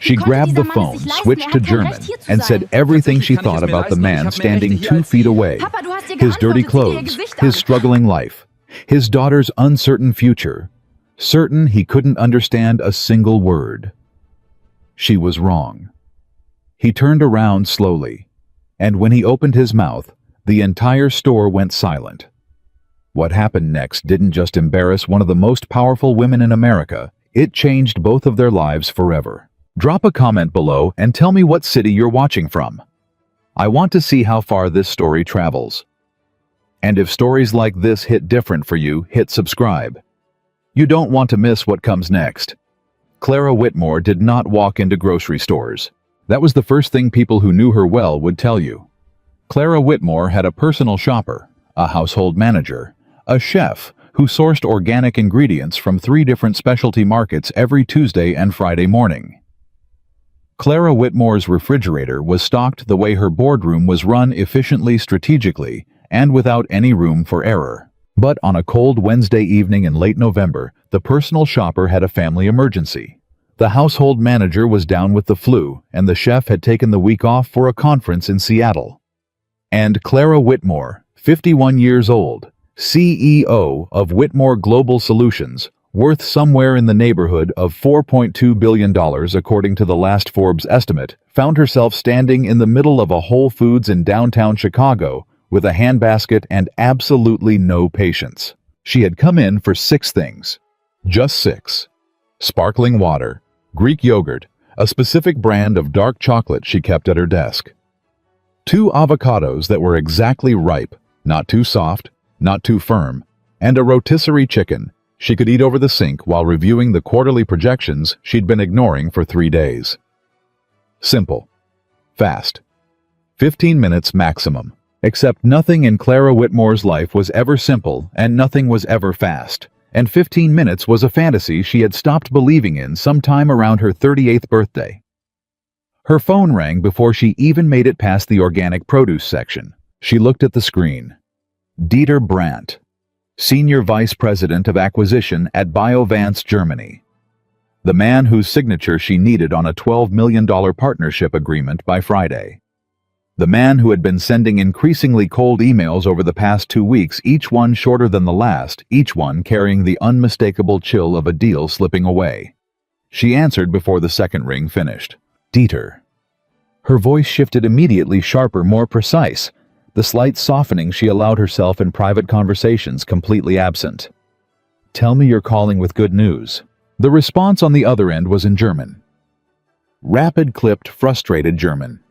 She grabbed the phone, switched to German, and said everything she thought about the man standing 2 feet away. His dirty clothes, his struggling life, his daughter's uncertain future. Certain he couldn't understand a single word. She was wrong. He turned around slowly, and when he opened his mouth, the entire store went silent. What happened next didn't just embarrass one of the most powerful women in America, it changed both of their lives forever. Drop a comment below and tell me what city you're watching from. I want to see how far this story travels. And if stories like this hit different for you, hit subscribe. You don't want to miss what comes next. Clara Whitmore did not walk into grocery stores. That was the first thing people who knew her well would tell you. Clara Whitmore had a personal shopper, a household manager, a chef who sourced organic ingredients from 3 different specialty markets every Tuesday and Friday morning. Clara Whitmore's refrigerator was stocked the way her boardroom was run efficiently, strategically, and without any room for error. But on a cold Wednesday evening in late November, the personal shopper had a family emergency. The household manager was down with the flu, and the chef had taken the week off for a conference in Seattle. And Clara Whitmore, 51 years old, CEO of Whitmore Global Solutions, worth somewhere in the neighborhood of $4.2 billion according to the last Forbes estimate, found herself standing in the middle of a Whole Foods in downtown Chicago with a handbasket and absolutely no patience. She had come in for 6 things. Just 6. Sparkling water, Greek yogurt, a specific brand of dark chocolate she kept at her desk. 2 avocados that were exactly ripe, not too soft, not too firm, and a rotisserie chicken she could eat over the sink while reviewing the quarterly projections she'd been ignoring for 3 days. Simple. Fast. 15 minutes maximum. Except nothing in Clara Whitmore's life was ever simple and nothing was ever fast. And 15 minutes was a fantasy she had stopped believing in sometime around her 38th birthday. Her phone rang before she even made it past the organic produce section. She looked at the screen. Dieter Brandt, Senior Vice President of Acquisition at Biovance, Germany. The man whose signature she needed on a $12 million partnership agreement by Friday. The man who had been sending increasingly cold emails over the past 2 weeks, each one shorter than the last, each one carrying the unmistakable chill of a deal slipping away. She answered before the second ring finished. Dieter. Her voice shifted immediately, sharper, more precise, the slight softening she allowed herself in private conversations completely absent. Tell me you're calling with good news. The response on the other end was in German. Rapid, clipped, frustrated German.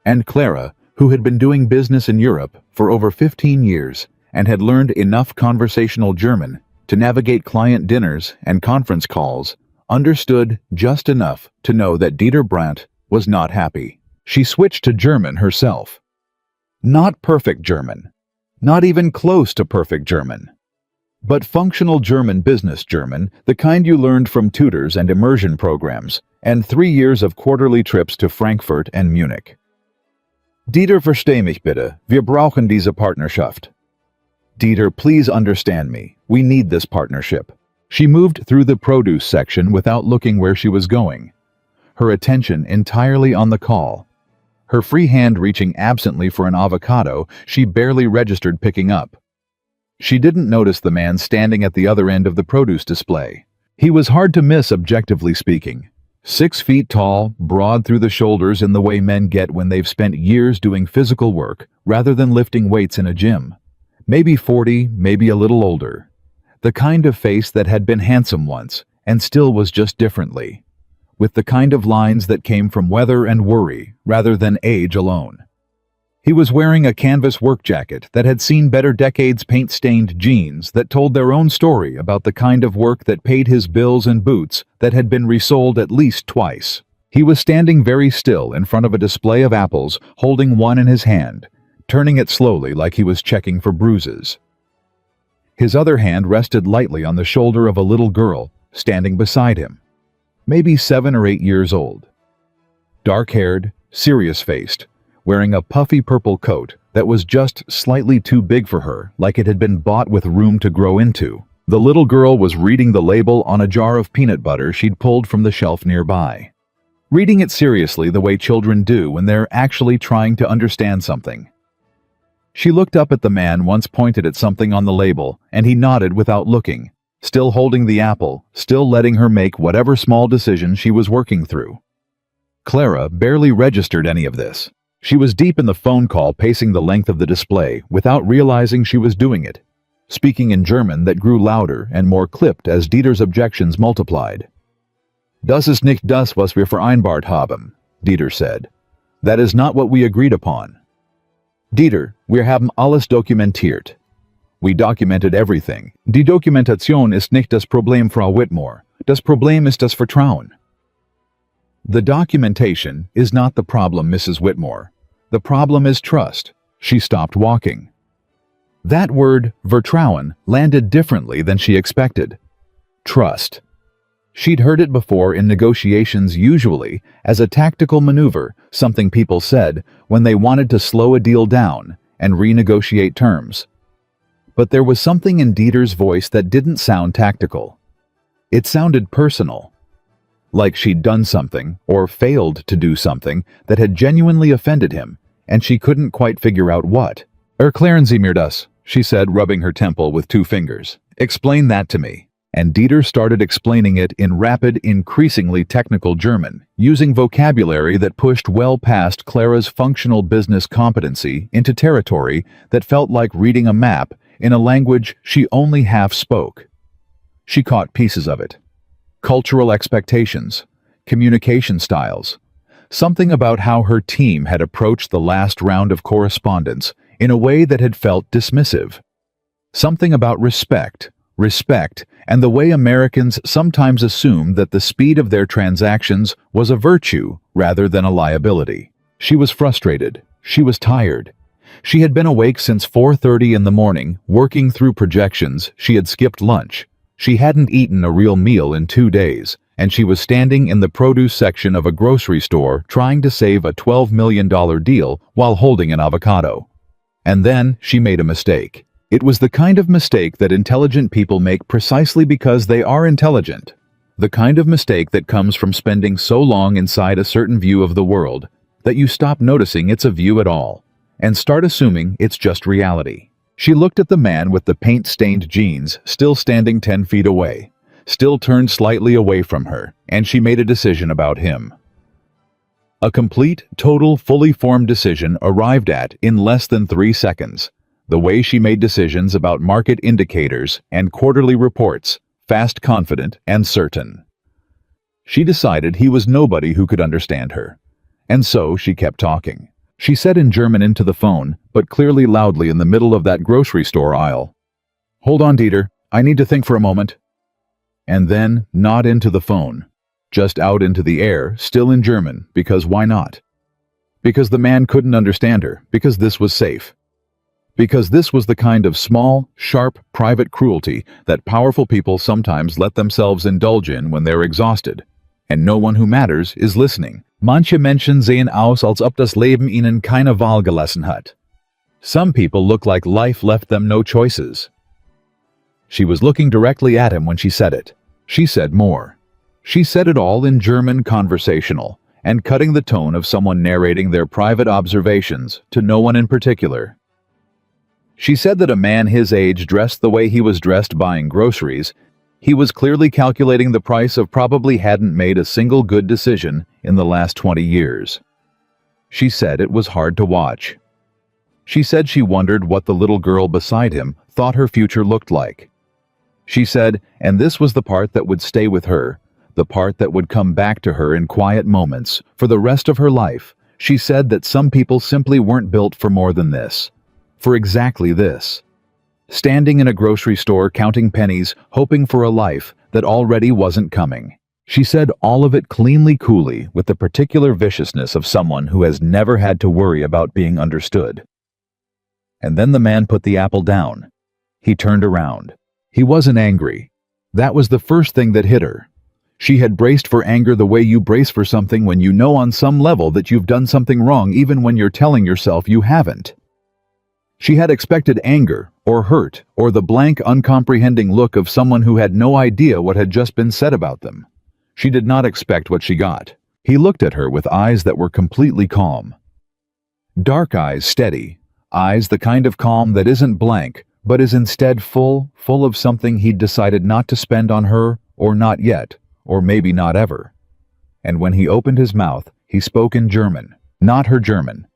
And Clara, who had been doing business in Europe for over 15 years and had learned enough conversational German to navigate client dinners and conference calls, understood just enough to know that Dieter Brandt was not happy. She switched to German herself. Not perfect German, not even close to perfect German, but functional German, business German, the kind you learned from tutors and immersion programs, and 3 years of quarterly trips to Frankfurt and Munich. Dieter, versteh mich bitte, wir brauchen diese Partnerschaft. Dieter, please understand me, we need this partnership. She moved through the produce section without looking where she was going, her attention entirely on the call. Her free hand reaching absently for an avocado she barely registered picking up. She didn't notice the man standing at the other end of the produce display. He was hard to miss, objectively speaking. 6 feet tall, broad through the shoulders in the way men get when they've spent years doing physical work rather than lifting weights in a gym. Maybe 40, maybe a little older. The kind of face that had been handsome once and still was just differently, with the kind of lines that came from weather and worry rather than age alone. He was wearing a canvas work jacket that had seen better decades, paint-stained jeans that told their own story about the kind of work that paid his bills, and boots that had been resoled at least twice. He was standing very still in front of a display of apples, holding one in his hand, turning it slowly like he was checking for bruises. His other hand rested lightly on the shoulder of a little girl standing beside him, maybe 7 or 8 years old. Dark-haired, serious-faced, wearing a puffy purple coat that was just slightly too big for her, like it had been bought with room to grow into. The little girl was reading the label on a jar of peanut butter she'd pulled from the shelf nearby. reading it seriously the way children do when they're actually trying to understand something. She looked up at the man once, pointed at something on the label, and he nodded without looking, still holding the apple, still letting her make whatever small decision she was working through. Clara barely registered any of this. She was deep in the phone call, pacing the length of the display without realizing she was doing it, speaking in German that grew louder and more clipped as Dieter's objections multiplied. Das ist nicht das, was wir vereinbart haben, Dieter said. That is not what we agreed upon. Dieter, wir haben alles dokumentiert. We documented everything. Die Dokumentation ist nicht das Problem, Frau Whitmore. Das Problem ist das Vertrauen. The documentation is not the problem, Mrs. Whitmore. The problem is trust. She stopped walking. That word, Vertrauen, landed differently than she expected. Trust. She'd heard it before in negotiations, usually as a tactical maneuver, something people said when they wanted to slow a deal down and renegotiate terms. But there was something in Dieter's voice that didn't sound tactical. It sounded personal. Like she'd done something, or failed to do something, that had genuinely offended him, and she couldn't quite figure out what. Erklären Sie mir das, she said, rubbing her temple with 2 fingers. Explain that to me. And Dieter started explaining it in rapid, increasingly technical German, using vocabulary that pushed well past Clara's functional business competency into territory that felt like reading a map in a language she only half spoke. She caught pieces of it. Cultural expectations, communication styles, something about how her team had approached the last round of correspondence in a way that had felt dismissive. Something about respect, and the way Americans sometimes assume that the speed of their transactions was a virtue rather than a liability. She was frustrated. She was tired. She had been awake since 4:30 in the morning, working through projections. She had skipped lunch. She hadn't eaten a real meal in 2 days, and she was standing in the produce section of a grocery store trying to save a $12 million deal while holding an avocado. And then she made a mistake. It was the kind of mistake that intelligent people make precisely because they are intelligent. The kind of mistake that comes from spending so long inside a certain view of the world that you stop noticing it's a view at all, and start assuming it's just reality. She looked at the man with the paint-stained jeans, still standing 10 feet away, still turned slightly away from her, and she made a decision about him. A complete, total, fully formed decision arrived at in less than 3 seconds. The way she made decisions about market indicators and quarterly reports, fast, confident, and certain. She decided he was nobody who could understand her. And so she kept talking. She said in German into the phone, but clearly loudly in the middle of that grocery store aisle. Hold on, Dieter. I need to think for a moment. And then, not into the phone. Just out into the air, still in German, because why not? Because the man couldn't understand her, because this was safe. Because this was the kind of small, sharp, private cruelty that powerful people sometimes let themselves indulge in when they're exhausted. And no one who matters is listening. Manche Menschen sehen aus, als ob das Leben ihnen keine Wahl gelassen hat. Some people look like life left them no choices. She was looking directly at him when she said it. She said more. She said it all in German, conversational, and cutting the tone of someone narrating their private observations to no one in particular. She said that a man his age dressed the way he was dressed buying groceries. He was clearly calculating the price of probably hadn't made a single good decision in the last 20 years. She said it was hard to watch. She said she wondered what the little girl beside him thought her future looked like. She said, and this was the part that would stay with her, the part that would come back to her in quiet moments for the rest of her life. She said that some people simply weren't built for more than this, for exactly this. Standing in a grocery store counting pennies, hoping for a life that already wasn't coming. She said all of it cleanly, coolly, with the particular viciousness of someone who has never had to worry about being understood. And then the man put the apple down. He turned around. He wasn't angry. That was the first thing that hit her. She had braced for anger the way you brace for something when you know on some level that you've done something wrong, even when you're telling yourself you haven't. She had expected anger, or hurt, or the blank, uncomprehending look of someone who had no idea what had just been said about them. She did not expect what she got. He looked at her with eyes that were completely calm. Dark eyes, steady. Eyes the kind of calm that isn't blank, but is instead full of something he'd decided not to spend on her, or not yet, or maybe not ever. And when he opened his mouth, he spoke in German. Not her German.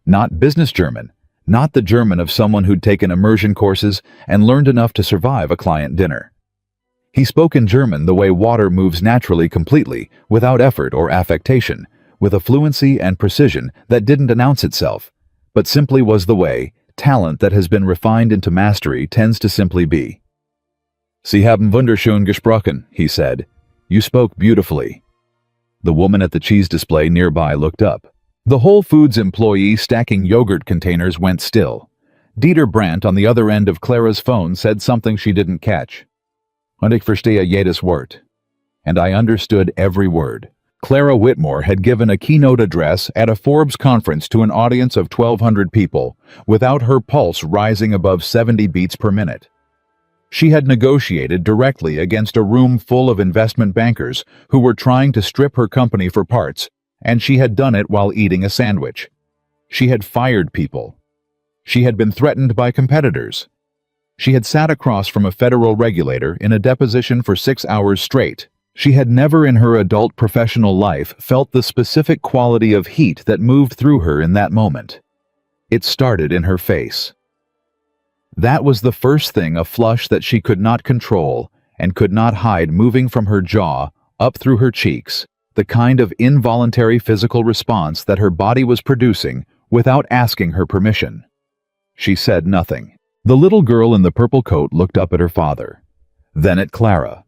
Not business German. Not the German of someone who'd taken immersion courses and learned enough to survive a client dinner. He spoke in German the way water moves naturally, completely, without effort or affectation, with a fluency and precision that didn't announce itself, but simply was the way talent that has been refined into mastery tends to simply be. Sie haben wunderschön gesprochen, he said. You spoke beautifully. The woman at the cheese display nearby looked up. The Whole Foods employee stacking yogurt containers went still. Dieter Brandt on the other end of Clara's phone said something she didn't catch. Und ich verstehe jedes Wort. And I understood every word. Clara Whitmore had given a keynote address at a Forbes conference to an audience of 1,200 people, without her pulse rising above 70 beats per minute. She had negotiated directly against a room full of investment bankers who were trying to strip her company for parts, and she had done it while eating a sandwich. She had fired people. She had been threatened by competitors. She had sat across from a federal regulator in a deposition for 6 hours straight. She had never in her adult professional life felt the specific quality of heat that moved through her in that moment. It started in her face. That was the first thing, a flush that she could not control and could not hide, moving from her jaw up through her cheeks, the kind of involuntary physical response that her body was producing without asking her permission. She said nothing. The little girl in the purple coat looked up at her father, then at Clara,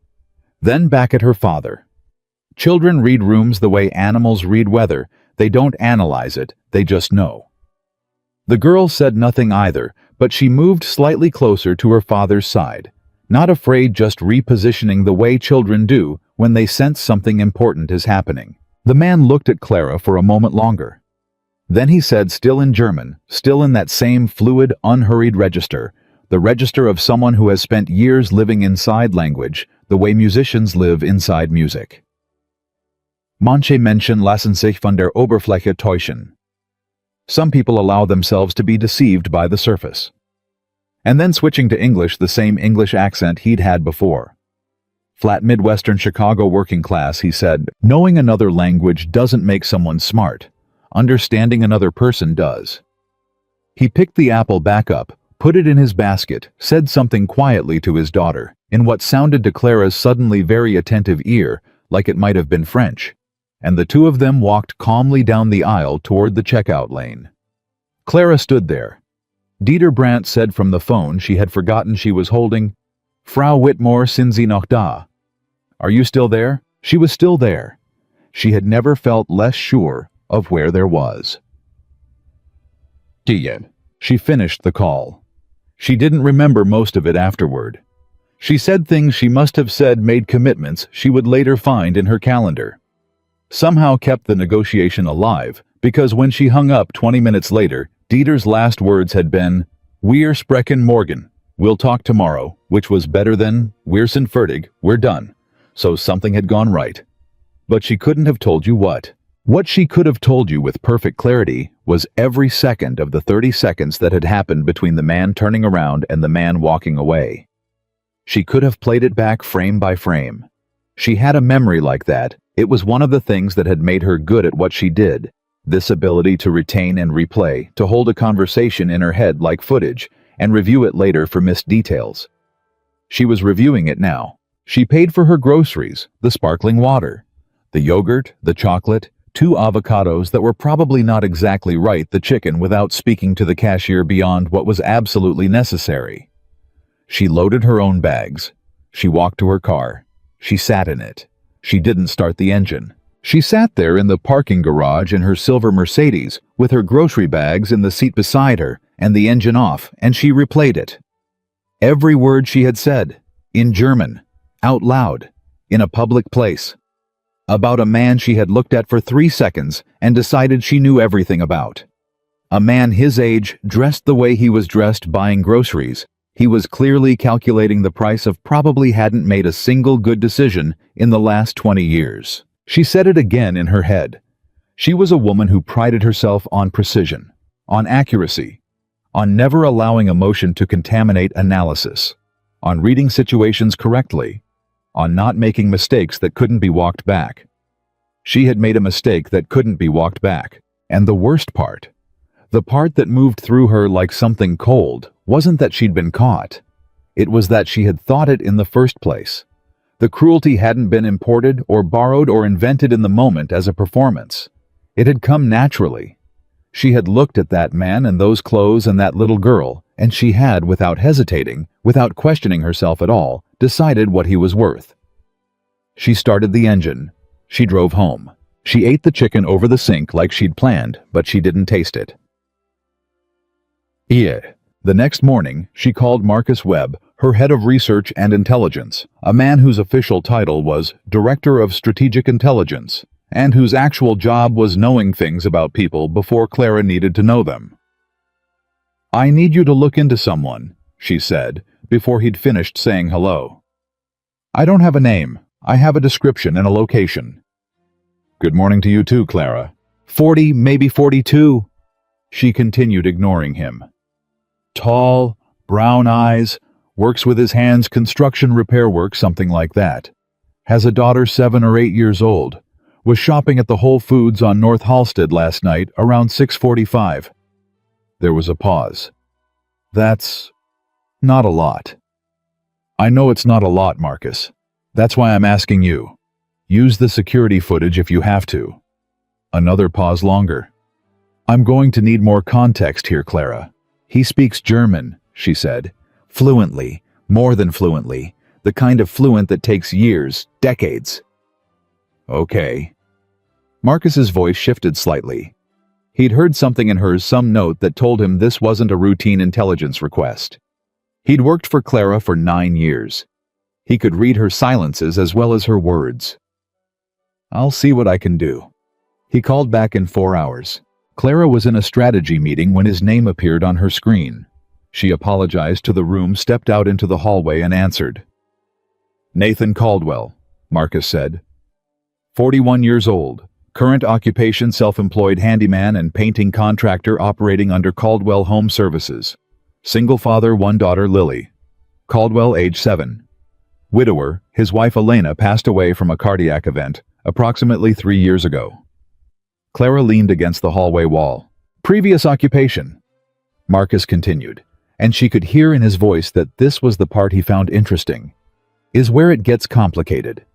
then back at her father. Children read rooms the way animals read weather. They don't analyze it, they just know. The girl said nothing either, but she moved slightly closer to her father's side, not afraid, just repositioning the way children do when they sense something important is happening. The man looked at Clara for a moment longer. Then he said, still in German, still in that same fluid, unhurried register, the register of someone who has spent years living inside language, the way musicians live inside music. Manche Menschen lassen sich von der Oberfläche täuschen. Some people allow themselves to be deceived by the surface. And then switching to English, the same English accent he'd had before. Flat Midwestern Chicago working class, he said, knowing another language doesn't make someone smart. Understanding another person does. He picked the apple back up, put it in his basket, said something quietly to his daughter, in what sounded to Clara's suddenly very attentive ear like it might have been French, and the two of them walked calmly down the aisle toward the checkout lane. Clara stood there. Dieter Brandt said from the phone she had forgotten she was holding, Frau Whitmore, sind Sie noch da? Are you still there? She was still there. She had never felt less sure of where there was. She finished the call. She didn't remember most of it afterward. She said things she must have said, made commitments she would later find in her calendar. Somehow kept the negotiation alive, because when she hung up 20 minutes later, Dieter's last words had been, Wir sprechen morgen, we'll talk tomorrow, which was better than, Wir sind fertig, we're done. So something had gone right. But she couldn't have told you what. What she could have told you with perfect clarity was every second of the 30 seconds that had happened between the man turning around and the man walking away. She could have played it back frame by frame. She had a memory like that. It was one of the things that had made her good at what she did. This ability to retain and replay, to hold a conversation in her head like footage, and review it later for missed details. She was reviewing it now. She paid for her groceries, the sparkling water, the yogurt, the chocolate, 2 avocados that were probably not exactly right, the chicken, without speaking to the cashier beyond what was absolutely necessary. She loaded her own bags. She walked to her car. She sat in it. She didn't start the engine. She sat there in the parking garage in her silver Mercedes with her grocery bags in the seat beside her and the engine off, and she replayed it. Every word she had said, in German, out loud, in a public place. About a man she had looked at for 3 seconds and decided she knew everything about. A man his age, dressed the way he was dressed, buying groceries. He was clearly calculating the price of, probably hadn't made a single good decision in the last 20 years. She said it again in her head. She was a woman who prided herself on precision, on accuracy, on never allowing emotion to contaminate analysis, on reading situations correctly, on not making mistakes that couldn't be walked back. She had made a mistake that couldn't be walked back. And the worst part, the part that moved through her like something cold, wasn't that she'd been caught. It was that she had thought it in the first place. The cruelty hadn't been imported or borrowed or invented in the moment as a performance. It had come naturally. She had looked at that man and those clothes and that little girl, and she had, without hesitating, without questioning herself at all, decided what he was worth. She started the engine. She drove home. She ate the chicken over the sink like she'd planned, but she didn't taste it. The next morning, she called Marcus Webb, her head of research and intelligence, a man whose official title was Director of Strategic Intelligence, and whose actual job was knowing things about people before Clara needed to know them. "I need you to look into someone," she said, before he'd finished saying hello. "I don't have a name. I have a description and a location." "Good morning to you too, Clara." 40, maybe 42. She continued, ignoring him. "Tall, brown eyes, works with his hands, construction repair work, something like that. Has a daughter 7 or 8 years old. Was shopping at the Whole Foods on North Halsted last night around 6:45. There was a pause. "That's not a lot." "I know it's not a lot, Marcus. That's why I'm asking you. Use the security footage if you have to." Another pause longer. "I'm going to need more context here, Clara. He speaks German," she said. "Fluently, more than fluently, the kind of fluent that takes years, decades." "Okay." Marcus's voice shifted slightly. He'd heard something in hers, some note that told him this wasn't a routine intelligence request. He'd worked for Clara for 9 years. He could read her silences as well as her words. "I'll see what I can do." He called back in 4 hours. Clara was in a strategy meeting when his name appeared on her screen. She apologized to the room, stepped out into the hallway, and answered. "Nathan Caldwell," Marcus said. 41 years old. Current occupation self-employed handyman and painting contractor operating under Caldwell Home Services. Single father, 1 daughter, Lily. Caldwell, age 7. Widower, his wife Elena passed away from a cardiac event approximately 3 years ago. Clara leaned against the hallway wall. "Previous occupation," Marcus continued, and she could hear in his voice that this was the part he found interesting. "Is where it gets complicated.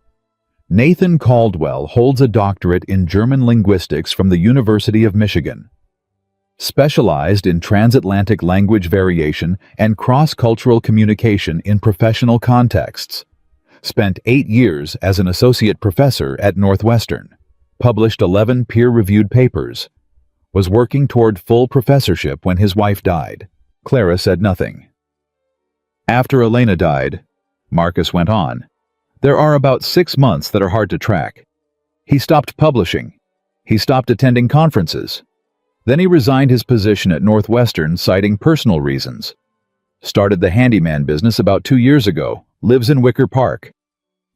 Nathan Caldwell holds a doctorate in German linguistics from the University of Michigan. Specialized in transatlantic language variation and cross-cultural communication in professional contexts. Spent 8 years as an associate professor at Northwestern. Published 11 peer-reviewed papers. Was working toward full professorship when his wife died." Clara said nothing. "After Elena died," Marcus went on, "there are about 6 months that are hard to track. He stopped publishing. He stopped attending conferences. Then he resigned his position at Northwestern, citing personal reasons. Started the handyman business about 2 years ago, lives in Wicker Park.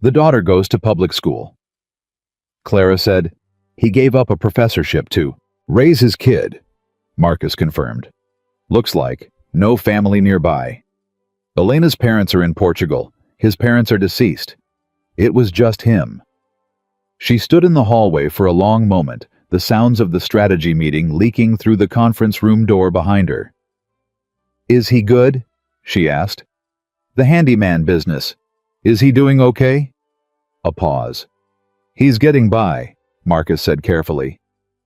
The daughter goes to public school." Clara said, "He gave up a professorship to raise his kid," Marcus confirmed. "Looks like no family nearby. Elena's parents are in Portugal. His parents are deceased. It was just him." She stood in the hallway for a long moment, the sounds of the strategy meeting leaking through the conference room door behind her. "Is he good?" she asked. "The handyman business. Is he doing okay?" A pause. "He's getting by," Marcus said carefully.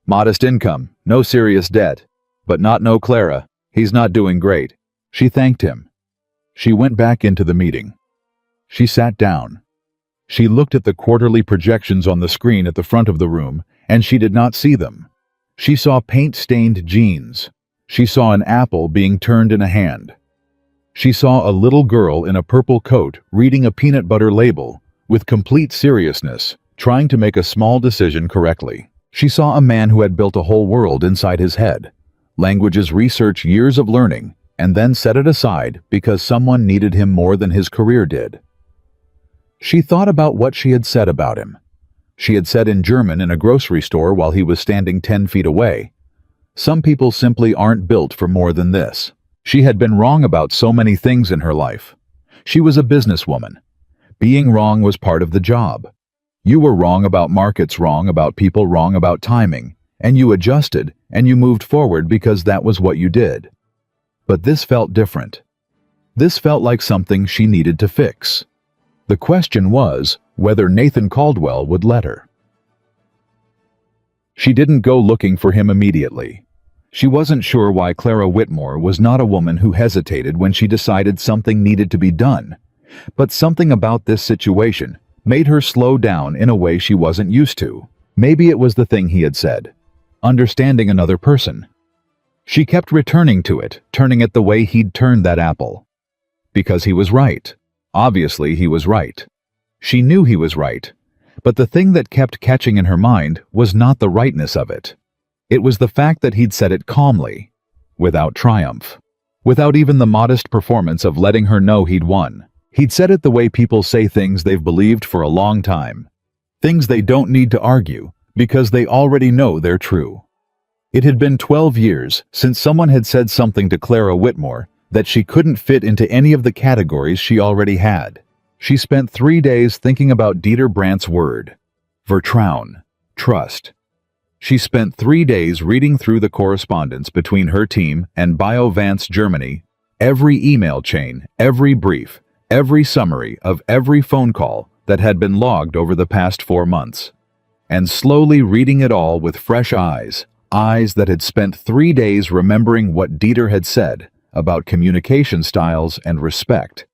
"Modest income, no serious debt. But not no Clara. He's not doing great." She thanked him. She went back into the meeting. She sat down. She looked at the quarterly projections on the screen at the front of the room, and she did not see them. She saw paint-stained jeans. She saw an apple being turned in a hand. She saw a little girl in a purple coat reading a peanut butter label, with complete seriousness, trying to make a small decision correctly. She saw a man who had built a whole world inside his head. Languages research, years of learning, and then set it aside because someone needed him more than his career did. She thought about what she had said about him. she had said in German in a grocery store while he was standing 10 feet away. Some people simply aren't built for more than this. She had been wrong about so many things in her life. She was a businesswoman. Being wrong was part of the job. You were wrong about markets, wrong about people, wrong about timing, and you adjusted and you moved forward because that was what you did. But this felt different. This felt like something she needed to fix. The question was whether Nathan Caldwell would let her. She didn't go looking for him immediately. She wasn't sure why Clara Whitmore was not a woman who hesitated when she decided something needed to be done, but something about this situation made her slow down in a way she wasn't used to. Maybe it was the thing he had said, understanding another person. She kept returning to it, turning it the way he'd turned that apple. Because he was right. Obviously, he was right. She knew he was right, but the thing that kept catching in her mind was not the rightness of it. It was the fact that he'd said it calmly, without triumph, without even the modest performance of letting her know he'd won. He'd said it the way people say things they've believed for a long time. Things they don't need to argue, because they already know they're true. It had been 12 years since someone had said something to Clara Whitmore that she couldn't fit into any of the categories she already had. She spent 3 days thinking about Dieter Brandt's word, Vertrauen, trust. She spent 3 days reading through the correspondence between her team and BioVance Germany, every email chain, every brief, every summary of every phone call that had been logged over the past 4 months, and slowly reading it all with fresh eyes that had spent 3 days remembering what Dieter had said about communication styles and respect,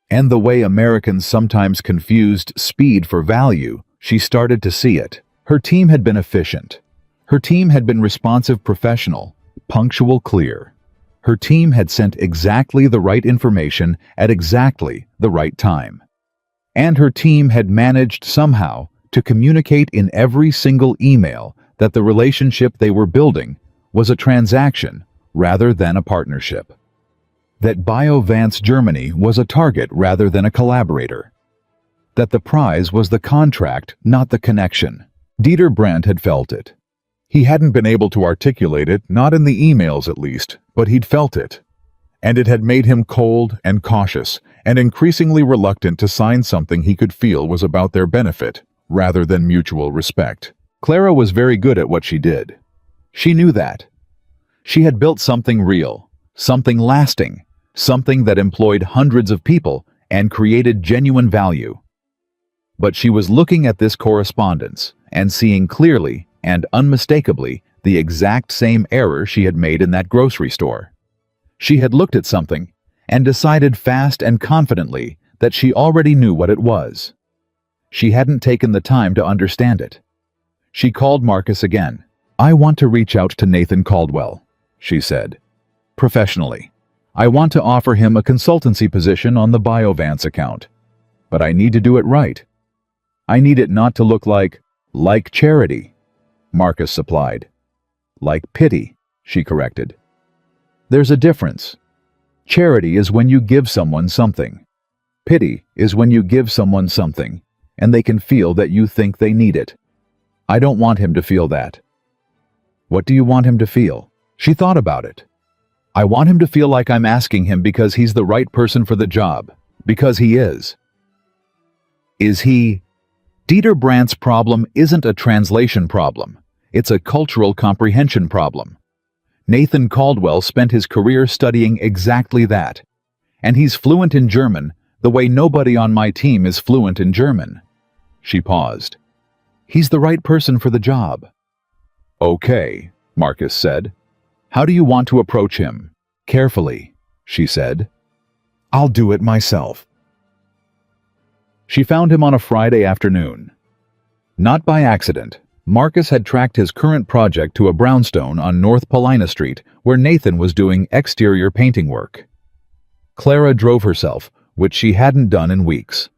and the way Americans sometimes confused speed for value. She started to see it. Her team had been efficient. Her team had been responsive, professional, punctual, clear. Her team had sent exactly the right information at exactly the right time. And her team had managed somehow to communicate in every single email that the relationship they were building was a transaction rather than a partnership. That BioVance Germany was a target rather than a collaborator. That the prize was the contract, not the connection. Dieter Brandt had felt it. He hadn't been able to articulate it, not in the emails at least, but he'd felt it. And it had made him cold and cautious and increasingly reluctant to sign something he could feel was about their benefit, rather than mutual respect. Clara was very good at what she did. She knew that. She had built something real, something lasting, something that employed hundreds of people and created genuine value. But she was looking at this correspondence and seeing clearly and unmistakably the exact same error she had made in that grocery store. She had looked at something and decided fast and confidently that she already knew what it was. She hadn't taken the time to understand it. She called Marcus again. "I want to reach out to Nathan Caldwell," she said. "Professionally. I want to offer him a consultancy position on the BioVance account. But I need to do it right. I need it not to look like charity," Marcus supplied. "Like pity," she corrected. "There's a difference. Charity is when you give someone something. Pity is when you give someone something, and they can feel that you think they need it. I don't want him to feel that." "What do you want him to feel?" She thought about it. "I want him to feel like I'm asking him because he's the right person for the job, because he is." Is he? Dieter Brandt's problem isn't a translation problem. It's a cultural comprehension problem. Nathan Caldwell spent his career studying exactly that. And he's fluent in German the way nobody on my team is fluent in German. She paused. "He's the right person for the job." "Okay," Marcus said. "How do you want to approach him?" "Carefully," she said. "I'll do it myself." She found him on a Friday afternoon. Not by accident, Marcus had tracked his current project to a brownstone on North Paulina Street where Nathan was doing exterior painting work. Clara drove herself, which she hadn't done in weeks.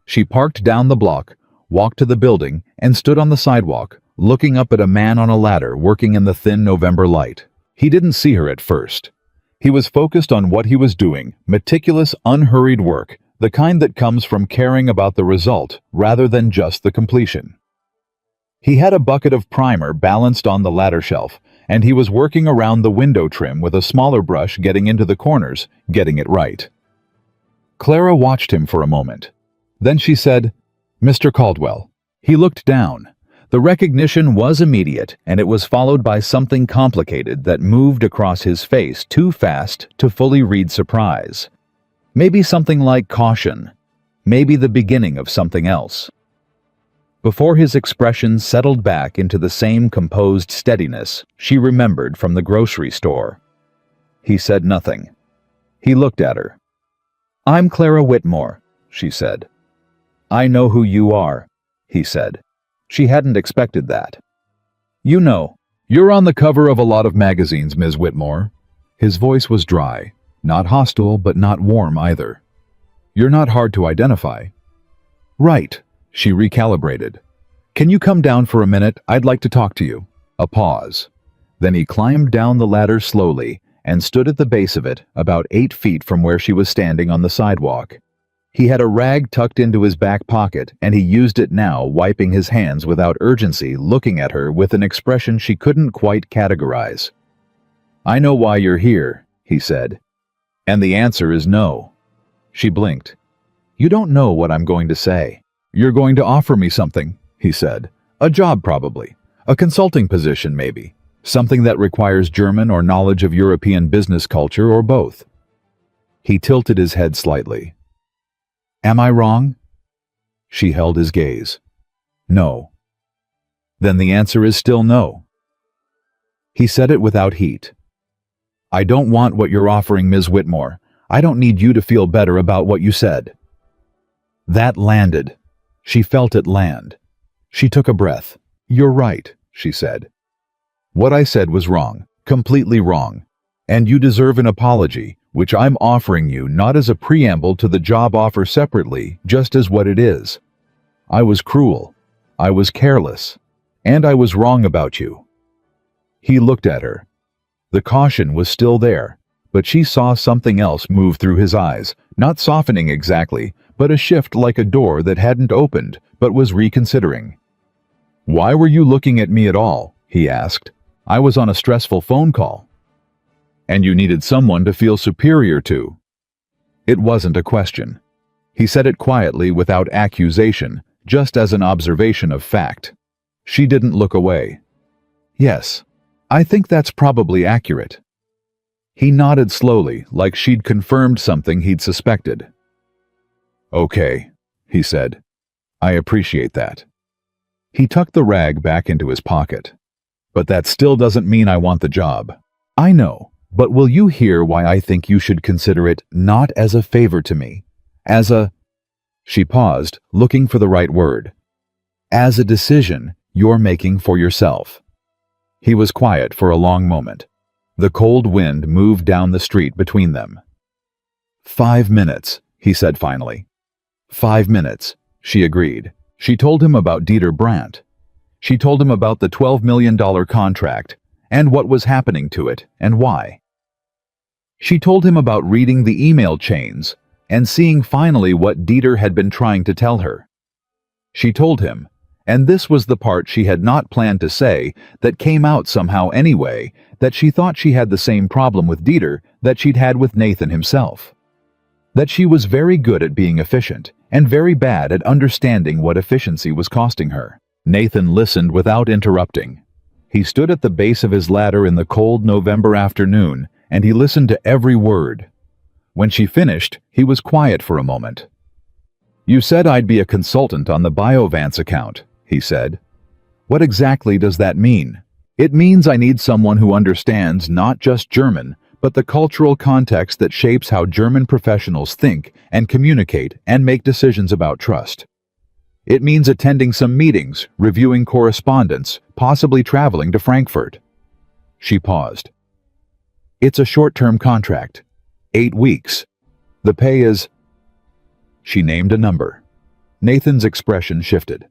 She parked down the block, walked to the building, and stood on the sidewalk, looking up at a man on a ladder working in the thin November light. He didn't see her at first. He was focused on what he was doing, meticulous, unhurried work, the kind that comes from caring about the result rather than just the completion. He had a bucket of primer balanced on the ladder shelf, and he was working around the window trim with a smaller brush, getting into the corners, getting it right. Clara watched him for a moment. Then she said, "Mr. Caldwell." He looked down. The recognition was immediate, and it was followed by something complicated that moved across his face too fast to fully read surprise. Maybe something like caution. Maybe the beginning of something else. Before his expression settled back into the same composed steadiness she remembered from the grocery store. He said nothing. He looked at her. "I'm Clara Whitmore," she said. "I know who you are," he said. She hadn't expected that. "You know, you're on the cover of a lot of magazines, Ms. Whitmore." His voice was dry, not hostile but not warm either. "You're not hard to identify." "Right," she recalibrated. "Can you come down for a minute? I'd like to talk to you." A pause. Then he climbed down the ladder slowly and stood at the base of it, about 8 feet from where she was standing on the sidewalk. He had a rag tucked into his back pocket, and he used it now, wiping his hands without urgency, looking at her with an expression she couldn't quite categorize. "I know why you're here," he said. "And the answer is no." She blinked. "You don't know what I'm going to say." "You're going to offer me something," he said. "A job probably. A consulting position maybe. Something that requires German or knowledge of European business culture or both." He tilted his head slightly. "Am I wrong?" She held his gaze. "No." "Then the answer is still no." He said it without heat. "I don't want what you're offering, Ms. Whitmore. I don't need you to feel better about what you said." That landed. She felt it land. She took a breath. "You're right," she said. "What I said was wrong, completely wrong. And you deserve an apology, which I'm offering you not as a preamble to the job offer separately, just as what it is. I was cruel. I was careless. And I was wrong about you." He looked at her. The caution was still there, but she saw something else move through his eyes, not softening exactly, but a shift like a door that hadn't opened, but was reconsidering. "Why were you looking at me at all?" he asked. "I was on a stressful phone call." "And you needed someone to feel superior to." It wasn't a question. He said it quietly without accusation, just as an observation of fact. She didn't look away. "Yes, I think that's probably accurate." He nodded slowly, like she'd confirmed something he'd suspected. "Okay," he said. "I appreciate that." He tucked the rag back into his pocket. "But that still doesn't mean I want the job." "I know, but will you hear why I think you should consider it not as a favor to me, as a—" She paused, looking for the right word. "As a decision you're making for yourself." He was quiet for a long moment. The cold wind moved down the street between them. 5 minutes, he said finally. 5 minutes, she agreed. She told him about Dieter Brandt. She told him about the $12 million contract, and what was happening to it, and why. She told him about reading the email chains, and seeing finally what Dieter had been trying to tell her. She told him, and this was the part she had not planned to say, that came out somehow anyway, that she thought she had the same problem with Dieter that she'd had with Nathan himself. That she was very good at being efficient, and very bad at understanding what efficiency was costing her. Nathan listened without interrupting. He stood at the base of his ladder in the cold November afternoon, and he listened to every word. When she finished, he was quiet for a moment. "You said I'd be a consultant on the BioVance account," he said. "What exactly does that mean?" "It means I need someone who understands not just German, but the cultural context that shapes how German professionals think and communicate and make decisions about trust. It means attending some meetings, reviewing correspondence, possibly traveling to Frankfurt." She paused. "It's a short-term contract. 8 weeks. The pay is—" She named a number. Nathan's expression shifted.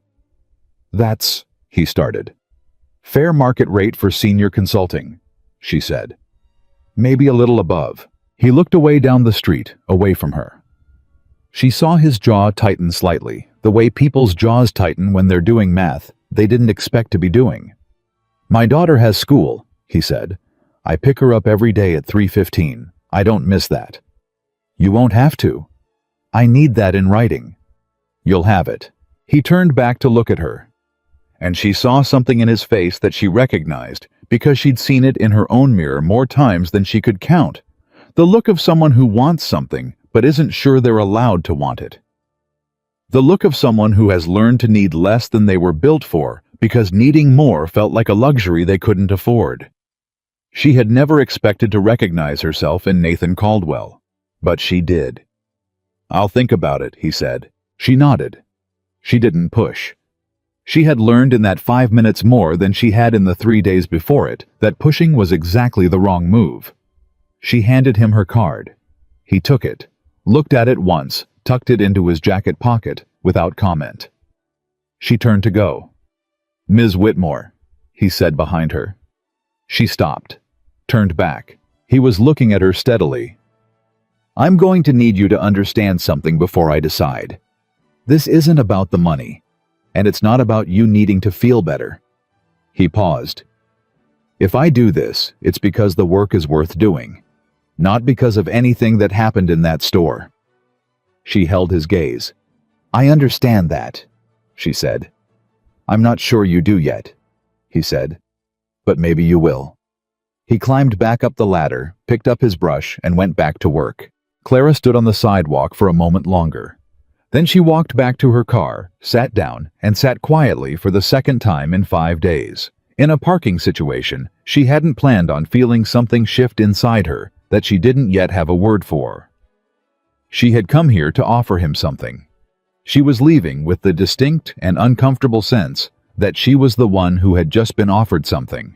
"That's—" he started. "Fair market rate for senior consulting," she said. "Maybe a little above." He looked away down the street, away from her. She saw his jaw tighten slightly, the way people's jaws tighten when they're doing math, they didn't expect to be doing. "My daughter has school," he said. "I pick her up every day at 3:15. I don't miss that." "You won't have to. I need that in writing." "You'll have it." He turned back to look at her, and she saw something in his face that she recognized because she'd seen it in her own mirror more times than she could count. The look of someone who wants something but isn't sure they're allowed to want it. The look of someone who has learned to need less than they were built for because needing more felt like a luxury they couldn't afford. She had never expected to recognize herself in Nathan Caldwell, but she did. "I'll think about it," he said. She nodded. She didn't push. She had learned in that 5 minutes more than she had in the 3 days before it that pushing was exactly the wrong move. She handed him her card. He took it, looked at it once, tucked it into his jacket pocket without comment. She turned to go. "Ms. Whitmore," he said behind her. She stopped, turned back. He was looking at her steadily. "I'm going to need you to understand something before I decide. This isn't about the money, and it's not about you needing to feel better." He paused. "If I do this, it's because the work is worth doing, not because of anything that happened in that store." She held his gaze. "I understand that," she said. "I'm not sure you do yet," he said. "But maybe you will." He climbed back up the ladder, picked up his brush, and went back to work. Clara stood on the sidewalk for a moment longer. Then she walked back to her car, sat down, and sat quietly for the second time in 5 days. In a parking situation, she hadn't planned on feeling something shift inside her that she didn't yet have a word for. She had come here to offer him something. She was leaving with the distinct and uncomfortable sense that she was the one who had just been offered something.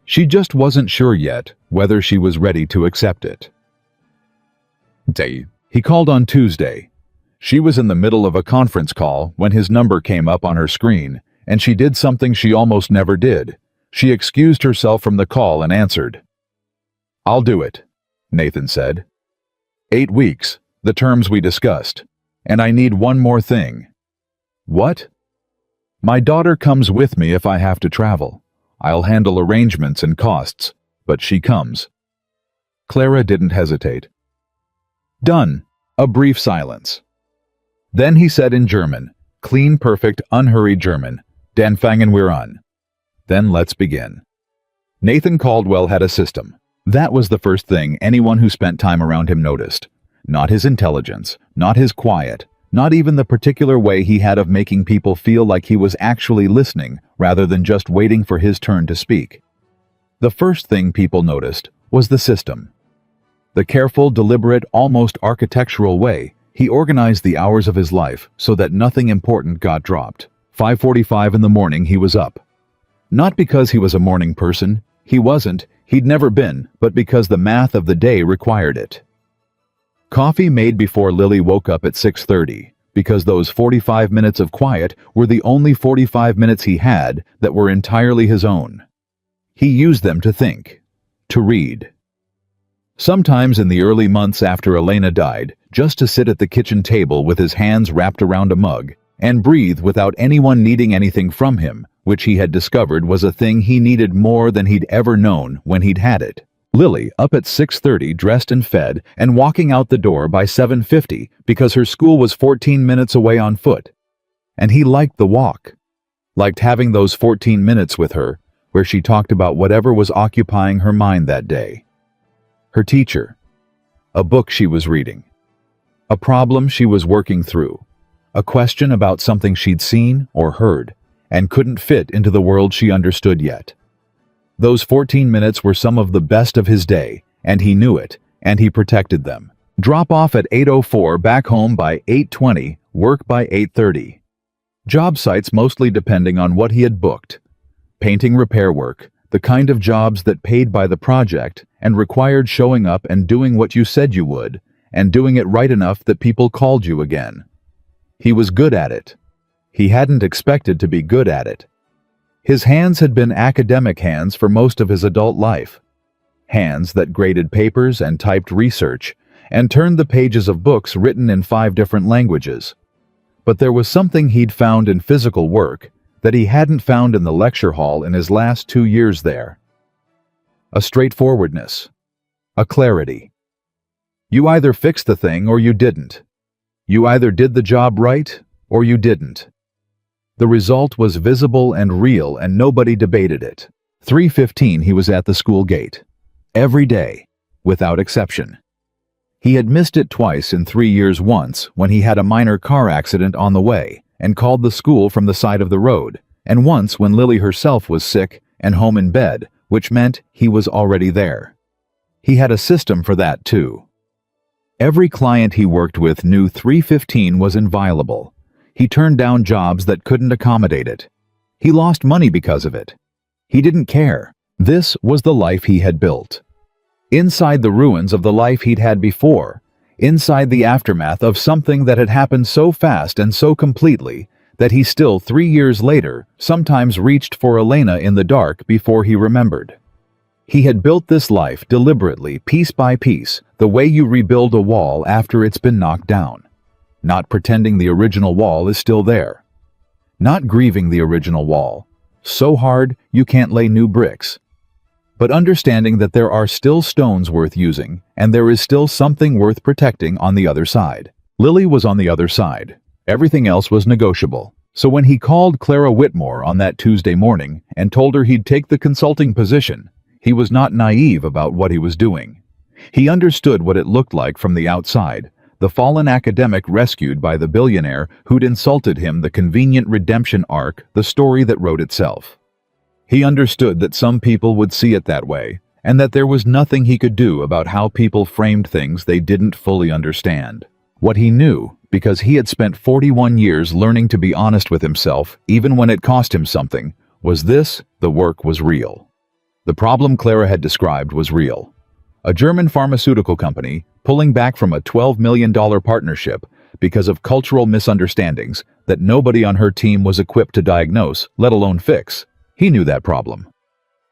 She just wasn't sure yet whether she was ready to accept it. He called on Tuesday. She was in the middle of a conference call when his number came up on her screen, and she did something she almost never did. She excused herself from the call and answered. "I'll do it," Nathan said. 8 weeks, the terms we discussed, and I need one more thing." "What?" "My daughter comes with me if I have to travel. I'll handle arrangements and costs, but she comes." Clara didn't hesitate. "Done." A brief silence. Then he said in German, clean, perfect, unhurried German, "Dan fangen wir an." Then let's begin. Nathan Caldwell had a system. That was the first thing anyone who spent time around him noticed. Not his intelligence, not his quiet, not even the particular way he had of making people feel like he was actually listening rather than just waiting for his turn to speak. The first thing people noticed was the system. The careful, deliberate, almost architectural way he organized the hours of his life so that nothing important got dropped. 5:45 in the morning he was up. Not because he was a morning person, he wasn't, he'd never been, but because the math of the day required it. Coffee made before Lily woke up at 6:30, because those 45 minutes of quiet were the only 45 minutes he had that were entirely his own. He used them to think, to read. Sometimes in the early months after Elena died, just to sit at the kitchen table with his hands wrapped around a mug and breathe without anyone needing anything from him, which he had discovered was a thing he needed more than he'd ever known when he'd had it. Lily, up at 6:30, dressed and fed, and walking out the door by 7:50 because her school was 14 minutes away on foot. And he liked the walk. Liked having those 14 minutes with her, where she talked about whatever was occupying her mind that day. Her teacher. A book she was reading. A problem she was working through. A question about something she'd seen or heard and couldn't fit into the world she understood yet. Those 14 minutes were some of the best of his day, and he knew it, and he protected them. Drop off at 8:04, back home by 8:20, work by 8:30. Job sites mostly depending on what he had booked. Painting repair work, the kind of jobs that paid by the project and required showing up and doing what you said you would, and doing it right enough that people called you again. He was good at it. He hadn't expected to be good at it. His hands had been academic hands for most of his adult life. Hands that graded papers and typed research and turned the pages of books written in 5 different languages. But there was something he'd found in physical work that he hadn't found in the lecture hall in his last 2 years there. A straightforwardness. A clarity. You either fixed the thing or you didn't. You either did the job right or you didn't. The result was visible and real, and nobody debated it. 3:15 he was at the school gate. Every day, without exception. He had missed it twice in 3 years, once when he had a minor car accident on the way and called the school from the side of the road, and once when Lily herself was sick and home in bed, which meant he was already there. He had a system for that too. Every client he worked with knew 3:15 was inviolable. He turned down jobs that couldn't accommodate it. He lost money because of it. He didn't care. This was the life he had built. Inside the ruins of the life he'd had before, inside the aftermath of something that had happened so fast and so completely that he still, 3 years later, sometimes reached for Elena in the dark before he remembered. He had built this life deliberately, piece by piece, the way you rebuild a wall after it's been knocked down. Not pretending the original wall is still there. Not grieving the original wall, so hard you can't lay new bricks. But understanding that there are still stones worth using, and there is still something worth protecting on the other side. Lily was on the other side. Everything else was negotiable. So when he called Clara Whitmore on that Tuesday morning and told her he'd take the consulting position, he was not naive about what he was doing. He understood what it looked like from the outside, the fallen academic rescued by the billionaire who'd insulted him, the convenient redemption arc, the story that wrote itself. He understood that some people would see it that way, and that there was nothing he could do about how people framed things they didn't fully understand. What he knew, because he had spent 41 years learning to be honest with himself, even when it cost him something, was this: the work was real. The problem Clara had described was real. A German pharmaceutical company pulling back from a $12 million partnership because of cultural misunderstandings that nobody on her team was equipped to diagnose, let alone fix. He knew that problem.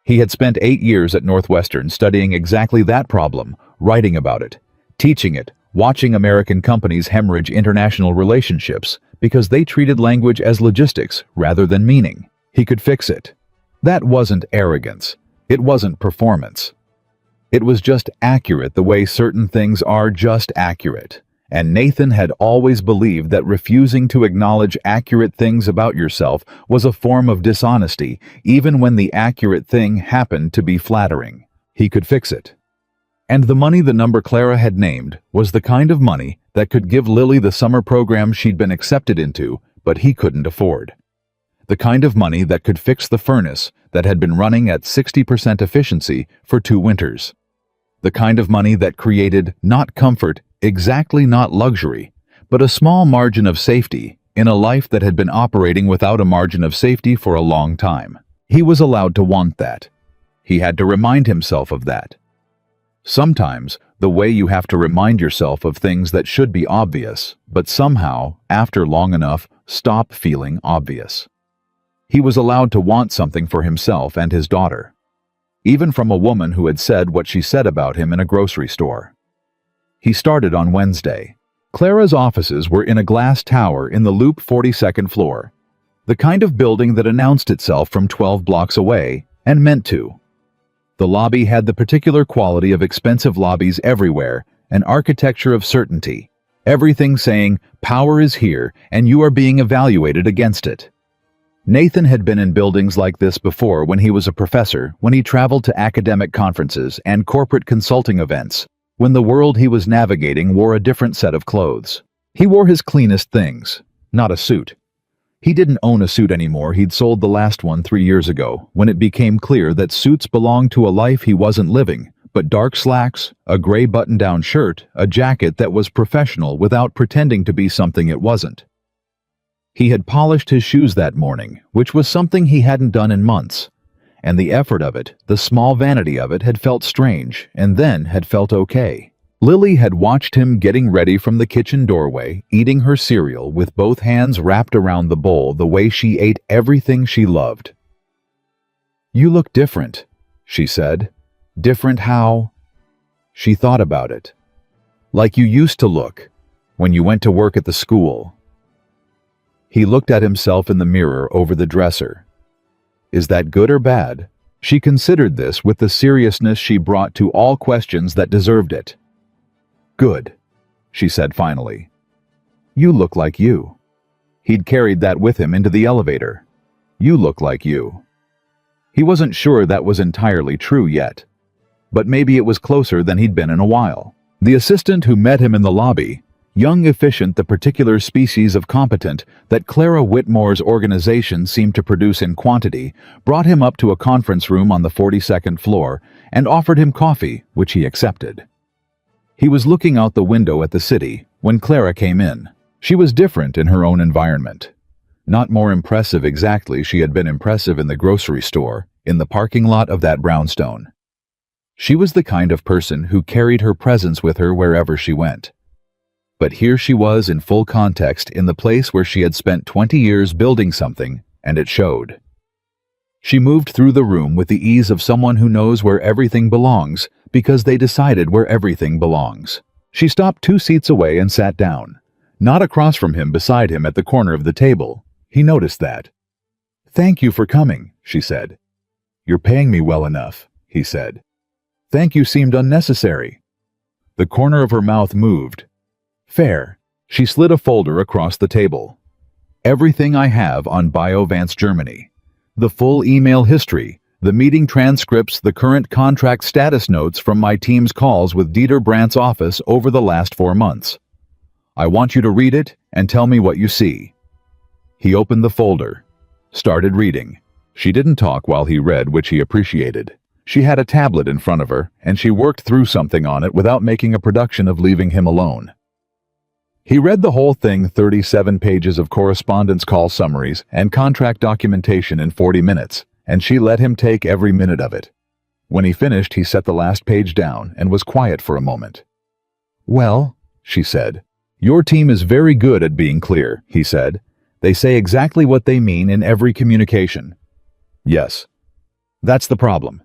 He had spent 8 years at Northwestern studying exactly that problem, writing about it, teaching it, watching American companies hemorrhage international relationships because they treated language as logistics rather than meaning. He could fix it. That wasn't arrogance. It wasn't performance. It was just accurate the way certain things are just accurate. And Nathan had always believed that refusing to acknowledge accurate things about yourself was a form of dishonesty, even when the accurate thing happened to be flattering. He could fix it. And the money the number Clara had named was the kind of money that could give Lily the summer program she'd been accepted into, but he couldn't afford. The kind of money that could fix the furnace that had been running at 60% efficiency for 2 winters. The kind of money that created not comfort, exactly not luxury, but a small margin of safety in a life that had been operating without a margin of safety for a long time. He was allowed to want that. He had to remind himself of that. Sometimes, the way you have to remind yourself of things that should be obvious, but somehow, after long enough, stop feeling obvious. He was allowed to want something for himself and his daughter, even from a woman who had said what she said about him in a grocery store. He started on Wednesday. Clara's offices were in a glass tower in the Loop 42nd floor, the kind of building that announced itself from 12 blocks away, and meant to. The lobby had the particular quality of expensive lobbies everywhere, an architecture of certainty, everything saying, power is here and you are being evaluated against it. Nathan had been in buildings like this before when he was a professor, when he traveled to academic conferences and corporate consulting events, when the world he was navigating wore a different set of clothes. He wore his cleanest things, not a suit. He didn't own a suit anymore. He'd sold the last one 3 years ago, when it became clear that suits belonged to a life he wasn't living, but dark slacks, a gray button-down shirt, a jacket that was professional without pretending to be something it wasn't. He had polished his shoes that morning, which was something he hadn't done in months, and the effort of it, the small vanity of it, had felt strange, and then had felt okay. Lily had watched him getting ready from the kitchen doorway, eating her cereal with both hands wrapped around the bowl the way she ate everything she loved. "You look different," she said. "Different how?" She thought about it. "Like you used to look, when you went to work at the school." He looked at himself in the mirror over the dresser. Is that good or bad? She considered this with the seriousness she brought to all questions that deserved it. Good, she said finally. You look like you. He'd carried that with him into the elevator. You look like you. He wasn't sure that was entirely true yet, but maybe it was closer than he'd been in a while. The assistant who met him in the lobby, young, efficient, the particular species of competent that Clara Whitmore's organization seemed to produce in quantity, brought him up to a conference room on the 42nd floor and offered him coffee, which he accepted. He was looking out the window at the city when Clara came in. She was different in her own environment. Not more impressive exactly. She had been impressive in the grocery store, in the parking lot of that brownstone. She was the kind of person who carried her presence with her wherever she went. But here she was in full context in the place where she had spent 20 years building something, and it showed. She moved through the room with the ease of someone who knows where everything belongs because they decided where everything belongs. She stopped 2 seats away and sat down, not across from him, beside him at the corner of the table. He noticed that. Thank you for coming, she said. You're paying me well enough, he said. Thank you seemed unnecessary. The corner of her mouth moved. Fair. She slid a folder across the table. Everything I have on Biovance Germany. The full email history, the meeting transcripts, the current contract status notes from my team's calls with Dieter Brandt's office over the last 4 months. I want you to read it and tell me what you see. He opened the folder, started reading. She didn't talk while he read, which he appreciated. She had a tablet in front of her, and she worked through something on it without making a production of leaving him alone. He read the whole thing, 37 pages of correspondence call summaries and contract documentation in 40 minutes, and she let him take every minute of it. When he finished, he set the last page down and was quiet for a moment. Well, she said. Your team is very good at being clear, he said. They say exactly what they mean in every communication. Yes. That's the problem.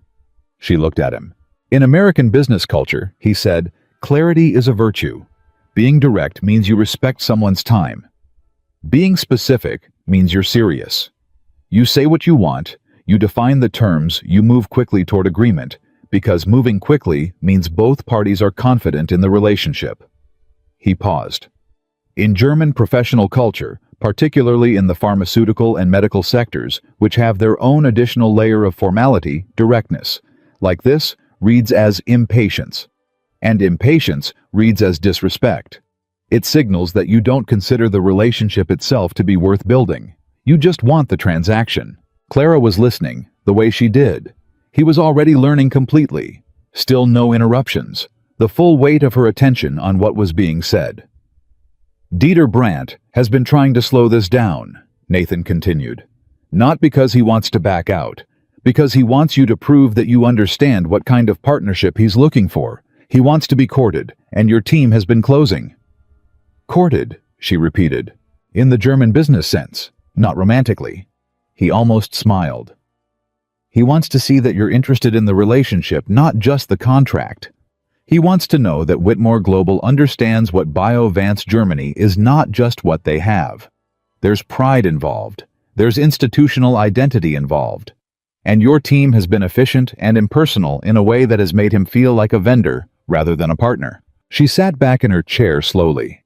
She looked at him. In American business culture, he said, clarity is a virtue. Being direct means you respect someone's time. Being specific means you're serious. You say what you want, you define the terms, you move quickly toward agreement, because moving quickly means both parties are confident in the relationship. He paused. In German professional culture, particularly in the pharmaceutical and medical sectors, which have their own additional layer of formality, directness, like this, reads as impatience. And impatience reads as disrespect. It signals that you don't consider the relationship itself to be worth building. You just want the transaction. Clara was listening, the way she did. He was already learning completely. Still no interruptions. The full weight of her attention on what was being said. Dieter Brandt has been trying to slow this down, Nathan continued. Not because he wants to back out, because he wants you to prove that you understand what kind of partnership he's looking for. He wants to be courted, and your team has been closing. Courted, she repeated, in the German business sense, not romantically. He almost smiled. He wants to see that you're interested in the relationship, not just the contract. He wants to know that Whitmore Global understands what Biovance Germany is not just what they have. There's pride involved. There's institutional identity involved. And your team has been efficient and impersonal in a way that has made him feel like a vendor rather than a partner. She sat back in her chair slowly.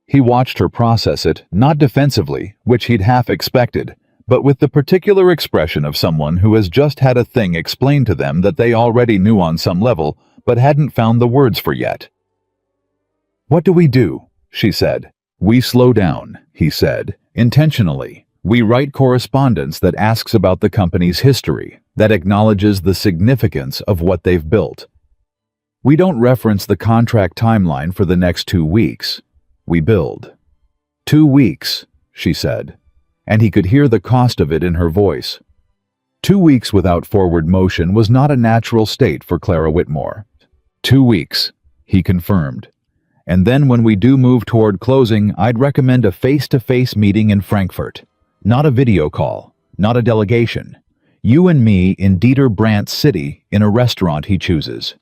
He watched her process it, not defensively, which he'd half expected, but with the particular expression of someone who has just had a thing explained to them that they already knew on some level, but hadn't found the words for yet. What do we do? She said. We slow down, he said, intentionally. We write correspondence that asks about the company's history, that acknowledges the significance of what they've built. We don't reference the contract timeline for the next 2 weeks. We build. 2 weeks, she said, and he could hear the cost of it in her voice. 2 weeks without forward motion was not a natural state for Clara Whitmore. 2 weeks, he confirmed. And then when we do move toward closing, I'd recommend a face-to-face meeting in Frankfurt. Not a video call, not a delegation. You and me in Dieter Brandt's city in a restaurant he chooses.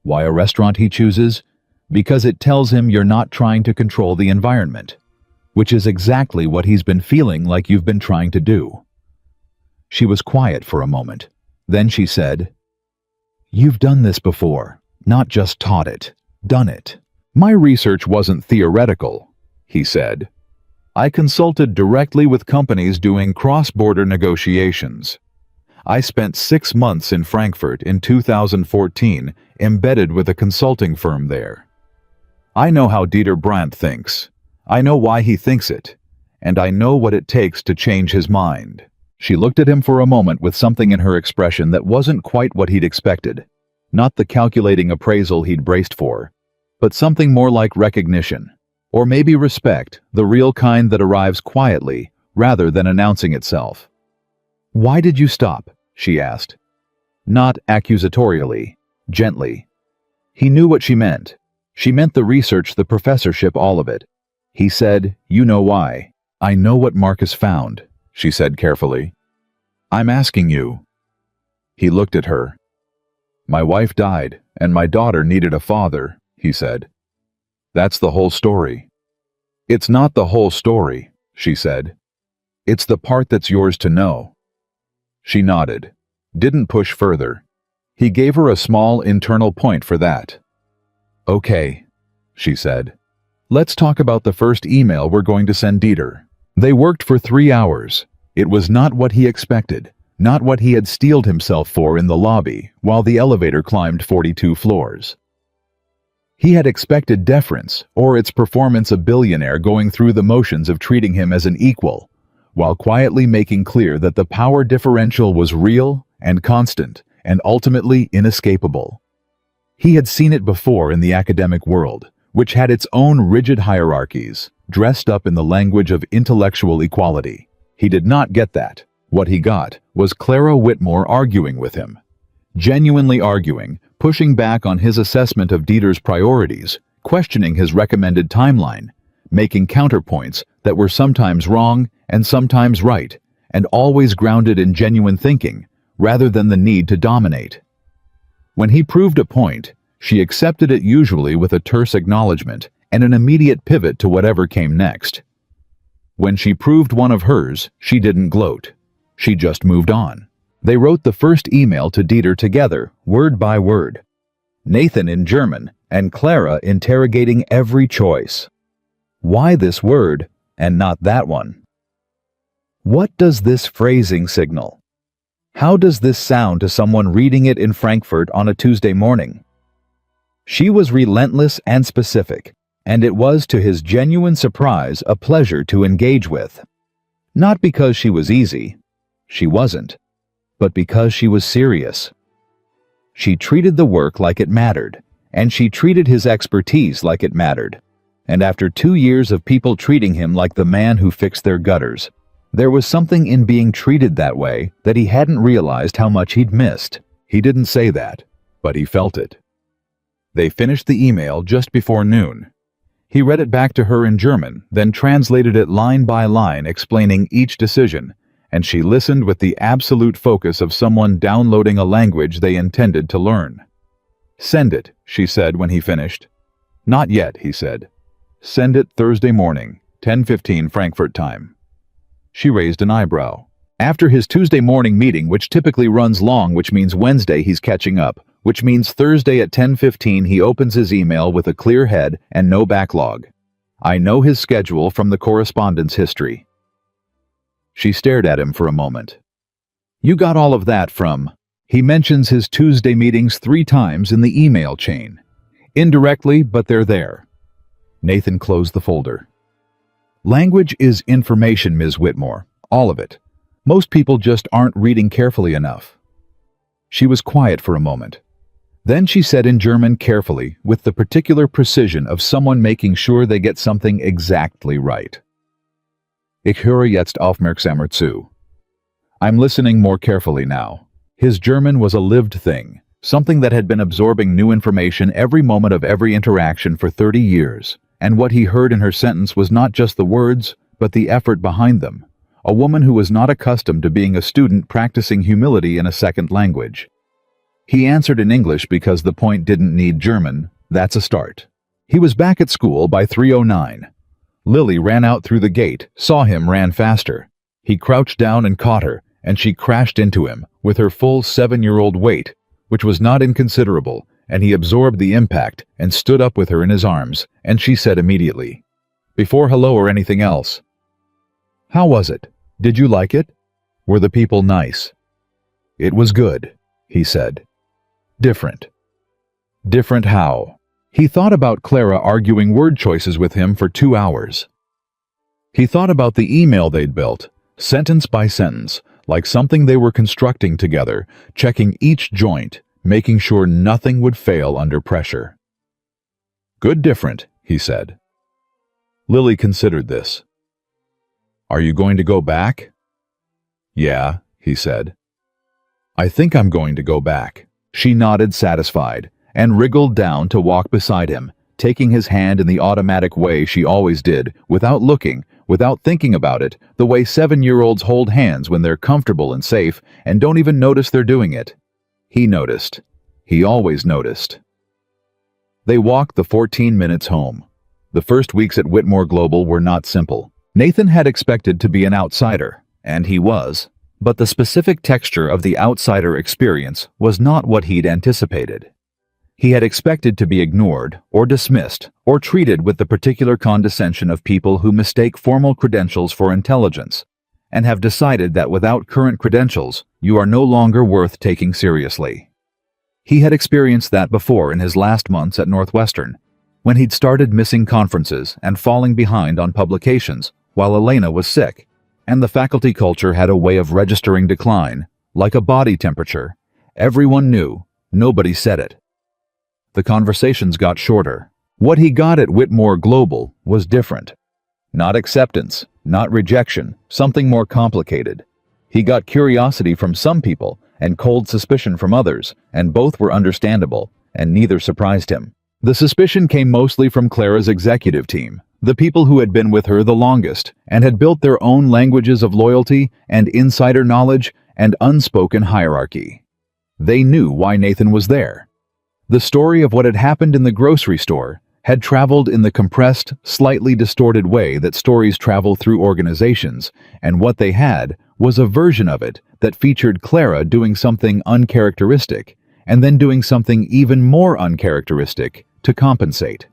Why a restaurant he chooses? Because it tells him you're not trying to control the environment. which is exactly what he's been feeling like you've been trying to do." She was quiet for a moment. Then she said, "You've done this before, not just taught it, done it." "My research wasn't theoretical," he said. "I consulted directly with companies doing cross-border negotiations. I spent 6 months in Frankfurt in 2014, embedded with a consulting firm there. I know how Dieter Brandt thinks. I know why he thinks it, and I know what it takes to change his mind." She looked at him for a moment with something in her expression that wasn't quite what he'd expected. Not the calculating appraisal he'd braced for, but something more like recognition, or maybe respect, the real kind that arrives quietly rather than announcing itself. "Why did you stop?" she asked. Not accusatorially, gently. He knew what she meant. She meant the research, the professorship, all of it. He said, "You know why." "I know what Marcus found," she said carefully. "I'm asking you." He looked at her. "My wife died, and my daughter needed a father," he said. "That's the whole story." "It's not the whole story," she said. "It's the part that's yours to know." She nodded, didn't push further. He gave her a small internal point for that. "Okay," she said. "Let's talk about the first email we're going to send Dieter." They worked for 3 hours. It was not what he expected, not what he had steeled himself for in the lobby while the elevator climbed 42 floors. He had expected deference, or its performance a billionaire going through the motions of treating him as an equal, while quietly making clear that the power differential was real and constant and ultimately inescapable. He had seen it before in the academic world, which had its own rigid hierarchies, dressed up in the language of intellectual equality. He did not get that. What he got was Clara Whitmore arguing with him. Genuinely arguing, pushing back on his assessment of Dieter's priorities, questioning his recommended timeline, making counterpoints that were sometimes wrong and sometimes right, and always grounded in genuine thinking, rather than the need to dominate. When he proved a point, she accepted it, usually with a terse acknowledgement and an immediate pivot to whatever came next. When she proved one of hers, she didn't gloat. She just moved on. They wrote the first email to Dieter together, word by word. Nathan in German, and Clara interrogating every choice. Why this word, and not that one? What does this phrasing signal? How does this sound to someone reading it in Frankfurt on a Tuesday morning? She was relentless and specific, and it was, to his genuine surprise, a pleasure to engage with. Not because she was easy. She wasn't. But because she was serious. She treated the work like it mattered, and she treated his expertise like it mattered. And after 2 years of people treating him like the man who fixed their gutters, there was something in being treated that way that he hadn't realized how much he'd missed. He didn't say that, but he felt it. They finished the email just before noon. He read it back to her in German, then translated it line by line, explaining each decision, and she listened with the absolute focus of someone downloading a language they intended to learn. "Send it," she said when he finished. "Not yet," he said. "Send it Thursday morning, 10:15 Frankfurt time." She raised an eyebrow. After his Tuesday morning meeting, which typically runs long, which means Wednesday he's catching up, which means Thursday at 10:15 he opens his email with a clear head and no backlog. I know his schedule from the correspondence history. She stared at him for a moment. "You got all of that from..." He mentions his Tuesday meetings 3 times in the email chain. Indirectly, but they're there. Nathan closed the folder. "Language is information, Ms. Whitmore. All of it. Most people just aren't reading carefully enough." She was quiet for a moment. Then she said in German carefully, with the particular precision of someone making sure they get something exactly right. "Ich höre jetzt aufmerksamer zu." I'm listening more carefully now. His German was a lived thing, something that had been absorbing new information every moment of every interaction for 30 years. And what he heard in her sentence was not just the words, but the effort behind them. A woman who was not accustomed to being a student practicing humility in a second language. He answered in English because the point didn't need German. That's a start. He was back at school by 3:09. Lily ran out through the gate, saw him, ran faster. He crouched down and caught her, and she crashed into him, with her full 7-year-old weight, which was not inconsiderable, and he absorbed the impact and stood up with her in his arms, and she said immediately, before hello or anything else, "How was it? Did you like it? Were the people nice?" "It was good," he said. "Different." Different how? He thought about Clara arguing word choices with him for 2 hours. He thought about the email they'd built, sentence by sentence, like something they were constructing together, checking each joint, making sure nothing would fail under pressure. "Good different," he said. Lily considered this. "Are you going to go back?" "Yeah," he said. "I think I'm going to go back." She nodded, satisfied, and wriggled down to walk beside him, taking his hand in the automatic way she always did, without looking, without thinking about it, the way 7-year-olds hold hands when they're comfortable and safe and don't even notice they're doing it. He noticed. He always noticed. They walked the 14 minutes home. The first weeks at Whitmore Global were not simple. Nathan had expected to be an outsider, and he was, but the specific texture of the outsider experience was not what he'd anticipated. He had expected to be ignored, or dismissed, or treated with the particular condescension of people who mistake formal credentials for intelligence, and have decided that without current credentials, you are no longer worth taking seriously. He had experienced that before in his last months at Northwestern, when he'd started missing conferences and falling behind on publications while Elena was sick, and the faculty culture had a way of registering decline, like a body temperature. Everyone knew, nobody said it. The conversations got shorter. What he got at Whitmore Global was different. Not acceptance, not rejection, something more complicated. He got curiosity from some people and cold suspicion from others, and both were understandable, and neither surprised him. The suspicion came mostly from Clara's executive team, the people who had been with her the longest and had built their own languages of loyalty and insider knowledge and unspoken hierarchy. They knew why Nathan was there. The story of what had happened in the grocery store had traveled in the compressed, slightly distorted way that stories travel through organizations, and what they had was a version of it that featured Clara doing something uncharacteristic, and then doing something even more uncharacteristic to compensate.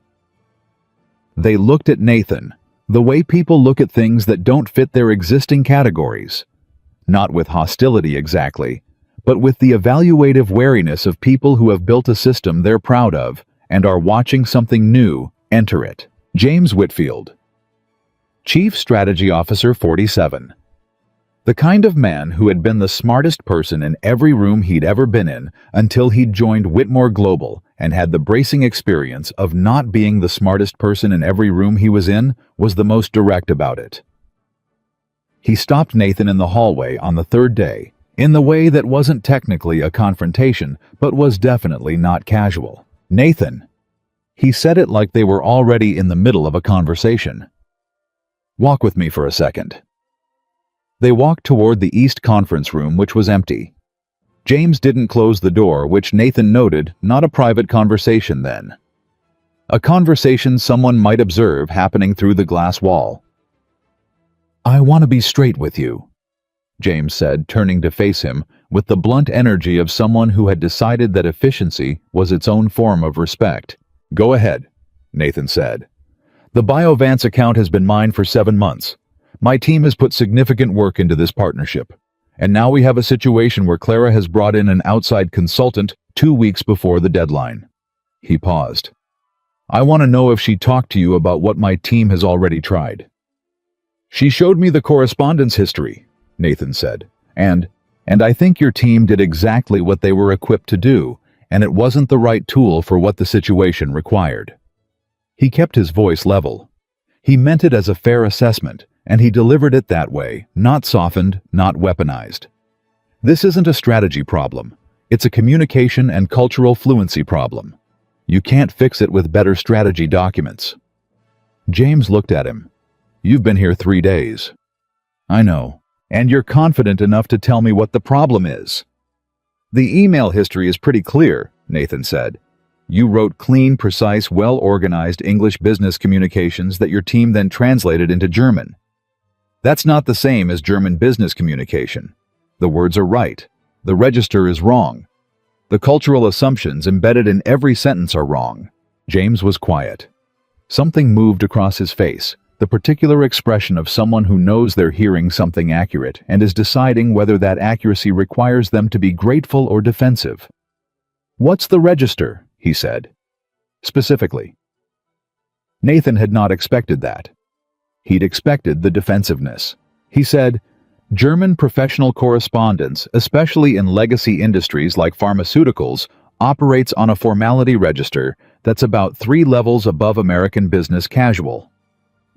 They looked at Nathan, the way people look at things that don't fit their existing categories. Not with hostility exactly, but with the evaluative wariness of people who have built a system they're proud of and are watching something new enter it. James Whitfield, Chief Strategy Officer 47. The kind of man who had been the smartest person in every room he'd ever been in until he'd joined Whitmore Global and had the bracing experience of not being the smartest person in every room he was in, was the most direct about it. He stopped Nathan in the hallway on the third day, in the way that wasn't technically a confrontation, but was definitely not casual. "Nathan." He said it like they were already in the middle of a conversation. "Walk with me for a second." They walked toward the East Conference Room, which was empty. James didn't close the door, which Nathan noted, not a private conversation then. A conversation someone might observe happening through the glass wall. "I want to be straight with you," James said, turning to face him with the blunt energy of someone who had decided that efficiency was its own form of respect. "Go ahead," Nathan said. "The BioVance account has been mine for 7 months. My team has put significant work into this partnership, and now we have a situation where Clara has brought in an outside consultant 2 weeks before the deadline." He paused. "I want to know if she talked to you about what my team has already tried." "She showed me the correspondence history," Nathan said, and I think your team did exactly what they were equipped to do, and it wasn't the right tool for what the situation required." He kept his voice level. He meant it as a fair assessment, and he delivered it that way, not softened, not weaponized. This isn't a strategy problem. It's a communication and cultural fluency problem. You can't fix it with better strategy documents. James looked at him. "You've been here 3 days." "I know. And you're confident enough to tell me what the problem is." "The email history is pretty clear," Nathan said. You wrote clean, precise, well-organized English business communications that your team then translated into German. That's not the same as German business communication. The words are right. The register is wrong. The cultural assumptions embedded in every sentence are wrong. James was quiet. Something moved across his face, the particular expression of someone who knows they're hearing something accurate and is deciding whether that accuracy requires them to be grateful or defensive. "What's the register?" he said. Specifically. Nathan had not expected that. He'd expected the defensiveness. He said, "German professional correspondence, especially in legacy industries like pharmaceuticals, operates on a formality register that's about 3 levels above American business casual.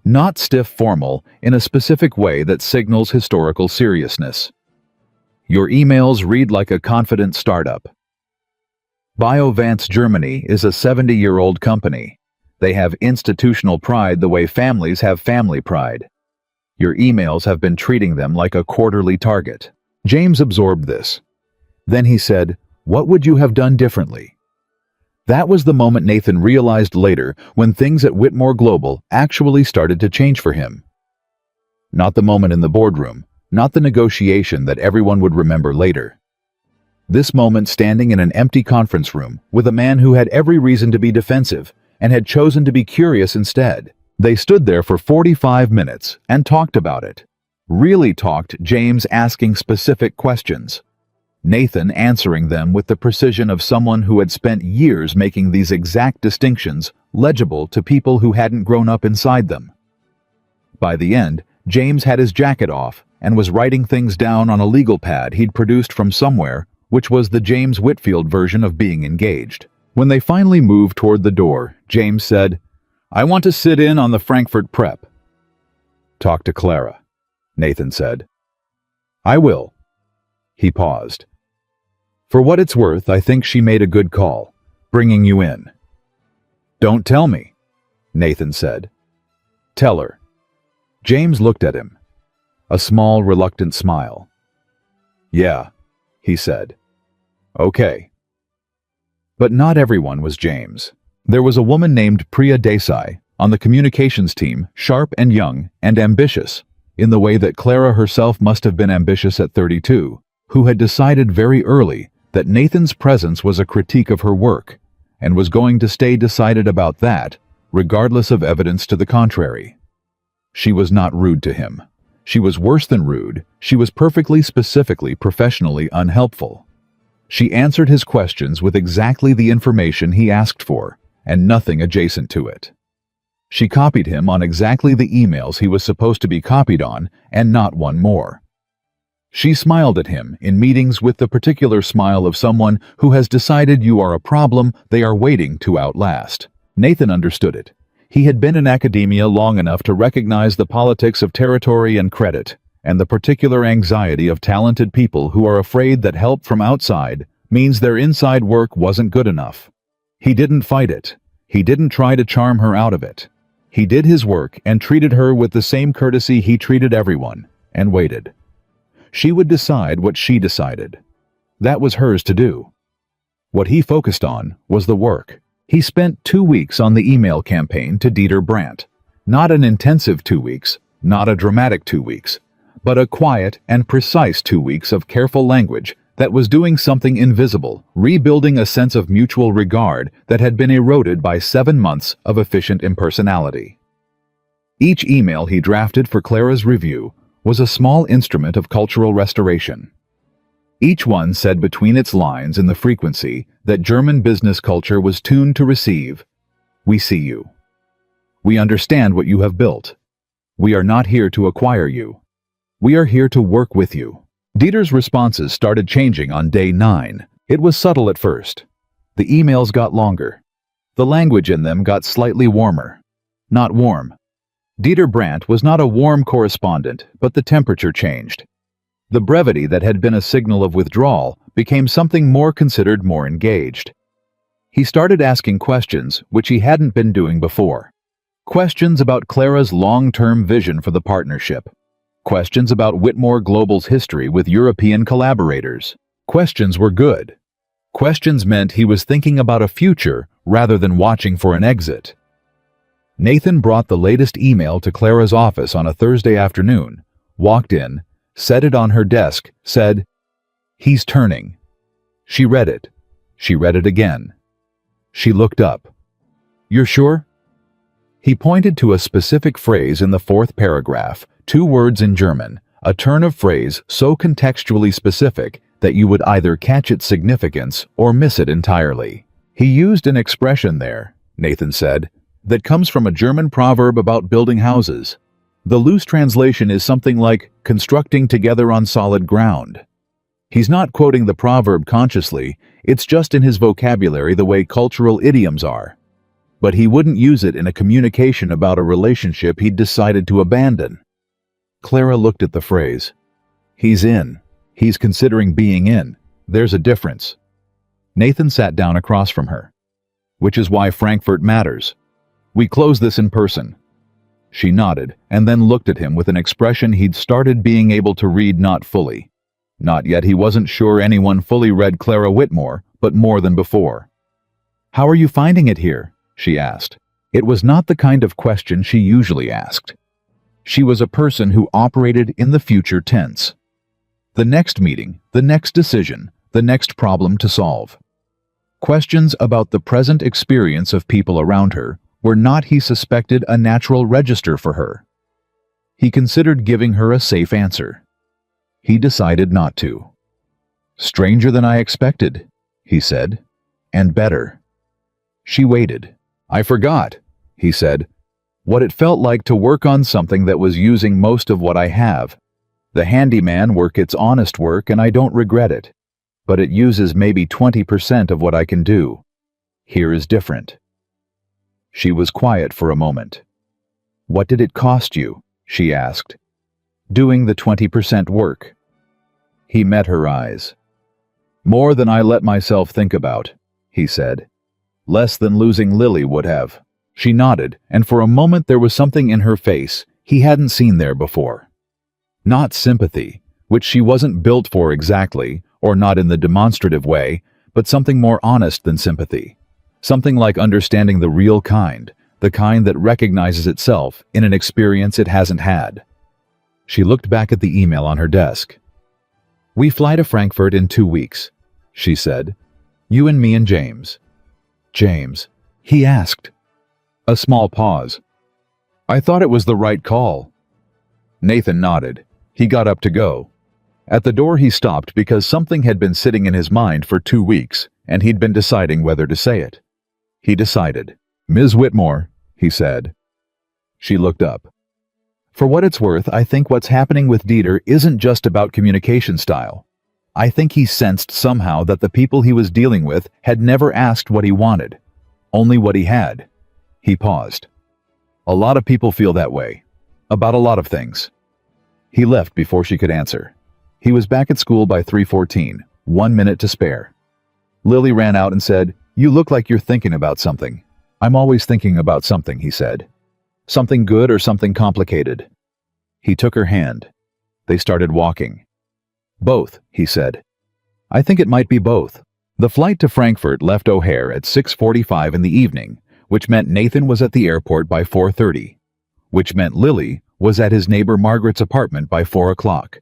Not stiff formal in a specific way that signals historical seriousness. Your emails read like a confident startup. Biovance Germany is a 70-year-old company. They have institutional pride the way families have family pride. Your emails have been treating them like a quarterly target." James absorbed this. Then he said, "What would you have done differently?" That was the moment Nathan realized later when things at Whitmore Global actually started to change for him. Not the moment in the boardroom, not the negotiation that everyone would remember later. This moment standing in an empty conference room with a man who had every reason to be defensive and had chosen to be curious instead. They stood there for 45 minutes and talked about it. Really talked, James asking specific questions. Nathan answering them with the precision of someone who had spent years making these exact distinctions legible to people who hadn't grown up inside them. By the end, James had his jacket off and was writing things down on a legal pad he'd produced from somewhere, which was the James Whitfield version of being engaged. When they finally moved toward the door, James said, "I want to sit in on the Frankfurt prep." "Talk to Clara," Nathan said. "I will." He paused. "For what it's worth, I think she made a good call, bringing you in." "Don't tell me," Nathan said. "Tell her." James looked at him. A small, reluctant smile. "Yeah," he said. "Okay." But not everyone was James. There was a woman named Priya Desai on the communications team, sharp and young and ambitious, in the way that Clara herself must have been ambitious at 32, who had decided very early that Nathan's presence was a critique of her work, and was going to stay decided about that, regardless of evidence to the contrary. She was not rude to him. She was worse than rude. She was perfectly, specifically, professionally unhelpful. She answered his questions with exactly the information he asked for, and nothing adjacent to it. She copied him on exactly the emails he was supposed to be copied on, and not one more. She smiled at him in meetings with the particular smile of someone who has decided you are a problem they are waiting to outlast. Nathan understood it. He had been in academia long enough to recognize the politics of territory and credit, and the particular anxiety of talented people who are afraid that help from outside means their inside work wasn't good enough. He didn't fight it. He didn't try to charm her out of it. He did his work and treated her with the same courtesy he treated everyone, and waited. She would decide what she decided. That was hers to do. What he focused on was the work. He spent 2 weeks on the email campaign to Dieter Brandt. Not an intensive 2 weeks, not a dramatic 2 weeks, but a quiet and precise 2 weeks of careful language that was doing something invisible, rebuilding a sense of mutual regard that had been eroded by 7 months of efficient impersonality. Each email he drafted for Clara's review was a small instrument of cultural restoration. Each one said between its lines in the frequency that German business culture was tuned to receive, "We see you. We understand what you have built. We are not here to acquire you. We are here to work with you." Dieter's responses started changing on day 9. It was subtle at first. The emails got longer. The language in them got slightly warmer. Not warm. Dieter Brandt was not a warm correspondent, but the temperature changed. The brevity that had been a signal of withdrawal became something more considered, more engaged. He started asking questions which he hadn't been doing before. Questions about Clara's long-term vision for the partnership. Questions about Whitmore Global's history with European collaborators. Questions were good. Questions meant he was thinking about a future rather than watching for an exit. Nathan brought the latest email to Clara's office on a Thursday afternoon, walked in, set it on her desk, said, "He's turning." She read it. She read it again. She looked up. "You're sure?" He pointed to a specific phrase in the fourth paragraph, 2 words in German, a turn of phrase so contextually specific that you would either catch its significance or miss it entirely. "He used an expression there," Nathan said, "that comes from a German proverb about building houses. The loose translation is something like constructing together on solid ground." He's not quoting the proverb consciously, it's just in his vocabulary the way cultural idioms are. But he wouldn't use it in a communication about a relationship he'd decided to abandon. Clara looked at the phrase. "He's in. He's considering being in. There's a difference." Nathan sat down across from her. "Which is why Frankfurt matters. We close this in person." She nodded and then looked at him with an expression he'd started being able to read not fully. Not yet he wasn't sure anyone fully read Clara Whitmore, but more than before. "How are you finding it here?" she asked. It was not the kind of question she usually asked. She was a person who operated in the future tense. The next meeting, the next decision, the next problem to solve. Questions about the present experience of people around her were not, he suspected, a natural register for her. He considered giving her a safe answer. He decided not to. "Stranger than I expected," he said, "and better." She waited. "I forgot," he said, "what it felt like to work on something that was using most of what I have. The handyman work, it's honest work, and I don't regret it. But it uses maybe 20% of what I can do. Here is different." She was quiet for a moment. "What did it cost you?" she asked. "Doing the 20% work." He met her eyes. "More than I let myself think about," he said. "Less than losing Lily would have." She nodded, and for a moment there was something in her face he hadn't seen there before. Not sympathy, which she wasn't built for exactly, or not in the demonstrative way, but something more honest than sympathy. Something like understanding the real kind, the kind that recognizes itself in an experience it hasn't had. She looked back at the email on her desk. "We fly to Frankfurt in 2 weeks," she said. "You and me and James." "James?" he asked. A small pause. "I thought it was the right call." Nathan nodded. He got up to go. At the door he stopped because something had been sitting in his mind for 2 weeks, and he'd been deciding whether to say it. He decided. "Ms. Whitmore," he said. She looked up. "For what it's worth, I think what's happening with Dieter isn't just about communication style. I think he sensed somehow that the people he was dealing with had never asked what he wanted, only what he had." He paused. "A lot of people feel that way, about a lot of things." He left before she could answer. He was back at school by 3:14, 1 minute to spare. Lily ran out and said, "You look like you're thinking about something." "I'm always thinking about something," he said. "Something good or something complicated." He took her hand. They started walking. "Both," he said. "I think it might be both." The flight to Frankfurt left O'Hare at 6:45 in the evening, which meant Nathan was at the airport by 4:30, which meant Lily was at his neighbor Margaret's apartment by 4 o'clock,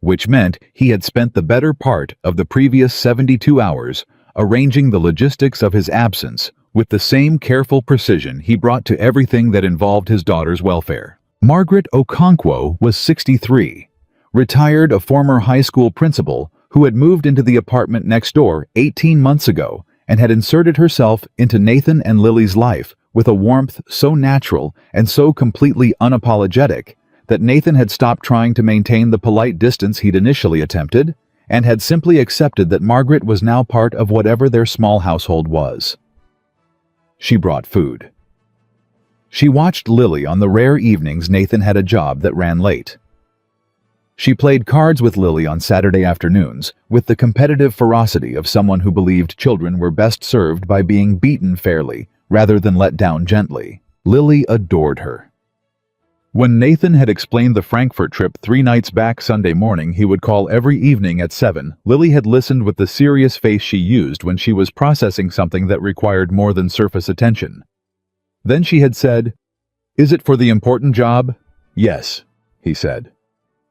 which meant he had spent the better part of the previous 72 hours arranging the logistics of his absence with the same careful precision he brought to everything that involved his daughter's welfare. Margaret Okonkwo was 63, retired, a former high school principal who had moved into the apartment next door 18 months ago and had inserted herself into Nathan and Lily's life with a warmth so natural and so completely unapologetic that Nathan had stopped trying to maintain the polite distance he'd initially attempted and had simply accepted that Margaret was now part of whatever their small household was. She brought food. She watched Lily on the rare evenings Nathan had a job that ran late. She played cards with Lily on Saturday afternoons with the competitive ferocity of someone who believed children were best served by being beaten fairly rather than let down gently. Lily adored her. When Nathan had explained the Frankfurt trip 3 nights back Sunday morning he would call every evening at 7, Lily had listened with the serious face she used when she was processing something that required more than surface attention. Then she had said, "Is it for the important job?" "Yes," he said.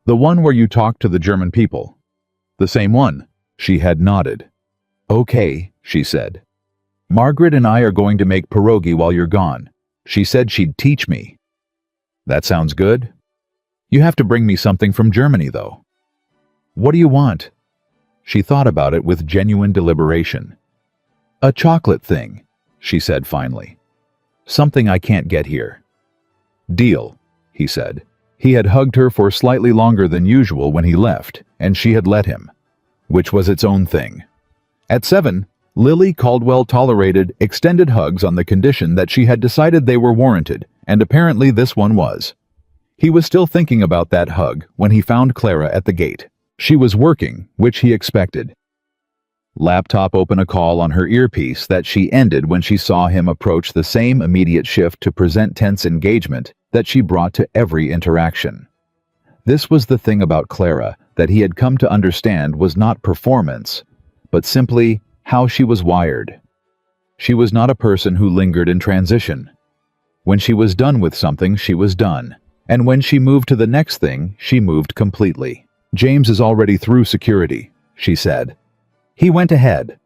"The one where you talk to the German people?" "The same one." She had nodded. "Okay," she said. "Margaret and I are going to make pierogi while you're gone. She said she'd teach me." "That sounds good. You have to bring me something from Germany, though." "What do you want?" She thought about it with genuine deliberation. "A chocolate thing," she said finally. "Something I can't get here." "Deal," he said. He had hugged her for slightly longer than usual when he left, and she had let him, which was its own thing. At 7, Lily Caldwell tolerated extended hugs on the condition that she had decided they were warranted, and apparently this one was. He was still thinking about that hug when he found Clara at the gate. She was working, which he expected. Laptop open a call on her earpiece that she ended when she saw him approach the same immediate shift to present tense engagement that she brought to every interaction. This was the thing about Clara that he had come to understand was not performance, but simply how she was wired. She was not a person who lingered in transition. When she was done with something, she was done. And when she moved to the next thing, she moved completely. "James is already through security," she said. He went ahead.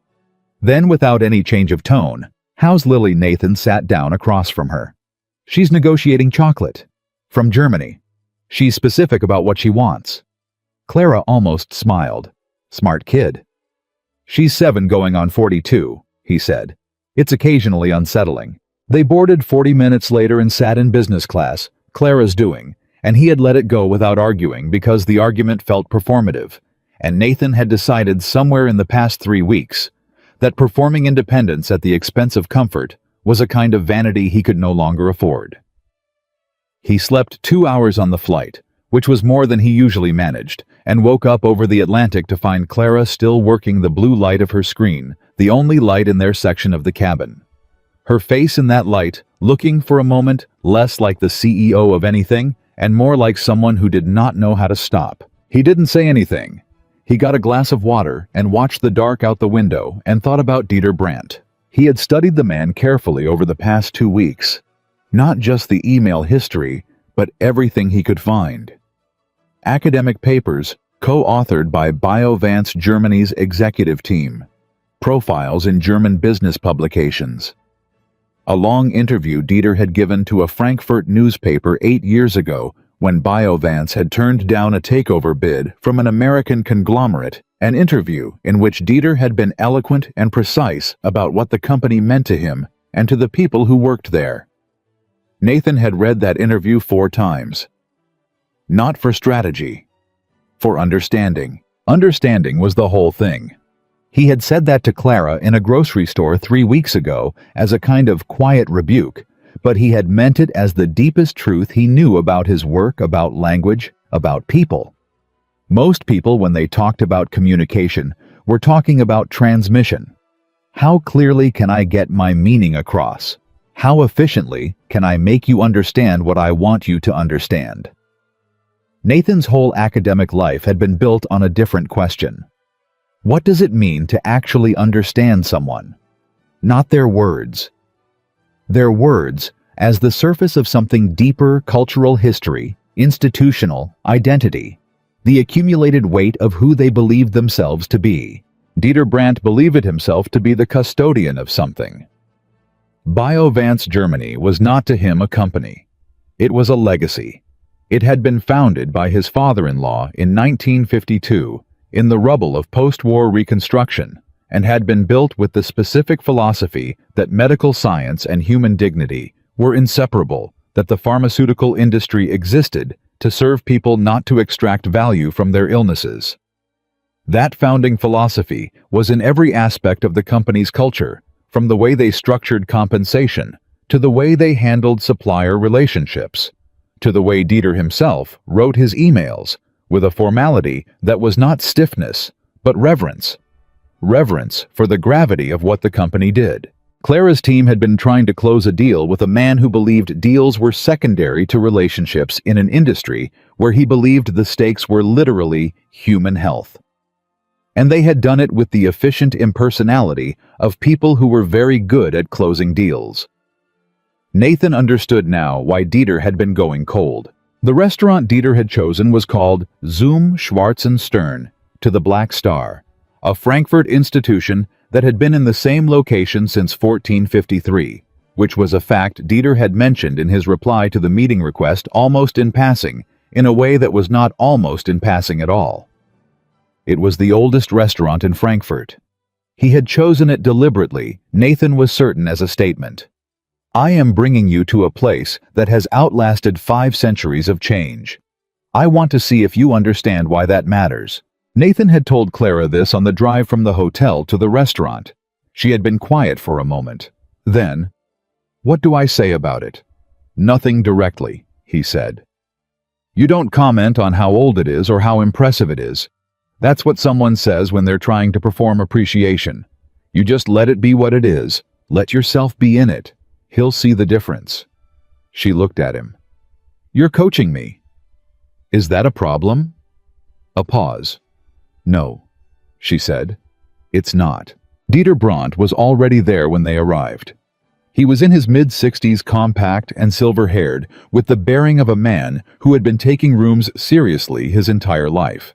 Then, without any change of tone, "How's Lily?" Nathan sat down across from her. "She's negotiating chocolate. From Germany. She's specific about what she wants." Clara almost smiled. "Smart kid." "She's 7 going on 42, he said. "It's occasionally unsettling." They boarded 40 minutes later and sat in business class, Clara's doing, and he had let it go without arguing because the argument felt performative, and Nathan had decided somewhere in the past 3 weeks that performing independence at the expense of comfort was a kind of vanity he could no longer afford. He slept 2 hours on the flight, which was more than he usually managed, and woke up over the Atlantic to find Clara still working the blue light of her screen, the only light in their section of the cabin. Her face in that light, looking for a moment less like the CEO of anything and more like someone who did not know how to stop. He didn't say anything. He got a glass of water and watched the dark out the window and thought about Dieter Brandt. He had studied the man carefully over the past 2 weeks. Not just the email history, but everything he could find. Academic papers, co-authored by BioVance Germany's executive team. Profiles in German business publications. A long interview Dieter had given to a Frankfurt newspaper 8 years ago when BioVance had turned down a takeover bid from an American conglomerate, an interview in which Dieter had been eloquent and precise about what the company meant to him and to the people who worked there. Nathan had read that interview 4 times. Not for strategy. For understanding. Understanding was the whole thing. He had said that to Clara in a grocery store 3 weeks ago as a kind of quiet rebuke, but he had meant it as the deepest truth he knew about his work, about language, about people. Most people, when they talked about communication, were talking about transmission. How clearly can I get my meaning across? How efficiently can I make you understand what I want you to understand? Nathan's whole academic life had been built on a different question. What does it mean to actually understand someone? Not their words. Their words as the surface of something deeper: cultural history, institutional identity, the accumulated weight of who they believed themselves to be. Dieter Brandt believed himself to be the custodian of something. BioVance Germany was not to him a company. It was a legacy. It had been founded by his father-in-law in 1952 in the rubble of post-war reconstruction and had been built with the specific philosophy that medical science and human dignity were inseparable, that the pharmaceutical industry existed to serve people, not to extract value from their illnesses. That founding philosophy was in every aspect of the company's culture, from the way they structured compensation, to the way they handled supplier relationships, to the way Dieter himself wrote his emails, with a formality that was not stiffness, but reverence. Reverence for the gravity of what the company did. Clara's team had been trying to close a deal with a man who believed deals were secondary to relationships in an industry where he believed the stakes were literally human health. And they had done it with the efficient impersonality of people who were very good at closing deals. Nathan understood now why Dieter had been going cold. The restaurant Dieter had chosen was called Zum Schwarzen Stern, to the Black Star, a Frankfurt institution that had been in the same location since 1453, which was a fact Dieter had mentioned in his reply to the meeting request almost in passing, in a way that was not almost in passing at all. It was the oldest restaurant in Frankfurt. He had chosen it deliberately, Nathan was certain, as a statement. I am bringing you to a place that has outlasted 5 centuries of change. I want to see if you understand why that matters. Nathan had told Clara this on the drive from the hotel to the restaurant. She had been quiet for a moment. Then, "What do I say about it?" "Nothing directly," he said. "You don't comment on how old it is or how impressive it is. That's what someone says when they're trying to perform appreciation. You just let it be what it is. Let yourself be in it. He'll see the difference." She looked at him. "You're coaching me." "Is that a problem?" A pause. "No," she said. "It's not." Dieter Brandt was already there when they arrived. He was in his mid-60s, compact and silver-haired, with the bearing of a man who had been taking rooms seriously his entire life.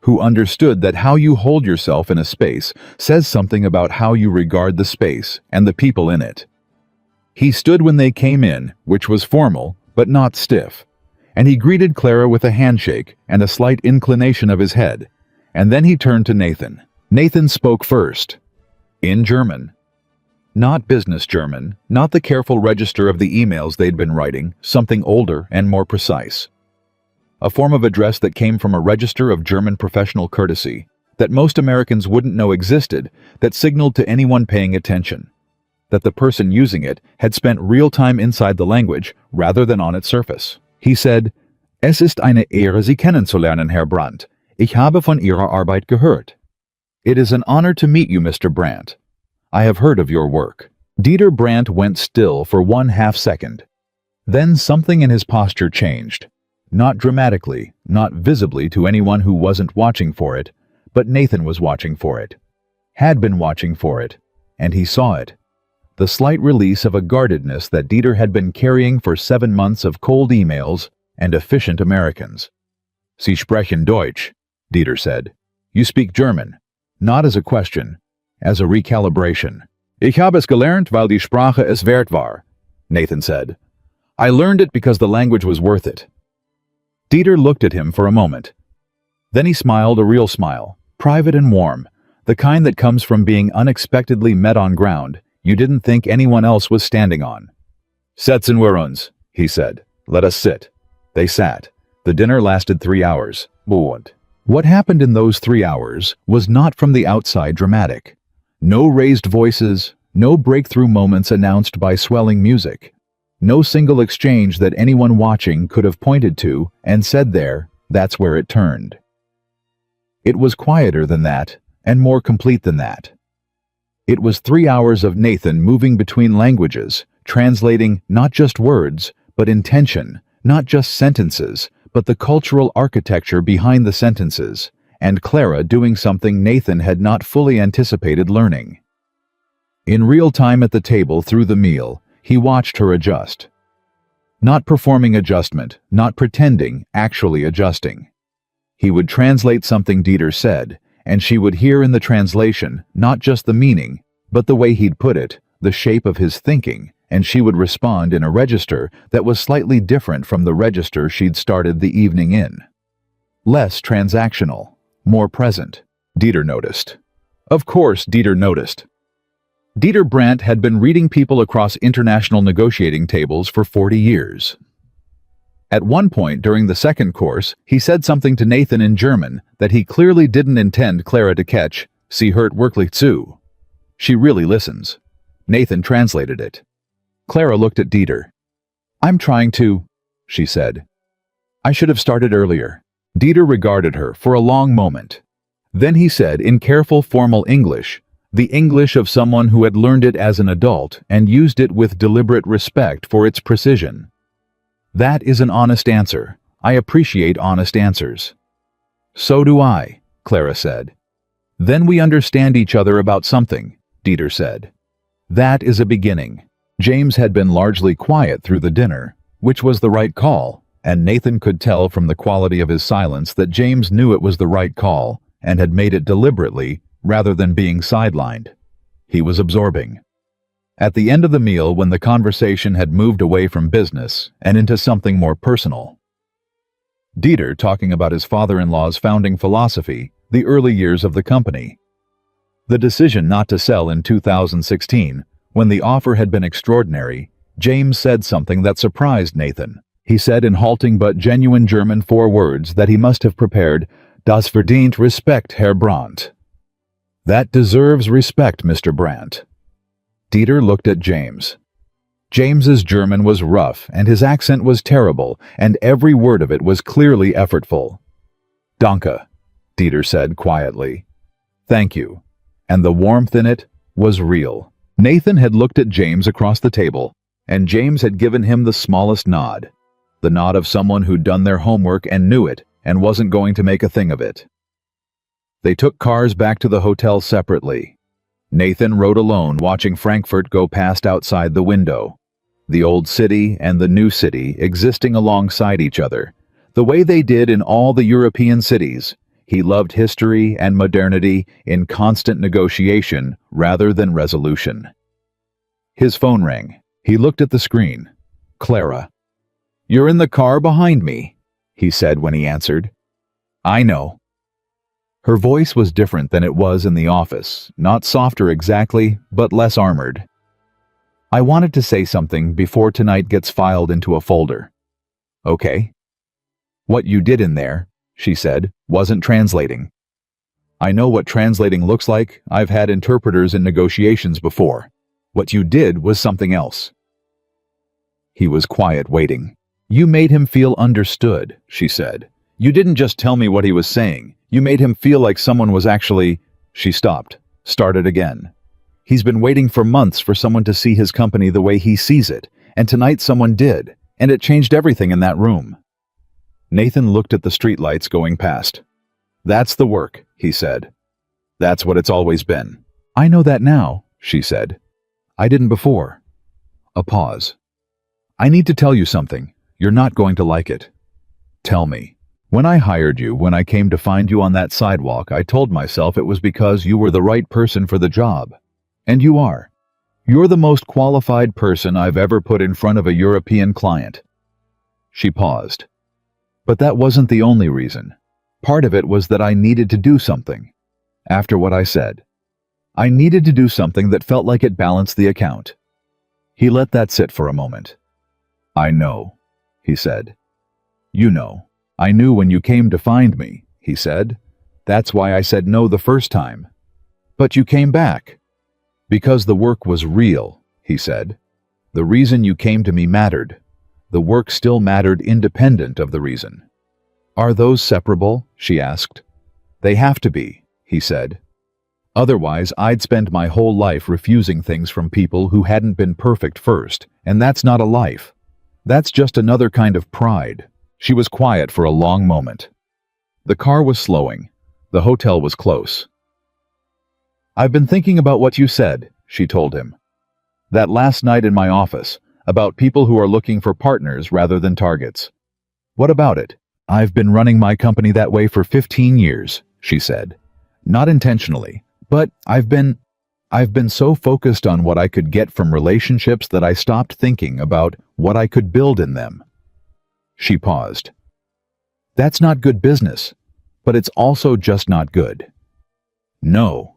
Who understood that how you hold yourself in a space says something about how you regard the space and the people in it. He stood when they came in, which was formal, but not stiff, and he greeted Clara with a handshake and a slight inclination of his head, and then he turned to Nathan. Nathan spoke first, in German. Not business German, not the careful register of the emails they'd been writing, something older and more precise. A form of address that came from a register of German professional courtesy, that most Americans wouldn't know existed, that signaled to anyone paying attention that the person using it had spent real time inside the language rather than on its surface. He said, "Es ist eine Ehre, Sie kennenzulernen, Herr Brandt. Ich habe von Ihrer Arbeit gehört." "It is an honor to meet you, Mr. Brandt. I have heard of your work." Dieter Brandt went still for 1/2 second. Then something in his posture changed. Not dramatically, not visibly to anyone who wasn't watching for it, but Nathan was watching for it. Had been watching for it, and he saw it. The slight release of a guardedness that Dieter had been carrying for 7 months of cold emails and efficient Americans. "Sie sprechen Deutsch," Dieter said. "You speak German." Not as a question, as a recalibration. "Ich habe es gelernt, weil die Sprache es wert war," Nathan said. "I learned it because the language was worth it." Dieter looked at him for a moment. Then he smiled, a real smile, private and warm, the kind that comes from being unexpectedly met on ground you didn't think anyone else was standing on. "Setzen wir uns," he said. "Let us sit." They sat. The dinner lasted 3 hours. What happened in those 3 hours was not from the outside dramatic. No raised voices, no breakthrough moments announced by swelling music. No single exchange that anyone watching could have pointed to and said there, that's where it turned. It was quieter than that, and more complete than that. It was 3 hours of Nathan moving between languages, translating not just words, but intention, not just sentences, but the cultural architecture behind the sentences, and Clara doing something Nathan had not fully anticipated learning. In real time at the table through the meal, he watched her adjust. Not performing adjustment, not pretending, actually adjusting. He would translate something Dieter said, and she would hear in the translation not just the meaning, but the way he'd put it, the shape of his thinking, and she would respond in a register that was slightly different from the register she'd started the evening in. Less transactional, more present, Dieter noticed. Of course Dieter noticed. Dieter Brandt had been reading people across international negotiating tables for 40 years. At one point during the second course, he said something to Nathan in German that he clearly didn't intend Clara to catch. "Sie hört wirklich zu." She really listens. Nathan translated it. Clara looked at Dieter. "I'm trying to," she said. "I should have started earlier." Dieter regarded her for a long moment. Then he said in careful formal English, The English of someone who had learned it as an adult and used it with deliberate respect for its precision. That is an honest answer. I appreciate honest answers. So do I, Clara said. Then we understand each other about something, Dieter said. That is a beginning. James had been largely quiet through the dinner, which was the right call, and Nathan could tell from the quality of his silence that James knew it was the right call and had made it deliberately rather than being sidelined. He was absorbing. At the end of the meal, when the conversation had moved away from business and into something more personal, Dieter talking about his father-in-law's founding philosophy, the early years of the company. The decision not to sell in 2016, when the offer had been extraordinary, James said something that surprised Nathan. He said in halting but genuine German 4 words that he must have prepared, "Das verdient Respekt, Herr Brandt." That deserves respect, Mr. Brandt. Dieter looked at James. James's German was rough, and his accent was terrible, and every word of it was clearly effortful. "Danke," Dieter said quietly. "Thank you." And the warmth in it was real. Nathan had looked at James across the table, and James had given him the smallest nod. The nod of someone who'd done their homework and knew it, and wasn't going to make a thing of it. They took cars back to the hotel separately. Nathan rode alone, watching Frankfurt go past outside the window. The old city and the new city existing alongside each other, the way they did in all the European cities. He loved history and modernity in constant negotiation rather than resolution. His phone rang. He looked at the screen. Clara. "You're in the car behind me," he said when he answered. "I know." Her voice was different than it was in the office, not softer exactly, but less armored. "I wanted to say something before tonight gets filed into a folder." "Okay." "What you did in there," she said, "wasn't translating." "I know what translating looks like. I've had interpreters in negotiations before. What you did was something else." He was quiet, waiting. "You made him feel understood," she said. "You didn't just tell me what he was saying. You made him feel like someone was actually—" She stopped, started again. "He's been waiting for months for someone to see his company the way he sees it, and tonight someone did, and it changed everything in that room." Nathan looked at the streetlights going past. "That's the work," he said. "That's what it's always been." "I know that now," she said. "I didn't before." A pause. "I need to tell you something. You're not going to like it." "Tell me." "When I hired you, when I came to find you on that sidewalk, I told myself it was because you were the right person for the job. And you are. You're the most qualified person I've ever put in front of a European client." She paused. "But that wasn't the only reason. Part of it was that I needed to do something. After what I said. I needed to do something that felt like it balanced the account." He let that sit for a moment. "I know," he said. "You know. I knew when you came to find me," he said. "That's why I said no the first time. But you came back." "Because the work was real," he said. "The reason you came to me mattered. The work still mattered independent of the reason." "Are those separable?" she asked. "They have to be," he said. "Otherwise, I'd spend my whole life refusing things from people who hadn't been perfect first, and that's not a life. That's just another kind of pride." She was quiet for a long moment. The car was slowing. The hotel was close. "I've been thinking about what you said," she told him. "That last night in my office, about people who are looking for partners rather than targets. What about it? I've been running my company that way for 15 years, she said. Not intentionally, but I've been so focused on what I could get from relationships that I stopped thinking about what I could build in them." She paused. "That's not good business, but it's also just not good." "No,"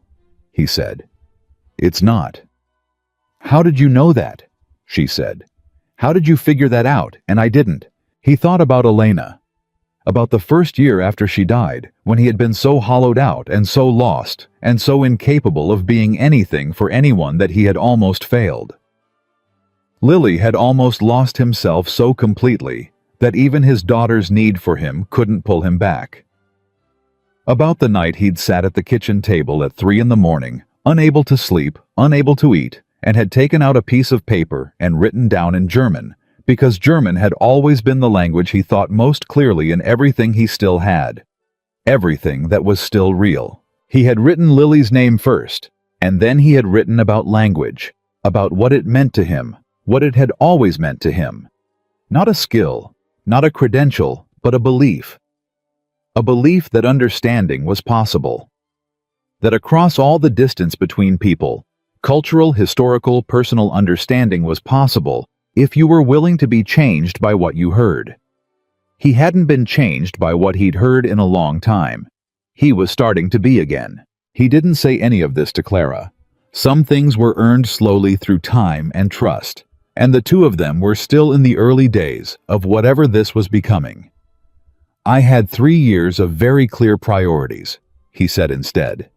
he said. "It's not." "How did you know that?" she said. "How did you figure that out, and I didn't?" He thought about Elena. About the first year after she died, when he had been so hollowed out and so lost, and so incapable of being anything for anyone that he had almost failed. Lily had almost lost himself so completely that even his daughter's need for him couldn't pull him back. About the night he'd sat at the kitchen table at 3 in the morning, unable to sleep, unable to eat, and had taken out a piece of paper and written down in German, because German had always been the language he thought most clearly in everything he still had. Everything that was still real. He had written Lily's name first, and then he had written about language, about what it meant to him, what it had always meant to him. Not a skill, not a credential, but a belief. A belief that understanding was possible. That across all the distance between people, cultural, historical, personal understanding was possible if you were willing to be changed by what you heard. He hadn't been changed by what he'd heard in a long time. He was starting to be again. He didn't say any of this to Clara. Some things were earned slowly through time and trust, and the two of them were still in the early days of whatever this was becoming. I had 3 years of very clear priorities, he said instead.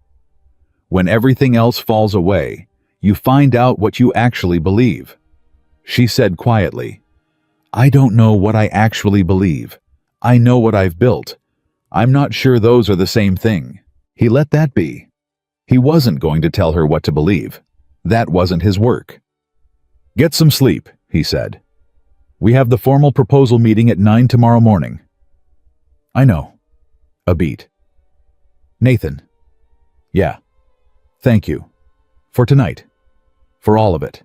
When everything else falls away, you find out what you actually believe. She said quietly, I don't know what I actually believe. I know what I've built. I'm not sure those are the same thing. He let that be. He wasn't going to tell her what to believe. That wasn't his work. Get some sleep, he said. We have the formal proposal meeting at 9 tomorrow morning. I know. A beat. Nathan. Yeah. Thank you. For tonight. For all of it.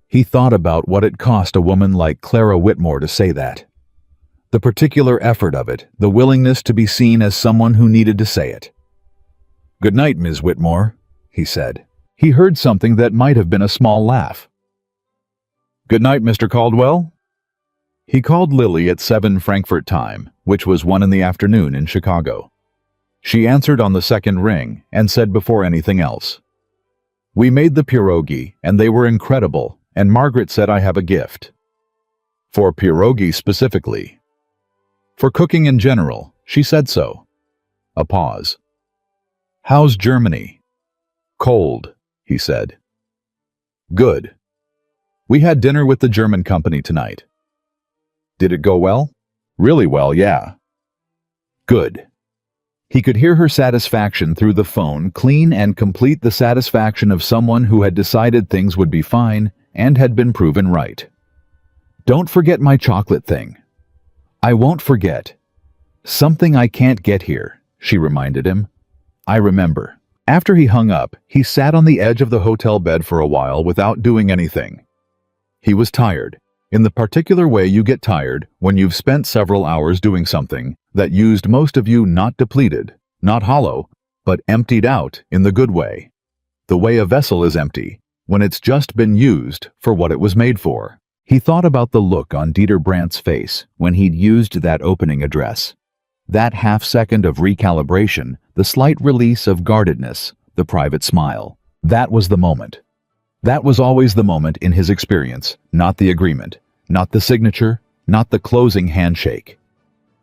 He thought about what it cost a woman like Clara Whitmore to say that. The particular effort of it, the willingness to be seen as someone who needed to say it. Good night, Ms. Whitmore, he said. He heard something that might have been a small laugh. Good night, Mr. Caldwell. He called Lily at 7 Frankfurt time, which was 1 in the afternoon in Chicago. She answered on the second ring and said before anything else, We made the pierogi, and they were incredible. And Margaret said I have a gift. For pierogi specifically. For cooking in general, she said so. A pause. How's Germany? Cold, he said. Good. We had dinner with the German company tonight. Did it go well? Really well, yeah. Good. He could hear her satisfaction through the phone, clean and complete, the satisfaction of someone who had decided things would be fine and had been proven right. Don't forget my chocolate thing. I won't forget. Something I can't get here, she reminded him. I remember. After he hung up, he sat on the edge of the hotel bed for a while without doing anything. He was tired, in the particular way you get tired when you've spent several hours doing something that used most of you, not depleted, not hollow, but emptied out in the good way. The way a vessel is empty, when it's just been used for what it was made for. He thought about the look on Dieter Brandt's face when he'd used that opening address. That half-second of recalibration, the slight release of guardedness, the private smile. That was the moment. That was always the moment in his experience, not the agreement, not the signature, not the closing handshake.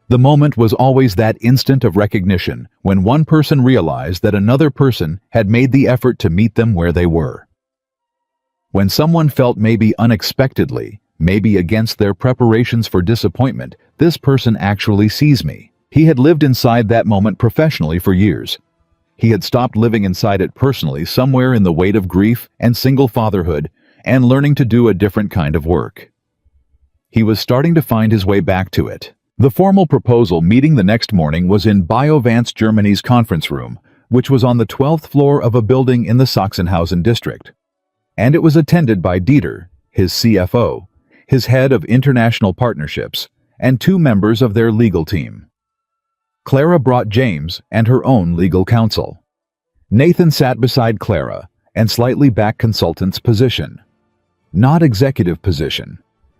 The moment was always that instant of recognition when one person realized that another person had made the effort to meet them where they were. When someone felt maybe unexpectedly, maybe against their preparations for disappointment, this person actually sees me. He had lived inside that moment professionally for years. He had stopped living inside it personally somewhere in the weight of grief and single fatherhood and learning to do a different kind of work. He was starting to find his way back to it. The formal proposal meeting the next morning was in Biovance Germany's conference room, which was on the 12th floor of a building in the Sachsenhausen district. And it was attended by Dieter, his CFO, his head of international partnerships, and 2 members of their legal team. Clara brought James and her own legal counsel. Nathan sat beside Clara and slightly back consultant's position. Not executive position,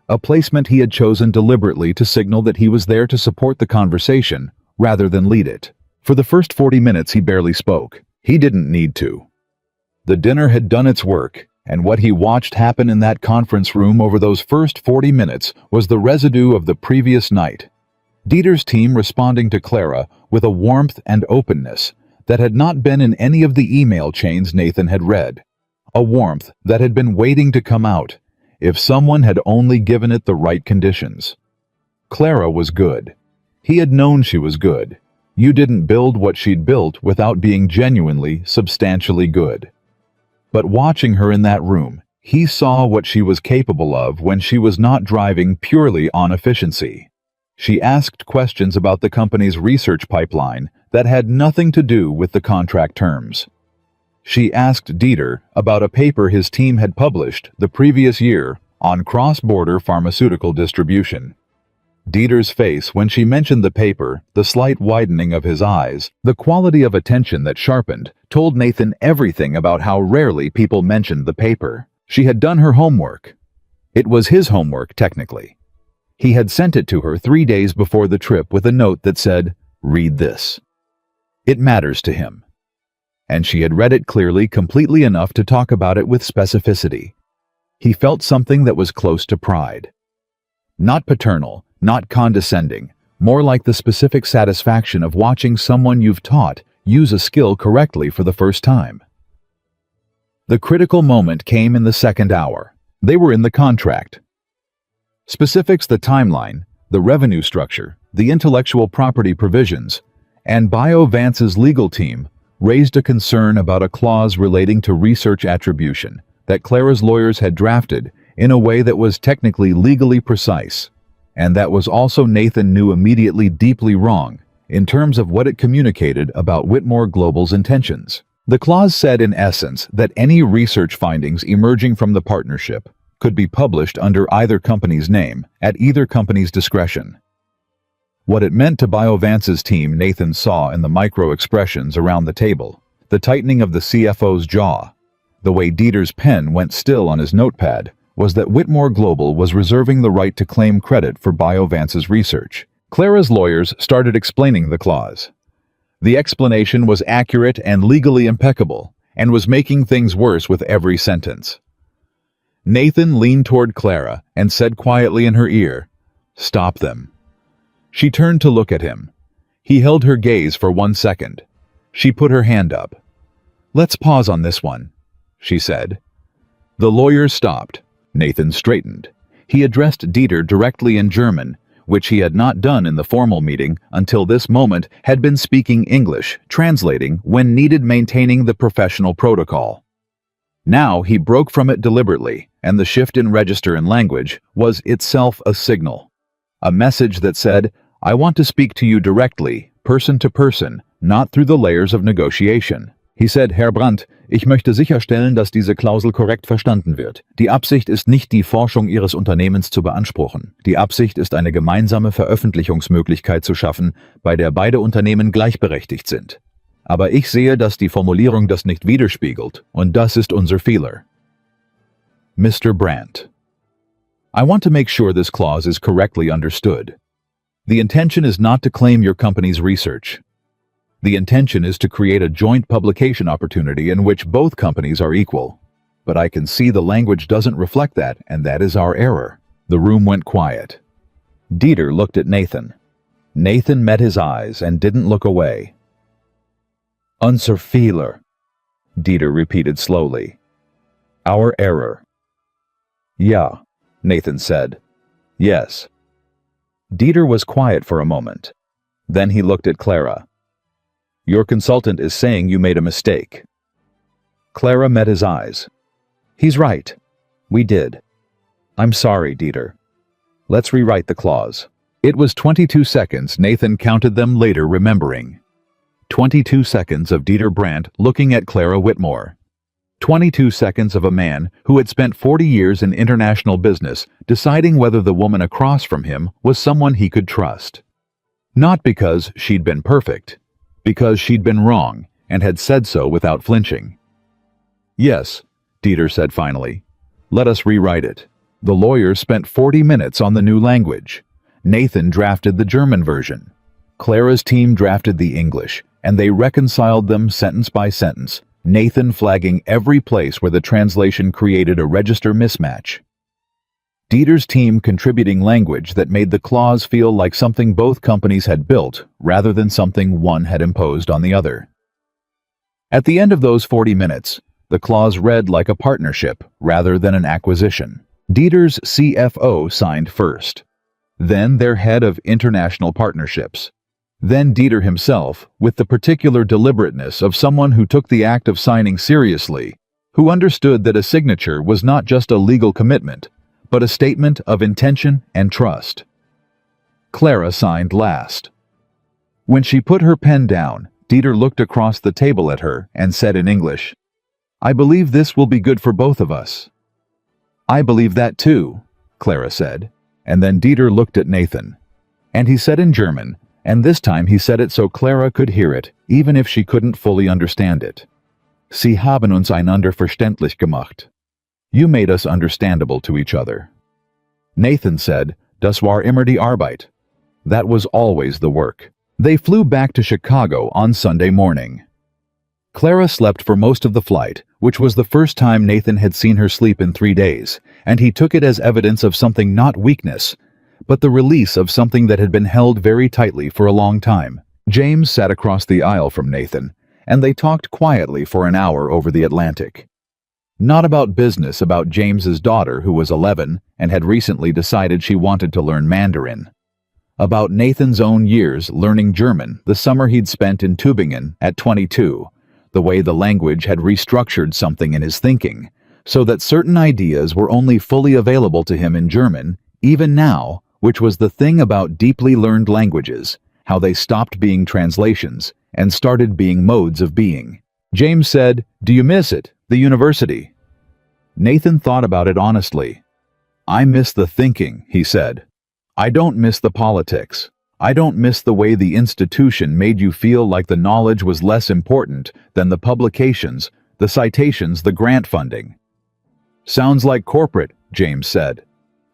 a placement he had chosen deliberately to signal that he was there to support the conversation rather than lead it. For the first 40 minutes he barely spoke. He didn't need to. The dinner had done its work, and what he watched happen in that conference room over those first 40 minutes was the residue of the previous night. Dieter's team responding to Clara with a warmth and openness that had not been in any of the email chains Nathan had read. A warmth that had been waiting to come out, if someone had only given it the right conditions. Clara was good. He had known she was good. You didn't build what she'd built without being genuinely, substantially good. But watching her in that room, he saw what she was capable of when she was not driving purely on efficiency. She asked questions about the company's research pipeline that had nothing to do with the contract terms. She asked Dieter about a paper his team had published the previous year on cross-border pharmaceutical distribution. Dieter's face when she mentioned the paper, the slight widening of his eyes, the quality of attention that sharpened, told Nathan everything about how rarely people mentioned the paper. She had done her homework. It was his homework, technically. He had sent it to her 3 days before the trip with a note that said, "Read this. It matters to him." And she had read it clearly, completely enough to talk about it with specificity. He felt something that was close to pride. Not paternal, not condescending, more like the specific satisfaction of watching someone you've taught use a skill correctly for the first time. The critical moment came in the second hour. They were in the contract. Specifics: the timeline, the revenue structure, the intellectual property provisions, and Vance's legal team raised a concern about a clause relating to research attribution that Clara's lawyers had drafted in a way that was technically legally precise, and that was also, Nathan knew immediately, deeply wrong in terms of what it communicated about Whitmore Global's intentions. The clause said, in essence, that any research findings emerging from the partnership could be published under either company's name, at either company's discretion. What it meant to Vance's team, Nathan saw in the micro-expressions around the table: the tightening of the CFO's jaw, the way Dieter's pen went still on his notepad, was that Whitmore Global was reserving the right to claim credit for Vance's research. Clara's lawyers started explaining the clause. The explanation was accurate and legally impeccable, and was making things worse with every sentence. Nathan leaned toward Clara and said quietly in her ear, "Stop them." She turned to look at him. He held her gaze for 1 second. She put her hand up. "Let's pause on this one," she said. The lawyers stopped. Nathan straightened. He addressed Dieter directly in German, which he had not done in the formal meeting until this moment, had been speaking English, translating when needed, maintaining the professional protocol. Now he broke from it deliberately, and the shift in register and language was itself a signal. A message that said, "I want to speak to you directly, person to person, not through the layers of negotiation." He said, "Herr Brandt, ich möchte sicherstellen, dass diese Klausel korrekt verstanden wird. Die Absicht ist nicht, die Forschung Ihres Unternehmens zu beanspruchen. Die Absicht ist, eine gemeinsame Veröffentlichungsmöglichkeit zu schaffen, bei der beide Unternehmen gleichberechtigt sind. Aber ich sehe, dass die Formulierung das nicht widerspiegelt, und das ist unser Fehler." Mr. Brandt, I want to make sure this clause is correctly understood. The intention is not to claim your company's research. The intention is to create a joint publication opportunity in which both companies are equal. But I can see the language doesn't reflect that, and that is our error. The room went quiet. Dieter looked at Nathan. Nathan met his eyes and didn't look away. "Unser Fehler," Dieter repeated slowly. "Our error." "Ja," Nathan said. "Yes." Dieter was quiet for a moment. Then he looked at Clara. "Your consultant is saying you made a mistake." Clara met his eyes. "He's right. We did. I'm sorry, Dieter. Let's rewrite the clause." It was 22 seconds, Nathan counted them later, remembering. 22 seconds of Dieter Brandt looking at Clara Whitmore. 22 seconds of a man who had spent 40 years in international business deciding whether the woman across from him was someone he could trust. Not because she'd been perfect, because she'd been wrong and had said so without flinching. "Yes," Dieter said finally. "Let us rewrite it." The lawyers spent 40 minutes on the new language. Nathan drafted the German version. Clara's team drafted the English, and they reconciled them sentence by sentence, Nathan flagging every place where the translation created a register mismatch. Dieter's team contributing language that made the clause feel like something both companies had built rather than something one had imposed on the other. At the end of those 40 minutes, the clause read like a partnership rather than an acquisition. Dieter's CFO signed first, then their head of international partnerships, Then Dieter himself, with the particular deliberateness of someone who took the act of signing seriously, who understood that a signature was not just a legal commitment, but a statement of intention and trust. Clara signed last. When she put her pen down, Dieter looked across the table at her and said in English, "I believe this will be good for both of us." "I believe that too," Clara said, and then Dieter looked at Nathan. And he said in German, and this time he said it so Clara could hear it, even if she couldn't fully understand it. "Sie haben uns einander verständlich gemacht." You made us understandable to each other. Nathan said, "Das war immer die Arbeit." That was always the work. They flew back to Chicago on Sunday morning. Clara slept for most of the flight, which was the first time Nathan had seen her sleep in 3 days, and he took it as evidence of something not weakness, but the release of something that had been held very tightly for a long time. James sat across the aisle from Nathan, and they talked quietly for an hour over the Atlantic. Not about business, about James's daughter, who was 11 and had recently decided she wanted to learn Mandarin. About Nathan's own years learning German, the summer he'd spent in Tübingen at 22, the way the language had restructured something in his thinking, so that certain ideas were only fully available to him in German, even now, which was the thing about deeply learned languages, how they stopped being translations and started being modes of being. James said, "Do you miss it, the university?" Nathan thought about it honestly. "I miss the thinking," he said. "I don't miss the politics. I don't miss the way the institution made you feel like the knowledge was less important than the publications, the citations, the grant funding." "Sounds like corporate," James said.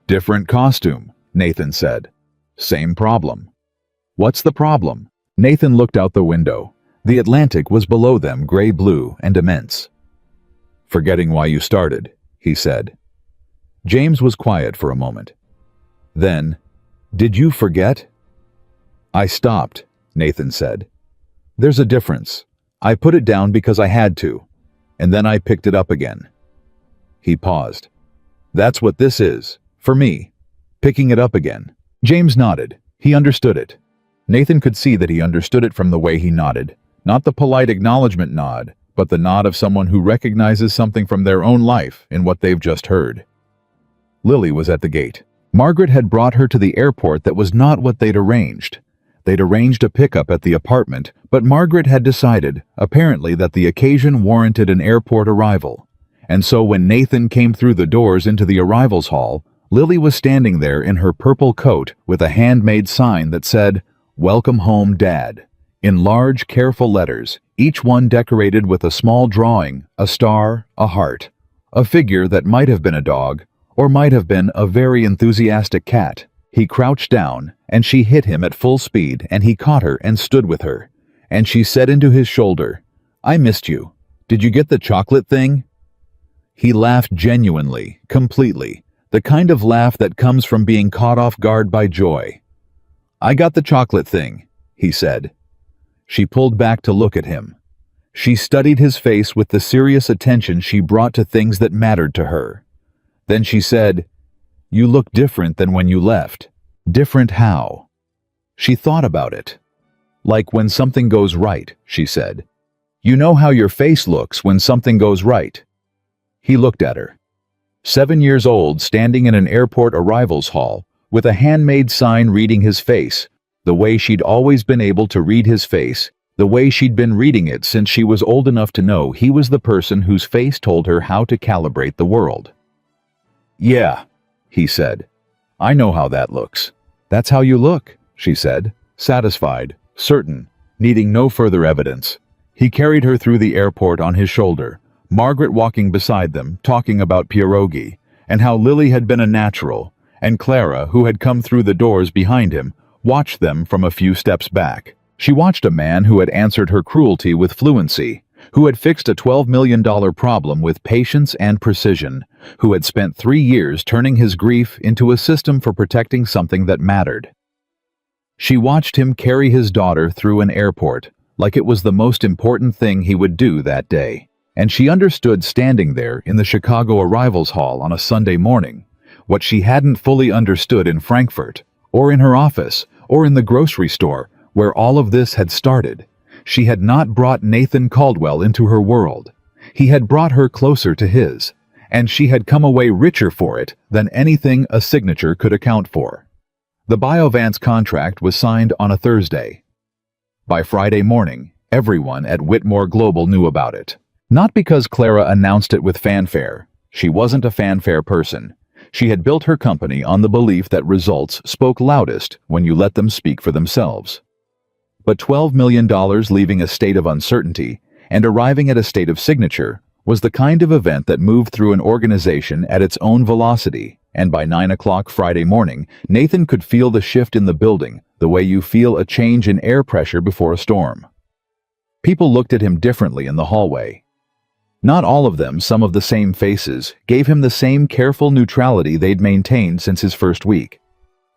"Different costume," Nathan said. "Same problem." "What's the problem?" Nathan looked out the window. The Atlantic was below them, gray-blue and immense. "Forgetting why you started," he said. James was quiet for a moment. Then, "Did you forget?" "I stopped," Nathan said. "There's a difference. I put it down because I had to, and then I picked it up again." He paused. "That's what this is, for me, picking it up again." James nodded. He understood it. Nathan could see that he understood it from the way he nodded, not the polite acknowledgement nod, but the nod of someone who recognizes something from their own life in what they've just heard. Lily was at the gate. Margaret had brought her to the airport. That was not what they'd arranged. They'd arranged a pickup at the apartment, but Margaret had decided, apparently, that the occasion warranted an airport arrival. And so when Nathan came through the doors into the arrivals hall, Lily was standing there in her purple coat with a handmade sign that said, "Welcome home, Dad," in large, careful letters, each one decorated with a small drawing, a star, a heart, a figure that might have been a dog, or might have been a very enthusiastic cat. He crouched down, and she hit him at full speed, and he caught her and stood with her. And she said into his shoulder, "I missed you. Did you get the chocolate thing?" He laughed genuinely, completely, the kind of laugh that comes from being caught off guard by joy. "I got the chocolate thing," he said. She pulled back to look at him. She studied his face with the serious attention she brought to things that mattered to her. Then she said, "You look different than when you left." "Different how?" She thought about it. "Like when something goes right," she said. "You know how your face looks when something goes right." He looked at her. 7 years old, standing in an airport arrivals hall, with a handmade sign reading his face, the way she'd always been able to read his face, the way she'd been reading it since she was old enough to know he was the person whose face told her how to calibrate the world. "Yeah," he said. "I know how that looks." "That's how you look," she said, satisfied, certain, needing no further evidence. He carried her through the airport on his shoulder, Margaret walking beside them, talking about pierogi, and how Lily had been a natural, and Clara, who had come through the doors behind him, watched them from a few steps back. She watched a man who had answered her cruelty with fluency, who had fixed a $12 million problem with patience and precision, who had spent 3 years turning his grief into a system for protecting something that mattered. She watched him carry his daughter through an airport, like it was the most important thing he would do that day. And she understood standing there in the Chicago arrivals hall on a Sunday morning, what she hadn't fully understood in Frankfurt, or in her office, or in the grocery store, where all of this had started. She had not brought Nathan Caldwell into her world. He had brought her closer to his, and she had come away richer for it than anything a signature could account for. The Biovance contract was signed on a Thursday. By Friday morning, everyone at Whitmore Global knew about it. Not because Clara announced it with fanfare. She wasn't a fanfare person. She had built her company on the belief that results spoke loudest when you let them speak for themselves. But $12 million leaving a state of uncertainty and arriving at a state of signature was the kind of event that moved through an organization at its own velocity, and by 9 o'clock Friday morning, Nathan could feel the shift in the building the way you feel a change in air pressure before a storm. People looked at him differently in the hallway. Not all of them, some of the same faces, gave him the same careful neutrality they'd maintained since his first week.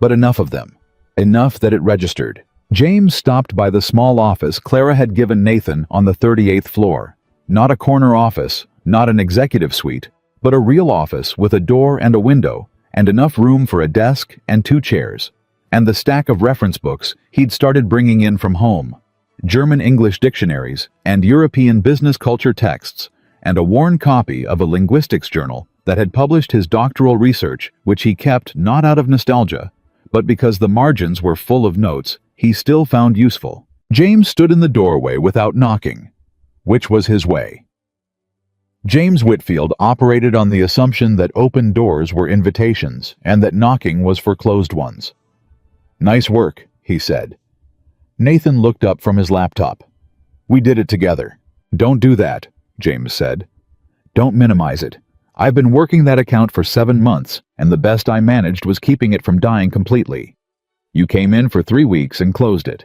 But enough of them. Enough that it registered. James stopped by the small office Clara had given Nathan on the 38th floor. Not a corner office, not an executive suite, but a real office with a door and a window, and enough room for a desk and 2 chairs. And the stack of reference books he'd started bringing in from home. German-English dictionaries and European business culture texts, and a worn copy of a linguistics journal that had published his doctoral research, which he kept not out of nostalgia, but because the margins were full of notes he still found useful. James stood in the doorway without knocking, which was his way. James Whitfield operated on the assumption that open doors were invitations and that knocking was for closed ones. "Nice work," he said. Nathan looked up from his laptop. "We did it together." "Don't do that," James said. "Don't minimize it. I've been working that account for 7 months, and the best I managed was keeping it from dying completely. You came in for 3 weeks and closed it."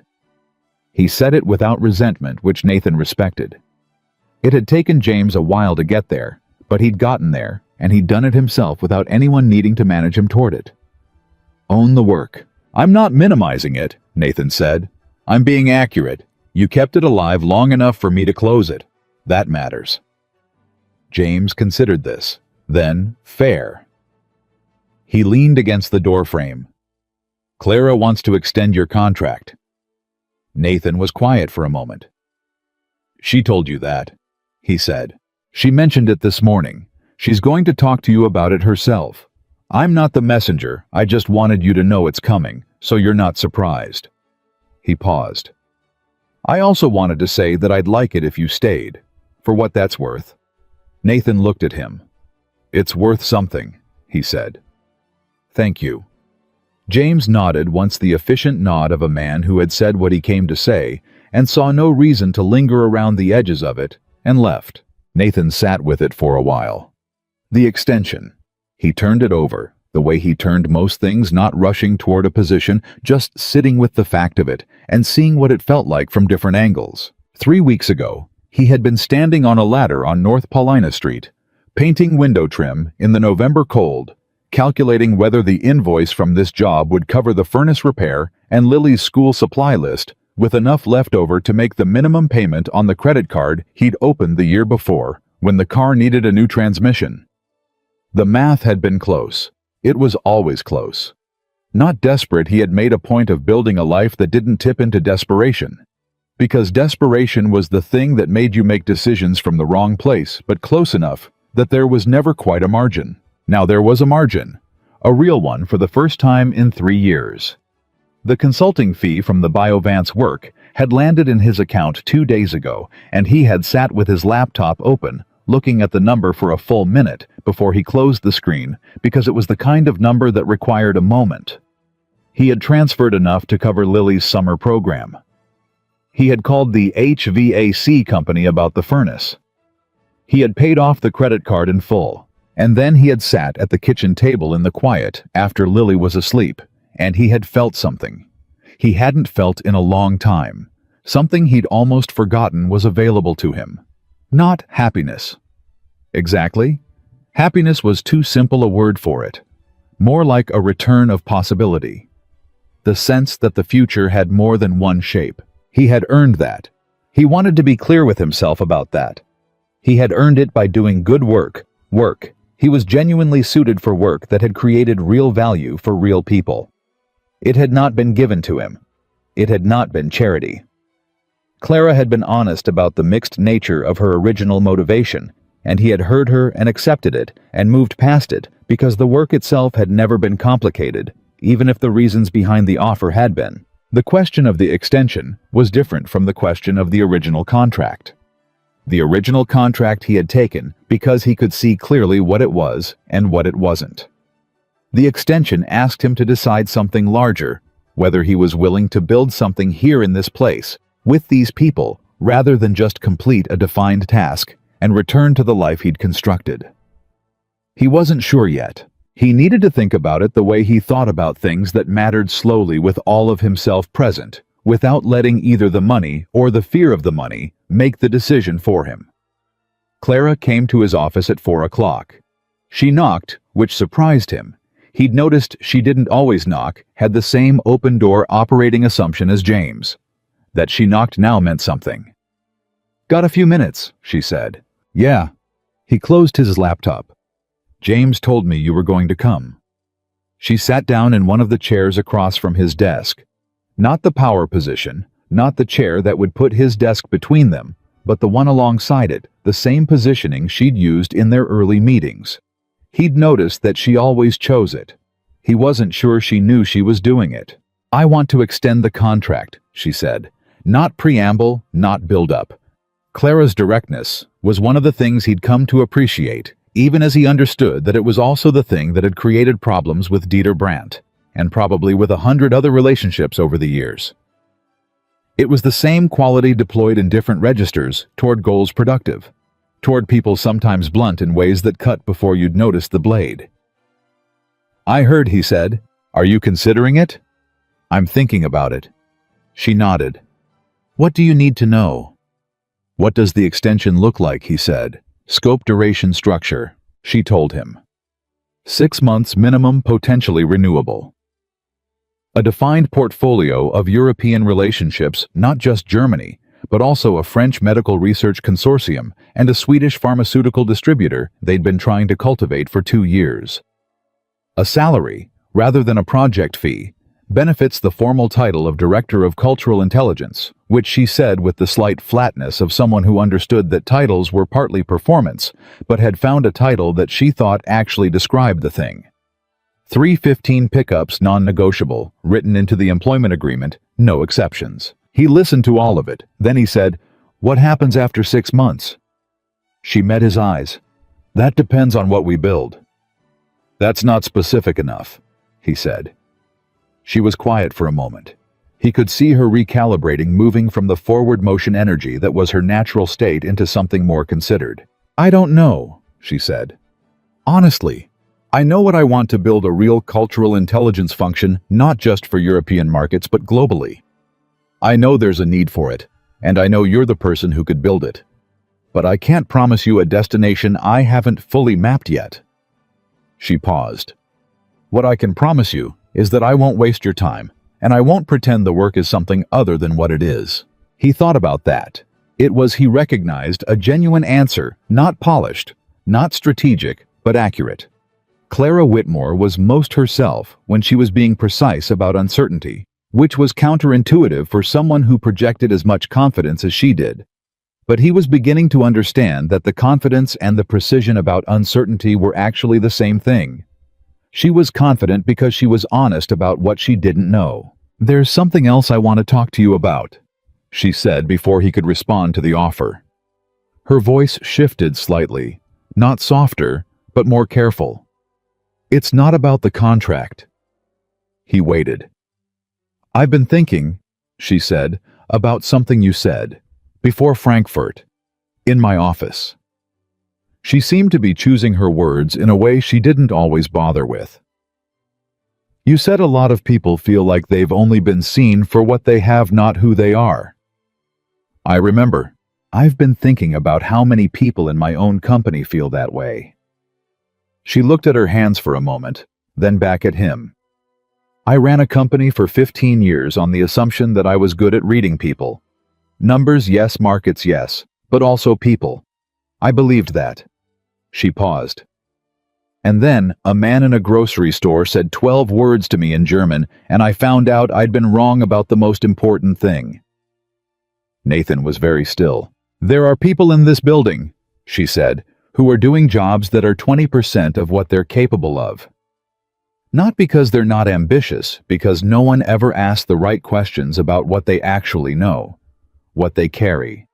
He said it without resentment, which Nathan respected. It had taken James a while to get there, but he'd gotten there, and he'd done it himself without anyone needing to manage him toward it. "Own the work." "I'm not minimizing it," Nathan said. "I'm being accurate. You kept it alive long enough for me to close it. That matters." James considered this. Then, fair. He leaned against the doorframe. "Clara wants to extend your contract." Nathan was quiet for a moment. "She told you that," he said. "She mentioned it this morning. She's going to talk to you about it herself. I'm not the messenger. I just wanted you to know it's coming, so you're not surprised." He paused. "I also wanted to say that I'd like it if you stayed, for what that's worth." Nathan looked at him. "It's worth something," he said. "Thank you." James nodded once, the efficient nod of a man who had said what he came to say and saw no reason to linger around the edges of it, and left. Nathan sat with it for a while. The extension. He turned it over, the way he turned most things, not rushing toward a position, just sitting with the fact of it and seeing what it felt like from different angles. 3 weeks ago, he had been standing on a ladder on North Paulina Street, painting window trim in the November cold, calculating whether the invoice from this job would cover the furnace repair and Lily's school supply list, with enough left over to make the minimum payment on the credit card he'd opened the year before, when the car needed a new transmission. The math had been close. It was always close. Not desperate, he had made a point of building a life that didn't tip into desperation. Because desperation was the thing that made you make decisions from the wrong place, but close enough that there was never quite a margin. Now there was a margin. A real one for the first time in 3 years. The consulting fee from the Biovance work had landed in his account 2 days ago, and he had sat with his laptop open, looking at the number for a full minute before he closed the screen, because it was the kind of number that required a moment. He had transferred enough to cover Lily's summer program. He had called the HVAC company about the furnace. He had paid off the credit card in full, and then he had sat at the kitchen table in the quiet after Lily was asleep, and he had felt something. He hadn't felt in a long time. Something he'd almost forgotten was available to him. Not happiness. Exactly. Happiness was too simple a word for it. More like a return of possibility. The sense that the future had more than one shape. He had earned that. He wanted to be clear with himself about that. He had earned it by doing good work. He was genuinely suited for work that had created real value for real people. It had not been given to him. It had not been charity. Clara had been honest about the mixed nature of her original motivation, and he had heard her and accepted it and moved past it because the work itself had never been complicated, even if the reasons behind the offer had been. The question of the extension was different from the question of the original contract. The original contract he had taken because he could see clearly what it was and what it wasn't. The extension asked him to decide something larger, whether he was willing to build something here in this place, with these people, rather than just complete a defined task and return to the life he'd constructed. He wasn't sure yet. He needed to think about it the way he thought about things that mattered, slowly, with all of himself present, without letting either the money or the fear of the money make the decision for him. Clara came to his office at 4 o'clock. She knocked, which surprised him. He'd noticed she didn't always knock, had the same open-door operating assumption as James. That she knocked now meant something. "Got a few minutes," she said. "Yeah." He closed his laptop. "James told me you were going to come." She sat down in one of the chairs across from his desk. Not the power position, not the chair that would put his desk between them, but the one alongside it, the same positioning she'd used in their early meetings. He'd noticed that she always chose it. He wasn't sure she knew she was doing it. "I want to extend the contract," she said. Not preamble, not build-up. Clara's directness was one of the things he'd come to appreciate, even as he understood that it was also the thing that had created problems with Dieter Brandt, and probably with 100 other relationships over the years. It was the same quality deployed in different registers toward goals productive, toward people sometimes blunt in ways that cut before you'd notice the blade. "I heard," he said. "Are you considering it?" "I'm thinking about it." She nodded. "What do you need to know?" "What does the extension look like?" he said. "Scope, duration, structure," she told him. 6 months minimum, potentially renewable. A defined portfolio of European relationships, not just Germany, but also a French medical research consortium and a Swedish pharmaceutical distributor they'd been trying to cultivate for 2 years. A salary, rather than a project fee, benefits the formal title of Director of Cultural Intelligence, which she said with the slight flatness of someone who understood that titles were partly performance, but had found a title that she thought actually described the thing. 315 pickups non-negotiable, written into the employment agreement, no exceptions. He listened to all of it, then he said, "What happens after 6 months?" She met his eyes. "That depends on what we build." "That's not specific enough," he said. She was quiet for a moment. He could see her recalibrating, moving from the forward motion energy that was her natural state into something more considered. "I don't know," she said. "Honestly, I know what I want: to build a real cultural intelligence function, not just for European markets, but globally. I know there's a need for it, and I know you're the person who could build it. But I can't promise you a destination I haven't fully mapped yet." She paused. "What I can promise you is that I won't waste your time, and I won't pretend the work is something other than what it is." He thought about that. It was, he recognized, a genuine answer, not polished, not strategic, but accurate. Clara Whitmore was most herself when she was being precise about uncertainty, which was counterintuitive for someone who projected as much confidence as she did. But he was beginning to understand that the confidence and the precision about uncertainty were actually the same thing. She was confident because she was honest about what she didn't know. "There's something else I want to talk to you about," she said before he could respond to the offer. Her voice shifted slightly, not softer, but more careful. "It's not about the contract." He waited. "I've been thinking," she said, "about something you said, before Frankfurt, in my office." She seemed to be choosing her words in a way she didn't always bother with. "You said a lot of people feel like they've only been seen for what they have, not who they are." "I remember. I've been thinking about how many people in my own company feel that way." She looked at her hands for a moment, then back at him. "I ran a company for 15 years on the assumption that I was good at reading people. Numbers, yes, markets, yes, but also people. I believed that." She paused. And then, a man in a grocery store said 12 words to me in German, and I found out I'd been wrong about the most important thing. Nathan was very still. There are people in this building, she said, who are doing jobs that are 20% of what they're capable of. Not because they're not ambitious, because no one ever asked the right questions about what they actually know, what they carry.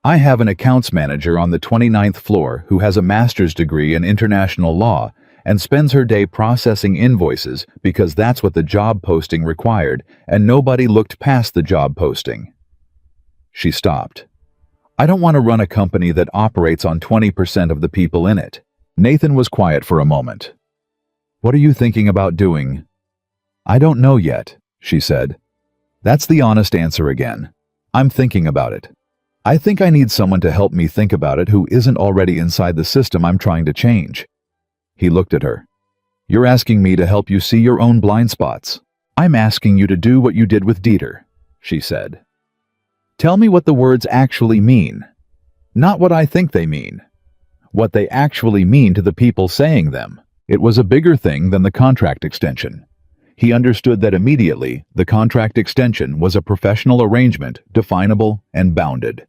I have an accounts manager on the 29th floor who has a master's degree in international law and spends her day processing invoices because that's what the job posting required, and nobody looked past the job posting. She stopped. I don't want to run a company that operates on 20% of the people in it. Nathan was quiet for a moment. What are you thinking about doing? I don't know yet, she said. That's the honest answer again. I'm thinking about it. I think I need someone to help me think about it who isn't already inside the system I'm trying to change. He looked at her. You're asking me to help you see your own blind spots. I'm asking you to do what you did with Dieter, she said. Tell me what the words actually mean. Not what I think they mean. What they actually mean to the people saying them. It was a bigger thing than the contract extension. He understood that immediately the contract extension was a professional arrangement, definable and bounded.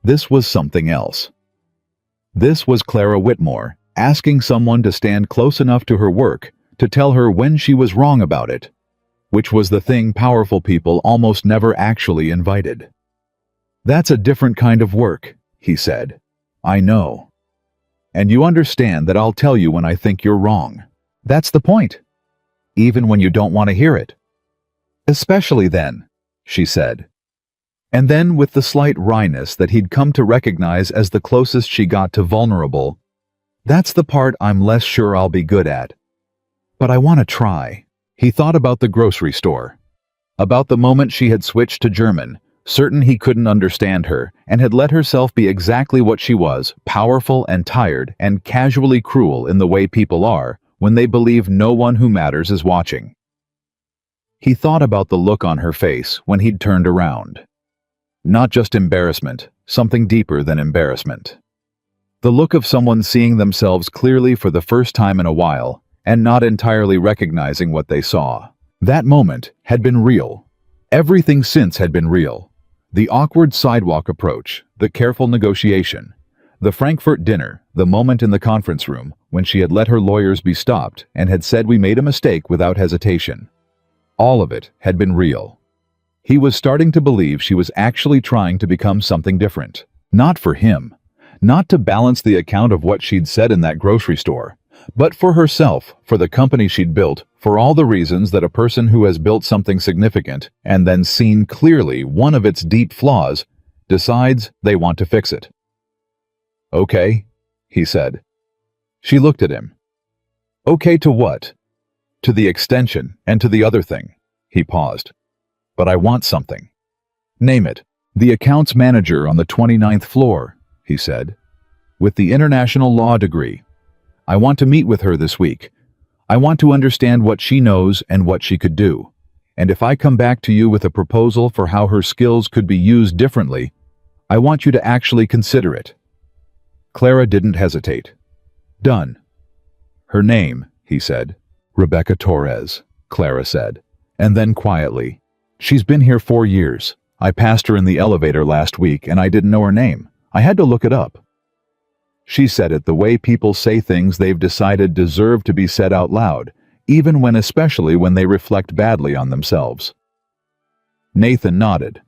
This was something else. This was Clara Whitmore asking someone to stand close enough to her work to tell her when she was wrong about it, which was the thing powerful people almost never actually invited. That's a different kind of work, he said. I know. And you understand that I'll tell you when I think you're wrong. That's the point. Even when you don't want to hear it. Especially then, she said. And then, with the slight wryness that he'd come to recognize as the closest she got to vulnerable, that's the part I'm less sure I'll be good at. But I want to try. He thought about the grocery store. About the moment she had switched to German, certain he couldn't understand her, and had let herself be exactly what she was, powerful and tired and casually cruel in the way people are when they believe no one who matters is watching. He thought about the look on her face when he'd turned around. Not just embarrassment, something deeper than embarrassment. The look of someone seeing themselves clearly for the first time in a while and not entirely recognizing what they saw. That moment had been real. Everything since had been real. The awkward sidewalk approach, the careful negotiation, the Frankfurt dinner, the moment in the conference room when she had let her lawyers be stopped and had said we made a mistake without hesitation. All of it had been real. He was starting to believe she was actually trying to become something different. Not for him. Not to balance the account of what she'd said in that grocery store. But for herself, for the company she'd built, for all the reasons that a person who has built something significant and then seen clearly one of its deep flaws decides they want to fix it. Okay, he said. She looked at him. Okay to what? To the extension and to the other thing. He paused. But I want something. Name it. The accounts manager on the 29th floor, he said. With the international law degree. I want to meet with her this week. I want to understand what she knows and what she could do. And if I come back to you with a proposal for how her skills could be used differently, I want you to actually consider it. Clara didn't hesitate. Done. Her name, he said. Rebecca Torres, Clara said. And then quietly, she's been here 4 years. I passed her in the elevator last week and I didn't know her name. I had to look it up. She said it the way people say things they've decided deserve to be said out loud, especially when they reflect badly on themselves. Nathan nodded.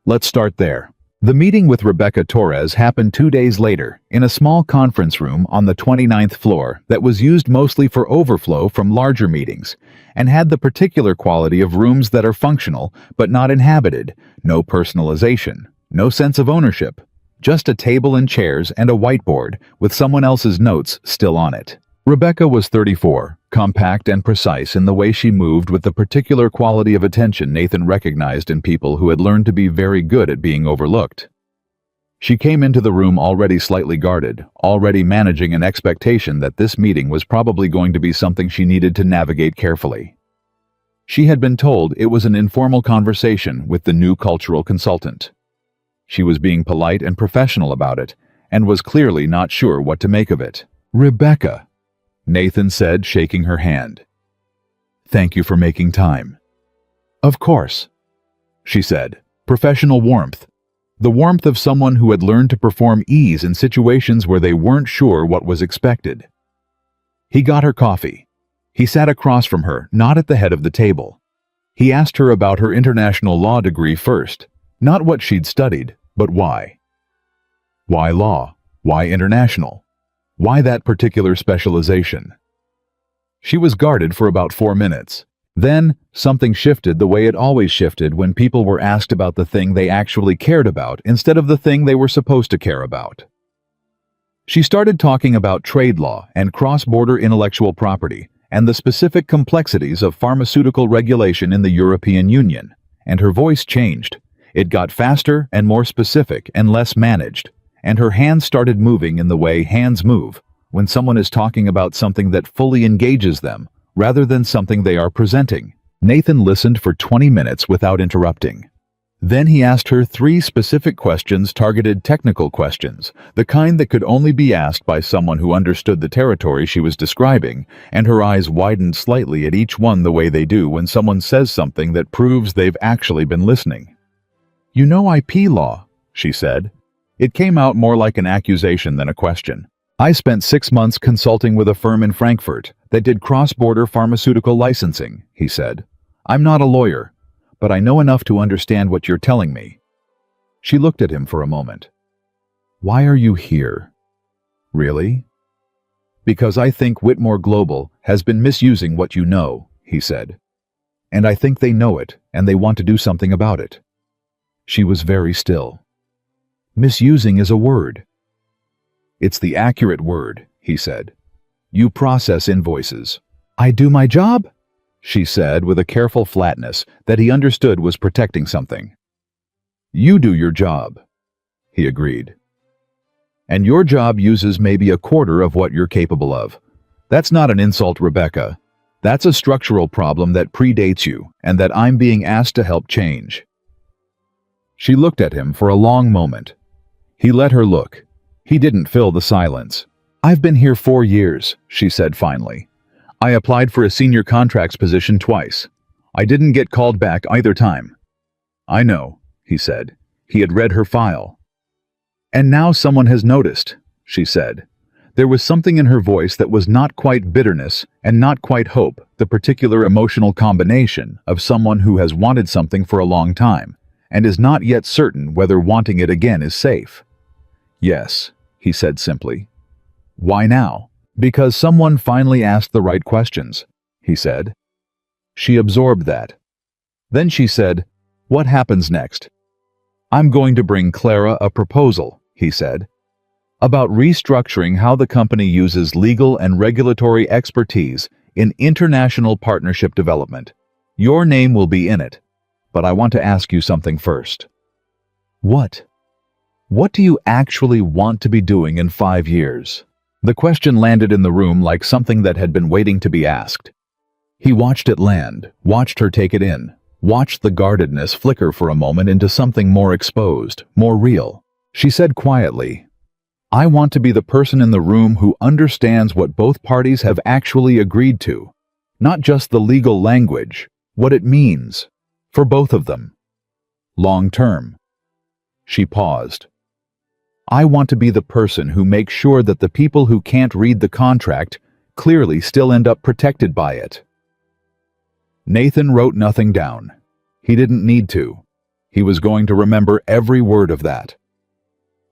Let's start there. The meeting with Rebecca Torres happened 2 days later, in a small conference room on the 29th floor that was used mostly for overflow from larger meetings, and had the particular quality of rooms that are functional but not inhabited, no personalization, no sense of ownership, just a table and chairs and a whiteboard with someone else's notes still on it. Rebecca was 34, compact and precise in the way she moved with the particular quality of attention Nathan recognized in people who had learned to be very good at being overlooked. She came into the room already slightly guarded, already managing an expectation that this meeting was probably going to be something she needed to navigate carefully. She had been told it was an informal conversation with the new cultural consultant. She was being polite and professional about it, and was clearly not sure what to make of it. Rebecca, Nathan said, shaking her hand. Thank you for making time. Of course, she said, professional warmth. The warmth of someone who had learned to perform ease in situations where they weren't sure what was expected. He got her coffee. He sat across from her, not at the head of the table. He asked her about her international law degree first, not what she'd studied, but why. Why law? Why international? Why that particular specialization? She was guarded for about 4 minutes. Then, something shifted the way it always shifted when people were asked about the thing they actually cared about instead of the thing they were supposed to care about. She started talking about trade law and cross-border intellectual property and the specific complexities of pharmaceutical regulation in the European Union, and her voice changed. It got faster and more specific and less managed, and her hands started moving in the way hands move when someone is talking about something that fully engages them, rather than something they are presenting. Nathan listened for 20 minutes without interrupting. Then he asked her 3 specific questions, targeted technical questions, the kind that could only be asked by someone who understood the territory she was describing, and her eyes widened slightly at each one the way they do when someone says something that proves they've actually been listening. You know IP law, she said. It came out more like an accusation than a question. I spent 6 months consulting with a firm in Frankfurt that did cross-border pharmaceutical licensing, he said. I'm not a lawyer, but I know enough to understand what you're telling me. She looked at him for a moment. Why are you here? Really? Because I think Whitmore Global has been misusing what you know, he said. And I think they know it, and they want to do something about it. She was very still. Misusing is a word. It's the accurate word, he said. You process invoices. I do my job, she said with a careful flatness that he understood was protecting something. You do your job, he agreed. And your job uses maybe a quarter of what you're capable of. That's not an insult, Rebecca. That's a structural problem that predates you and that I'm being asked to help change. She looked at him for a long moment. He let her look. He didn't fill the silence. I've been here 4 years, she said finally. I applied for a senior contracts position twice. I didn't get called back either time. I know, he said. He had read her file. And now someone has noticed, she said. There was something in her voice that was not quite bitterness and not quite hope, the particular emotional combination of someone who has wanted something for a long time and is not yet certain whether wanting it again is safe. Yes, he said simply. Why now? Because someone finally asked the right questions, he said. She absorbed that. Then she said, what happens next? I'm going to bring Clara a proposal, he said, about restructuring how the company uses legal and regulatory expertise in international partnership development. Your name will be in it, but I want to ask you something first. What? What do you actually want to be doing in 5 years? The question landed in the room like something that had been waiting to be asked. He watched it land, watched her take it in, watched the guardedness flicker for a moment into something more exposed, more real. She said quietly, I want to be the person in the room who understands what both parties have actually agreed to, not just the legal language, what it means, for both of them. Long term. She paused. I want to be the person who makes sure that the people who can't read the contract clearly still end up protected by it. Nathan wrote nothing down. He didn't need to. He was going to remember every word of that.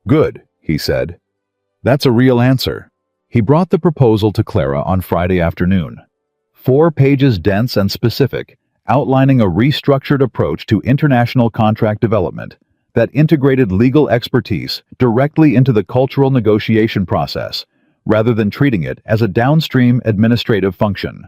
Good, he said. That's a real answer. He brought the proposal to Clara on Friday afternoon. 4 pages dense and specific, outlining a restructured approach to international contract development that integrated legal expertise directly into the cultural negotiation process, rather than treating it as a downstream administrative function.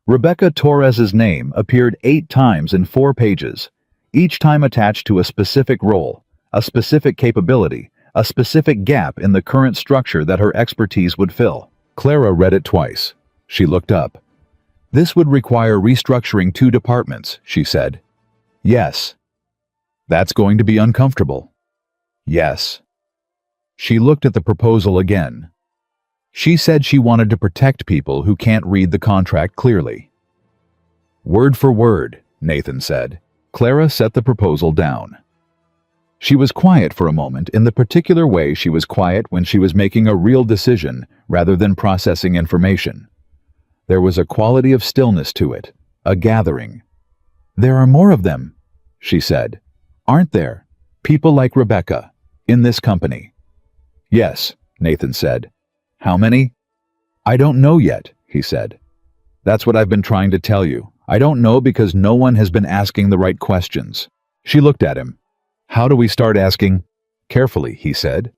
Rebecca Torres's name appeared 8 times in 4 pages, each time attached to a specific role, a specific capability, a specific gap in the current structure that her expertise would fill. Clara read it twice. She looked up. This would require restructuring 2 departments, she said. Yes. That's going to be uncomfortable. Yes. She looked at the proposal again. She said she wanted to protect people who can't read the contract clearly. Word for word, Nathan said. Clara set the proposal down. She was quiet for a moment in the particular way she was quiet when she was making a real decision rather than processing information. There was a quality of stillness to it, a gathering. There are more of them, she said. Aren't there? People like Rebecca, in this company. Yes, Nathan said. How many? I don't know yet, he said. That's what I've been trying to tell you. I don't know because no one has been asking the right questions. She looked at him. How do we start asking? Carefully, he said.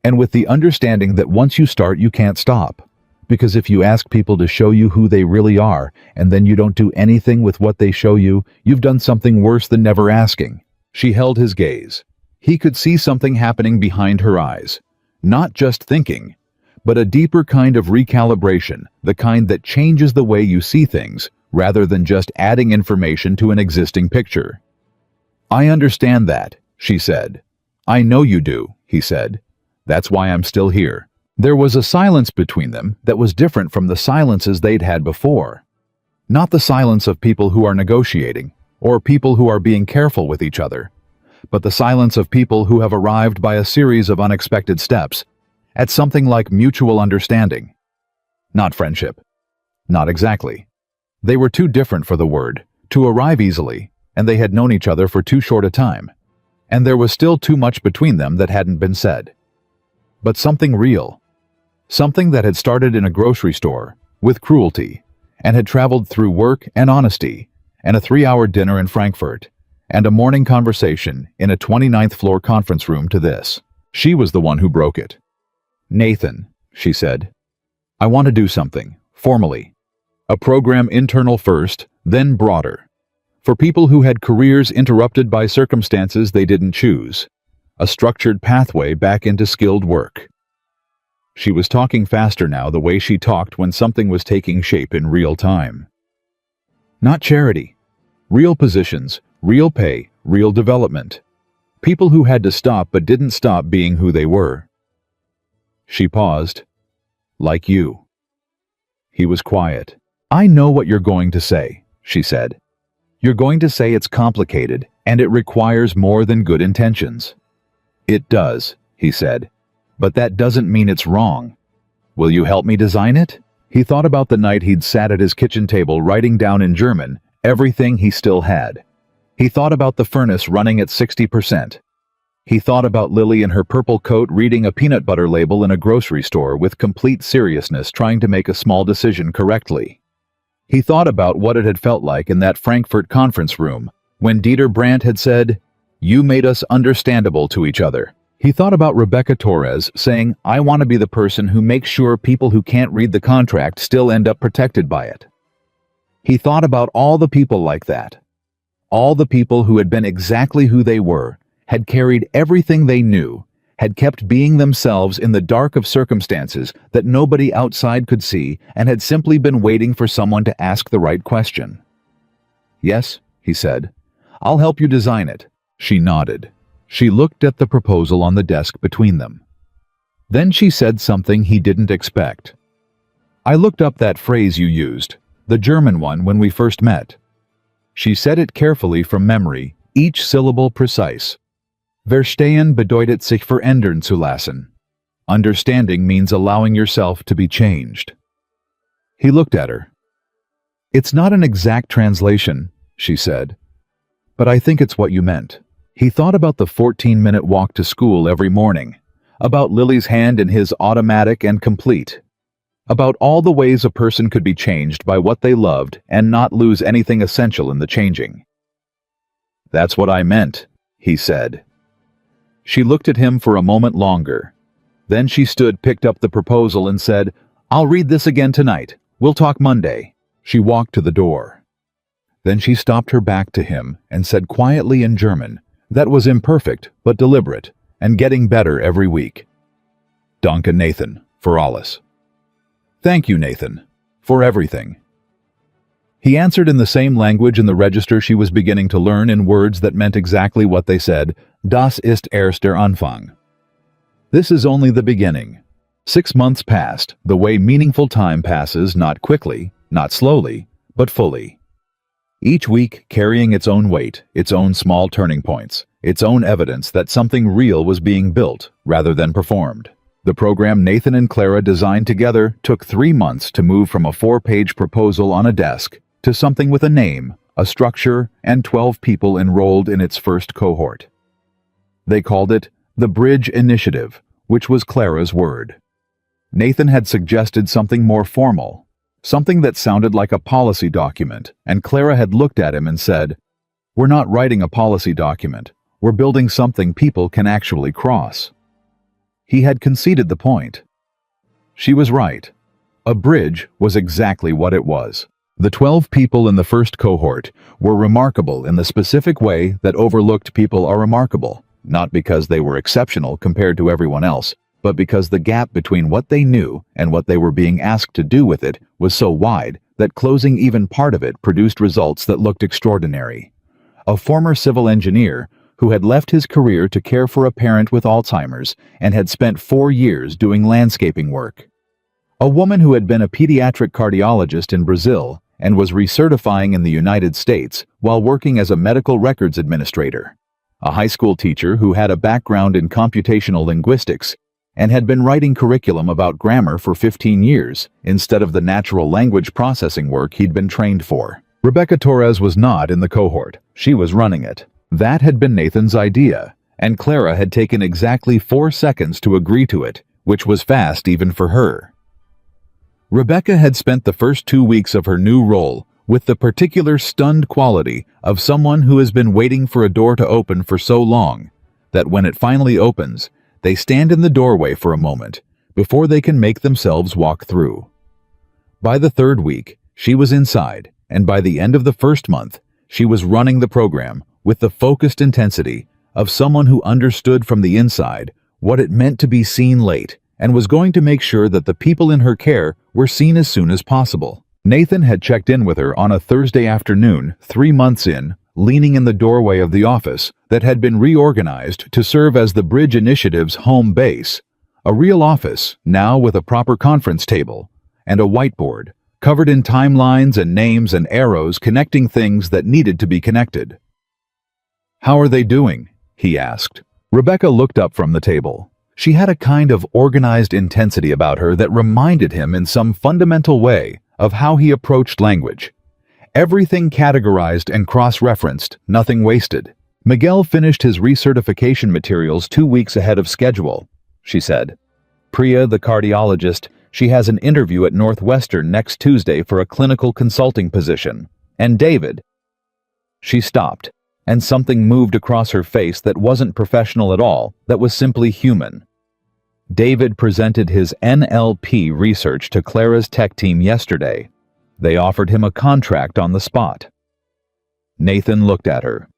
And with the understanding that once you start, you can't stop. Because if you ask people to show you who they really are, and then you don't do anything with what they show you, you've done something worse than never asking. She held his gaze. He could see something happening behind her eyes. Not just thinking, but a deeper kind of recalibration, the kind that changes the way you see things, rather than just adding information to an existing picture. I understand that, she said. I know you do, he said. That's why I'm still here. There was a silence between them that was different from the silences they'd had before. Not the silence of people who are negotiating, or people who are being careful with each other, but the silence of people who have arrived by a series of unexpected steps, at something like mutual understanding. Not friendship. Not exactly. They were too different for the word, to arrive easily, and they had known each other for too short a time, and there was still too much between them that hadn't been said. But something real. Something that had started in a grocery store, with cruelty, and had traveled through work and honesty, and a 3-hour dinner in Frankfurt, and a morning conversation in a 29th floor conference room to this. She was the one who broke it. Nathan, she said, I want to do something, formally. A program internal first, then broader. For people who had careers interrupted by circumstances they didn't choose. A structured pathway back into skilled work. She was talking faster now the way she talked when something was taking shape in real time. Not charity. Real positions, real pay, real development. People who had to stop but didn't stop being who they were. She paused. Like you. He was quiet. I know what you're going to say, she said. You're going to say it's complicated and it requires more than good intentions. It does, he said. But that doesn't mean it's wrong. Will you help me design it? He thought about the night he'd sat at his kitchen table writing down in German everything he still had. He thought about the furnace running at 60%. He thought about Lily in her purple coat reading a peanut butter label in a grocery store with complete seriousness trying to make a small decision correctly. He thought about what it had felt like in that Frankfurt conference room when Dieter Brandt had said, "You made us understandable to each other." He thought about Rebecca Torres saying, "I want to be the person who makes sure people who can't read the contract still end up protected by it." He thought about all the people like that. All the people who had been exactly who they were, had carried everything they knew, had kept being themselves in the dark of circumstances that nobody outside could see, and had simply been waiting for someone to ask the right question. "Yes," he said. "I'll help you design it." She nodded. She looked at the proposal on the desk between them. Then she said something he didn't expect. "I looked up that phrase you used, the German one when we first met." She said it carefully from memory, each syllable precise. Verstehen bedeutet sich verändern zu lassen. Understanding means allowing yourself to be changed. He looked at her. "It's not an exact translation," she said, "but I think it's what you meant." He thought about the 14-minute walk to school every morning, about Lily's hand in his automatic and complete, about all the ways a person could be changed by what they loved and not lose anything essential in the changing. "That's what I meant," he said. She looked at him for a moment longer. Then she stood, picked up the proposal and said, "I'll read this again tonight. We'll talk Monday." She walked to the door. Then she stopped her back to him and said quietly in German, that was imperfect but deliberate and getting better every week, "Danke, Nathan, for alles." "Thank you, Nathan, for everything." He answered in the same language in the register she was beginning to learn in words that meant exactly what they said, "Das ist erst der Anfang." This is only the beginning. 6 months passed, the way meaningful time passes, not quickly, not slowly, but fully. Each week carrying its own weight, its own small turning points, its own evidence that something real was being built rather than performed. The program Nathan and Clara designed together took 3 months to move from a 4-page proposal on a desk to something with a name, a structure, and 12 people enrolled in its first cohort. They called it the Bridge Initiative, which was Clara's word. Nathan had suggested something more formal, something that sounded like a policy document, and Clara had looked at him and said, "We're not writing a policy document. We're building something people can actually cross." He had conceded the point. She was right. A bridge was exactly what it was. The 12 people in the first cohort were remarkable in the specific way that overlooked people are remarkable, not because they were exceptional compared to everyone else, but because the gap between what they knew and what they were being asked to do with it was so wide that closing even part of it produced results that looked extraordinary. A former civil engineer who had left his career to care for a parent with Alzheimer's and had spent 4 years doing landscaping work. A woman who had been a pediatric cardiologist in Brazil and was recertifying in the United States while working as a medical records administrator. A high school teacher who had a background in computational linguistics and had been writing curriculum about grammar for 15 years instead of the natural language processing work he'd been trained for. Rebecca Torres was not in the cohort. She was running it. That had been Nathan's idea, and Clara had taken exactly 4 seconds to agree to it, which was fast even for her. Rebecca had spent the first 2 weeks of her new role with the particular stunned quality of someone who has been waiting for a door to open for so long that when it finally opens, they stand in the doorway for a moment before they can make themselves walk through. By the 3rd week, she was inside, and by the end of the first month, she was running the program with the focused intensity of someone who understood from the inside what it meant to be seen late and was going to make sure that the people in her care were seen as soon as possible. Nathan had checked in with her on a Thursday afternoon, 3 months in, leaning in the doorway of the office that had been reorganized to serve as the Bridge Initiative's home base, a real office now with a proper conference table and a whiteboard covered in timelines and names and arrows connecting things that needed to be connected. "How are they doing?" he asked. Rebecca looked up from the table. She had a kind of organized intensity about her that reminded him in some fundamental way of how he approached language. Everything categorized and cross-referenced, nothing wasted. "Miguel finished his recertification materials 2 weeks ahead of schedule," she said. "Priya, the cardiologist, she has an interview at Northwestern next Tuesday for a clinical consulting position. And David—" She stopped, and something moved across her face that wasn't professional at all, that was simply human. David presented his NLP research to Clara's tech team yesterday. They offered him a contract on the spot. Nathan looked at her.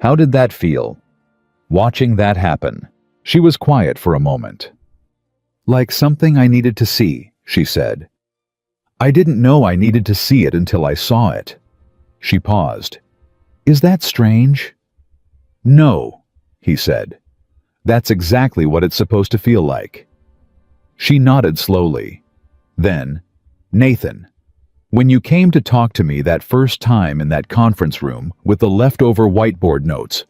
How did that feel? Watching that happen. She was quiet for a moment. "Like something I needed to see," she said. "I didn't know I needed to see it until I saw it." She paused. "Is that strange?" "No," he said. "That's exactly what it's supposed to feel like." She nodded slowly. Then, "Nathan, when you came to talk to me that first time in that conference room with the leftover whiteboard notes,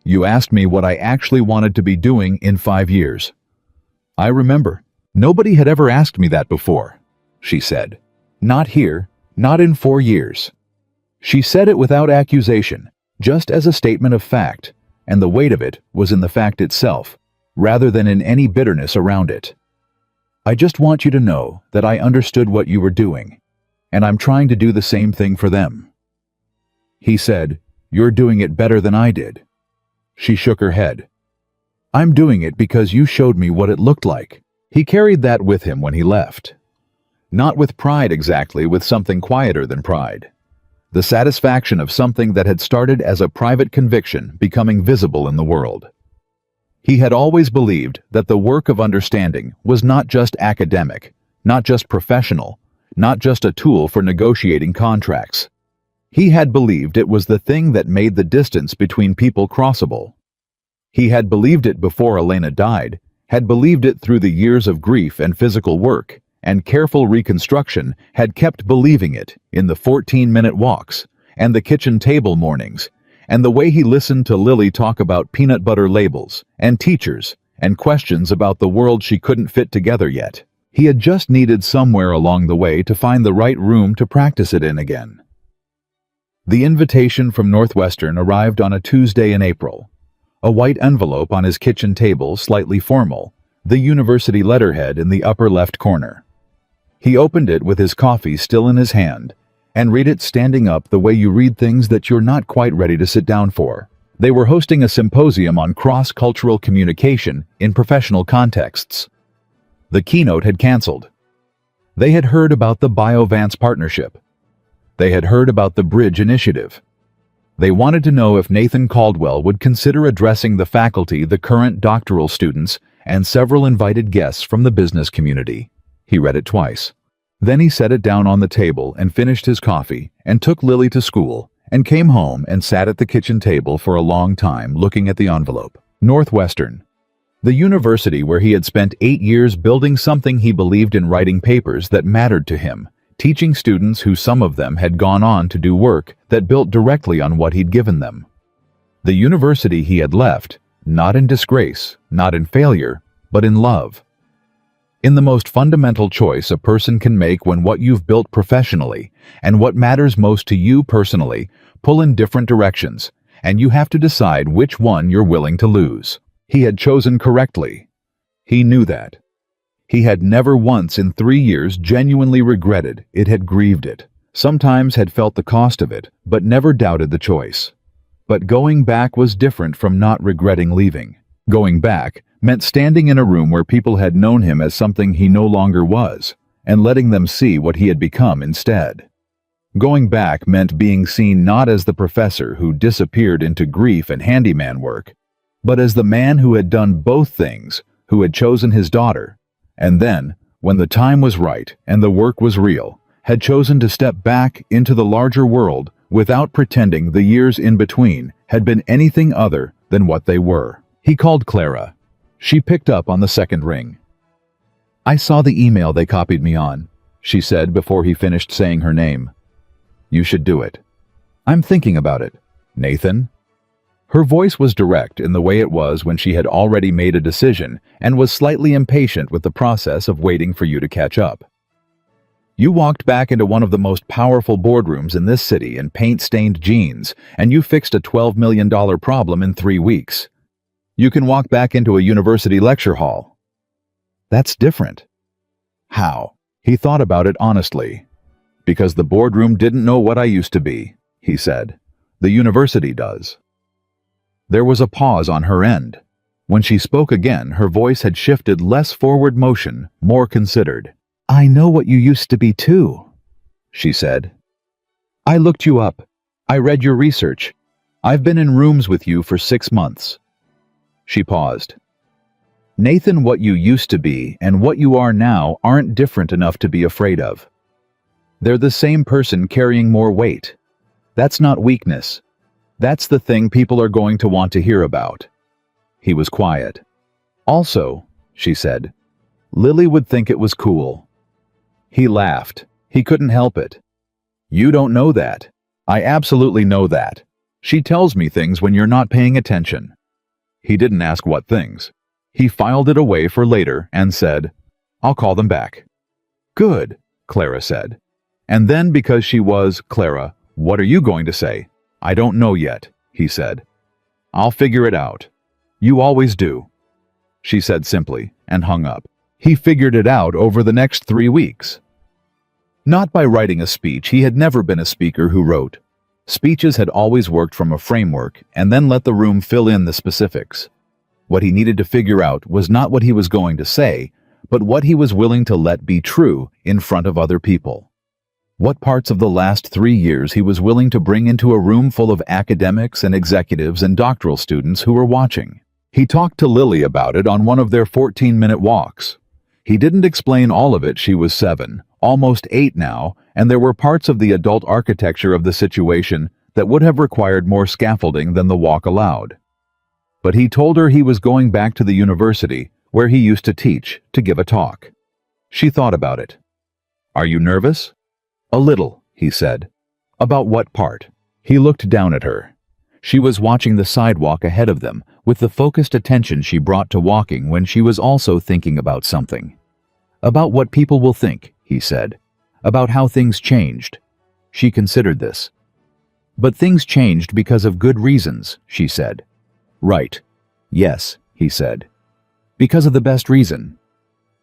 you asked me what I actually wanted to be doing in 5 years. I remember. Nobody had ever asked me that before," she said. "Not here, not in 4 years." She said it without accusation, just as a statement of fact, and the weight of it was in the fact itself, rather than in any bitterness around it. "I just want you to know that I understood what you were doing, and I'm trying to do the same thing for them." He said, "You're doing it better than I did." She shook her head. "I'm doing it because you showed me what it looked like." He carried that with him when he left. Not with pride exactly, with something quieter than pride. The satisfaction of something that had started as a private conviction becoming visible in the world. He had always believed that the work of understanding was not just academic, not just professional, not just a tool for negotiating contracts. He had believed it was the thing that made the distance between people crossable. He had believed it before Elena died, had believed it through the years of grief and physical work, and careful reconstruction had kept believing it in the 14-minute walks, and the kitchen table mornings, and the way he listened to Lily talk about peanut butter labels, and teachers, and questions about the world she couldn't fit together yet. He had just needed somewhere along the way to find the right room to practice it in again. The invitation from Northwestern arrived on a Tuesday in April. A white envelope on his kitchen table, slightly formal, the university letterhead in the upper left corner. He opened it with his coffee still in his hand, and read it standing up the way you read things that you're not quite ready to sit down for. They were hosting a symposium on cross-cultural communication in professional contexts. The keynote had canceled. They had heard about the BioVance partnership. They had heard about the Bridge Initiative. They wanted to know if Nathan Caldwell would consider addressing the faculty, the current doctoral students, and several invited guests from the business community. He read it twice. Then he set it down on the table and finished his coffee and took Lily to school and came home and sat at the kitchen table for a long time looking at the envelope. Northwestern, the university where he had spent 8 years building something he believed in, writing papers that mattered to him, teaching students who some of them had gone on to do work that built directly on what he'd given them. The university he had left, not in disgrace, not in failure, but in love. In the most fundamental choice a person can make when what you've built professionally and what matters most to you personally pull in different directions, and you have to decide which one you're willing to lose. He had chosen correctly. He knew that. He had never once in 3 years genuinely regretted it, had grieved it, sometimes had felt the cost of it, but never doubted the choice. But going back was different from not regretting leaving. Going back meant standing in a room where people had known him as something he no longer was, and letting them see what he had become instead. Going back meant being seen not as the professor who disappeared into grief and handyman work, but as the man who had done both things, who had chosen his daughter, and then, when the time was right and the work was real, had chosen to step back into the larger world without pretending the years in between had been anything other than what they were. He called Clara. She picked up on the second ring. "I saw the email they copied me on," she said before he finished saying her name. "You should do it." "I'm thinking about it." "Nathan?" Her voice was direct in the way it was when she had already made a decision and was slightly impatient with the process of waiting for you to catch up. "You walked back into one of the most powerful boardrooms in this city in paint-stained jeans, and you fixed a $12 million problem in 3 weeks. You can walk back into a university lecture hall." "That's different." "How?" He thought about it honestly. "Because the boardroom didn't know what I used to be," he said. "The university does." There was a pause on her end. When she spoke again, her voice had shifted, less forward motion, more considered. "I know what you used to be too," she said. "I looked you up. I read your research. I've been in rooms with you for 6 months. She paused. "Nathan, what you used to be and what you are now aren't different enough to be afraid of. They're the same person carrying more weight. That's not weakness. That's the thing people are going to want to hear about." He was quiet. "Also," she said, "Lily would think it was cool." He laughed. He couldn't help it. "You don't know that. I absolutely know that. She tells me things when you're not paying attention." He didn't ask what things. He filed it away for later and said, "I'll call them back." "Good," Clara said. And then, because she was Clara, "What are you going to say?" "I don't know yet," he said. "I'll figure it out. You always do," she said simply, and hung up. He figured it out over the next 3 weeks. Not by writing a speech. He had never been a speaker who wrote. Speeches had always worked from a framework and then let the room fill in the specifics. What he needed to figure out was not what he was going to say, but what he was willing to let be true in front of other people. What parts of the last 3 years he was willing to bring into a room full of academics and executives and doctoral students who were watching. He talked to Lily about it on one of their 14-minute walks. He didn't explain all of it. She was 7, almost 8 now, and there were parts of the adult architecture of the situation that would have required more scaffolding than the walk allowed. But he told her he was going back to the university where he used to teach, to give a talk. She thought about it. "Are you nervous?" "A little," he said. "About what part?" He looked down at her. She was watching the sidewalk ahead of them with the focused attention she brought to walking when she was also thinking about something. "About what people will think," he said. "About how things changed." She considered this. "But things changed because of good reasons," she said. "Right. Yes," he said. "Because of the best reason."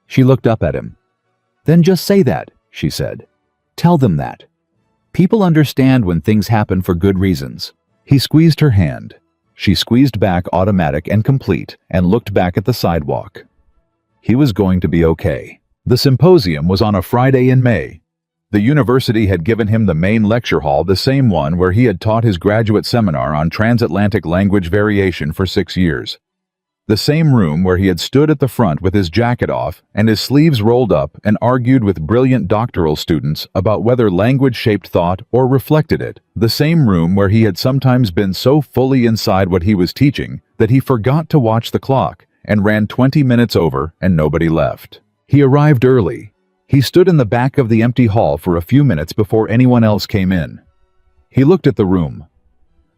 She looked up at him. "Then just say that," she said. "Tell them that. People understand when things happen for good reasons." He squeezed her hand. She squeezed back, automatic and complete, and looked back at the sidewalk. He was going to be okay. The symposium was on a Friday in May. The university had given him the main lecture hall, the same one where he had taught his graduate seminar on transatlantic language variation for 6 years. The same room where he had stood at the front with his jacket off and his sleeves rolled up and argued with brilliant doctoral students about whether language shaped thought or reflected it. The same room where he had sometimes been so fully inside what he was teaching that he forgot to watch the clock and ran 20 minutes over and nobody left. He arrived early. He stood in the back of the empty hall for a few minutes before anyone else came in. He looked at the room.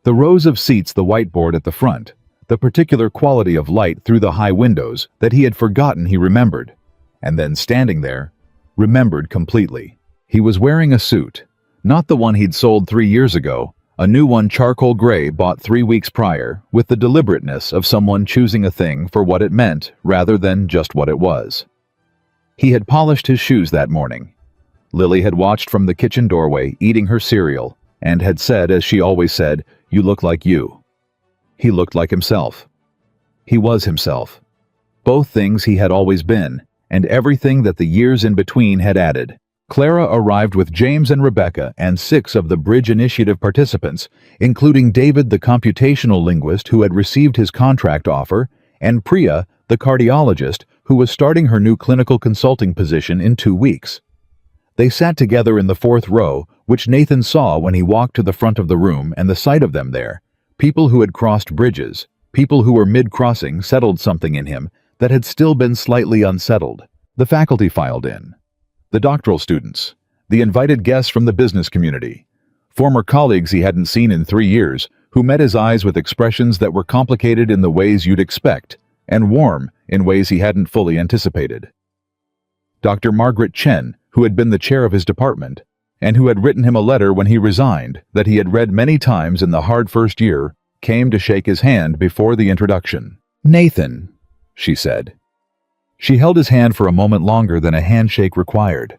The rows of seats, the whiteboard at the front, the particular quality of light through the high windows that he had forgotten he remembered, and then standing there, remembered completely. He was wearing a suit, not the one he'd sold 3 years ago, a new one, charcoal gray, bought 3 weeks prior, with the deliberateness of someone choosing a thing for what it meant rather than just what it was. He had polished his shoes that morning. Lily had watched from the kitchen doorway, eating her cereal, and had said, as she always said, "You look like you." He looked like himself. He was himself. Both things he had always been, and everything that the years in between had added. Clara arrived with James and Rebecca and 6 of the Bridge Initiative participants, including David, the computational linguist who had received his contract offer, and Priya, the cardiologist, who was starting her new clinical consulting position in 2 weeks. They sat together in the 4th row, which Nathan saw when he walked to the front of the room, and the sight of them there, people who had crossed bridges, people who were mid-crossing, settled something in him that had still been slightly unsettled. The faculty filed in. The doctoral students, the invited guests from the business community, former colleagues he hadn't seen in 3 years, who met his eyes with expressions that were complicated in the ways you'd expect, and warm in ways he hadn't fully anticipated. Dr. Margaret Chen, who had been the chair of his department, and who had written him a letter when he resigned that he had read many times in the hard first year, came to shake his hand before the introduction. "Nathan," she said. She held his hand for a moment longer than a handshake required.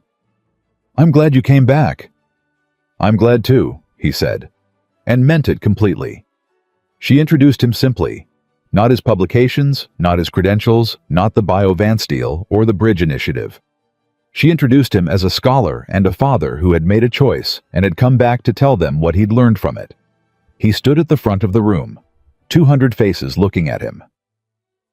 "I'm glad you came back." "I'm glad too," he said, and meant it completely. She introduced him simply, not his publications, not his credentials, not the BioVance deal or the Bridge Initiative. She introduced him as a scholar and a father who had made a choice and had come back to tell them what he'd learned from it. He stood at the front of the room, 200 faces looking at him.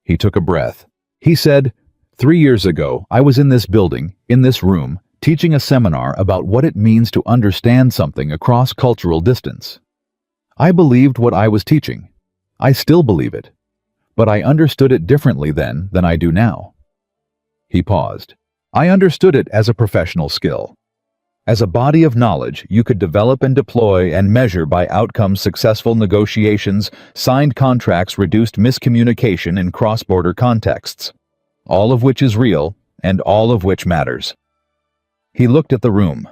He took a breath. He said, 3 years ago, I was in this building, in this room, teaching a seminar about what it means to understand something across cultural distance. I believed what I was teaching. I still believe it. But I understood it differently then than I do now." He paused. "I understood it as a professional skill. As a body of knowledge you could develop and deploy and measure by outcomes, successful negotiations, signed contracts, reduced miscommunication in cross-border contexts, all of which is real and all of which matters." He looked at the room.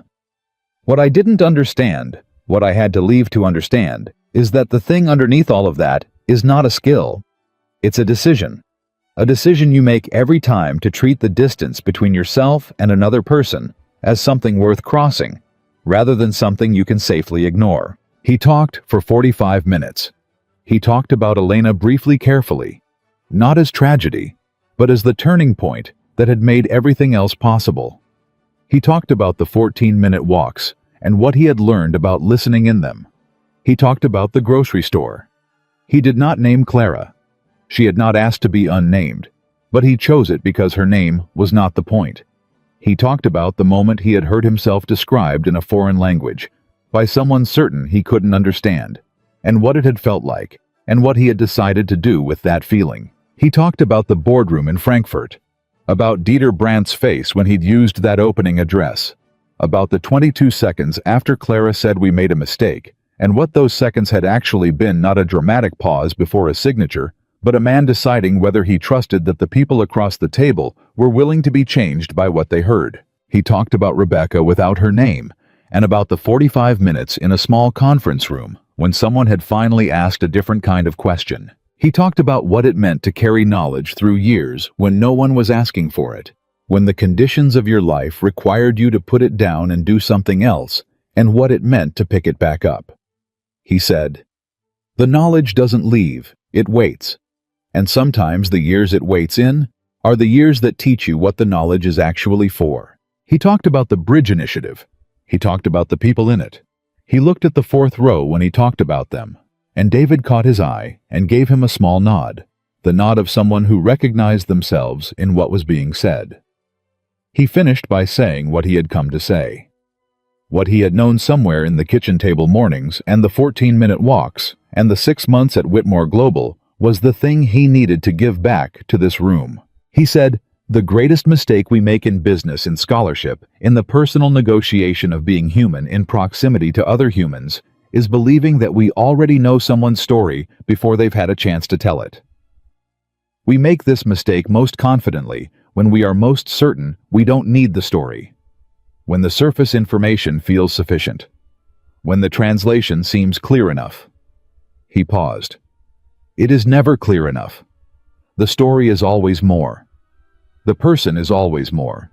"What I didn't understand, what I had to leave to understand, is that the thing underneath all of that is not a skill. It's a decision. A decision you make every time to treat the distance between yourself and another person as something worth crossing, rather than something you can safely ignore." He talked for 45 minutes. He talked about Elena briefly, carefully, not as tragedy, but as the turning point that had made everything else possible. He talked about the 14-minute walks and what he had learned about listening in them. He talked about the grocery store. He did not name Clara. She had not asked to be unnamed, but he chose it because her name was not the point. He talked about the moment he had heard himself described in a foreign language, by someone certain he couldn't understand, and what it had felt like, and what he had decided to do with that feeling. He talked about the boardroom in Frankfurt, about Dieter Brandt's face when he'd used that opening address, about the 22 seconds after Clara said we made a mistake, and what those seconds had actually been, not a dramatic pause before a signature, but a man deciding whether he trusted that the people across the table were willing to be changed by what they heard. He talked about Rebecca without her name, and about the 45 minutes in a small conference room when someone had finally asked a different kind of question. He talked about what it meant to carry knowledge through years when no one was asking for it, when the conditions of your life required you to put it down and do something else, and what it meant to pick it back up. He said, "The knowledge doesn't leave, it waits. And sometimes the years it waits in are the years that teach you what the knowledge is actually for." He talked about the Bridge Initiative. He talked about the people in it. He looked at the fourth row when he talked about them, and David caught his eye and gave him a small nod, the nod of someone who recognized themselves in what was being said. He finished by saying what he had come to say. What he had known somewhere in the kitchen table mornings and the 14-minute walks and the 6 months at Whitmore Global was the thing he needed to give back to this room. He said, "The greatest mistake we make in business, in scholarship, in the personal negotiation of being human in proximity to other humans, is believing that we already know someone's story before they've had a chance to tell it. We make this mistake most confidently when we are most certain we don't need the story, when the surface information feels sufficient, when the translation seems clear enough." He paused. It is never clear enough. The story is always more. The person is always more.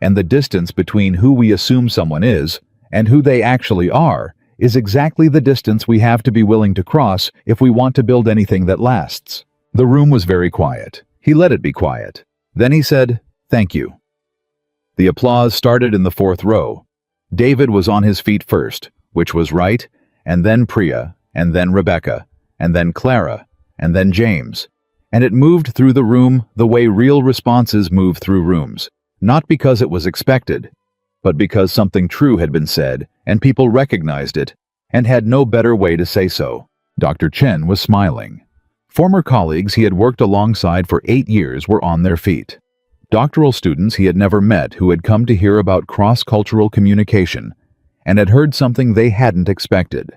And the distance between who we assume someone is and who they actually are is exactly the distance we have to be willing to cross if we want to build anything that lasts. The room was very quiet. He let it be quiet. Then he said, "Thank you." The applause started in the fourth row. David was on his feet first, which was right, and then Priya, and then Rebecca, and then Clara, and then James, and it moved through the room the way real responses move through rooms, not because it was expected, but because something true had been said and people recognized it and had no better way to say so. Dr. Chen was smiling. Former colleagues he had worked alongside for 8 years were on their feet. Doctoral students he had never met who had come to hear about cross-cultural communication and had heard something they hadn't expected,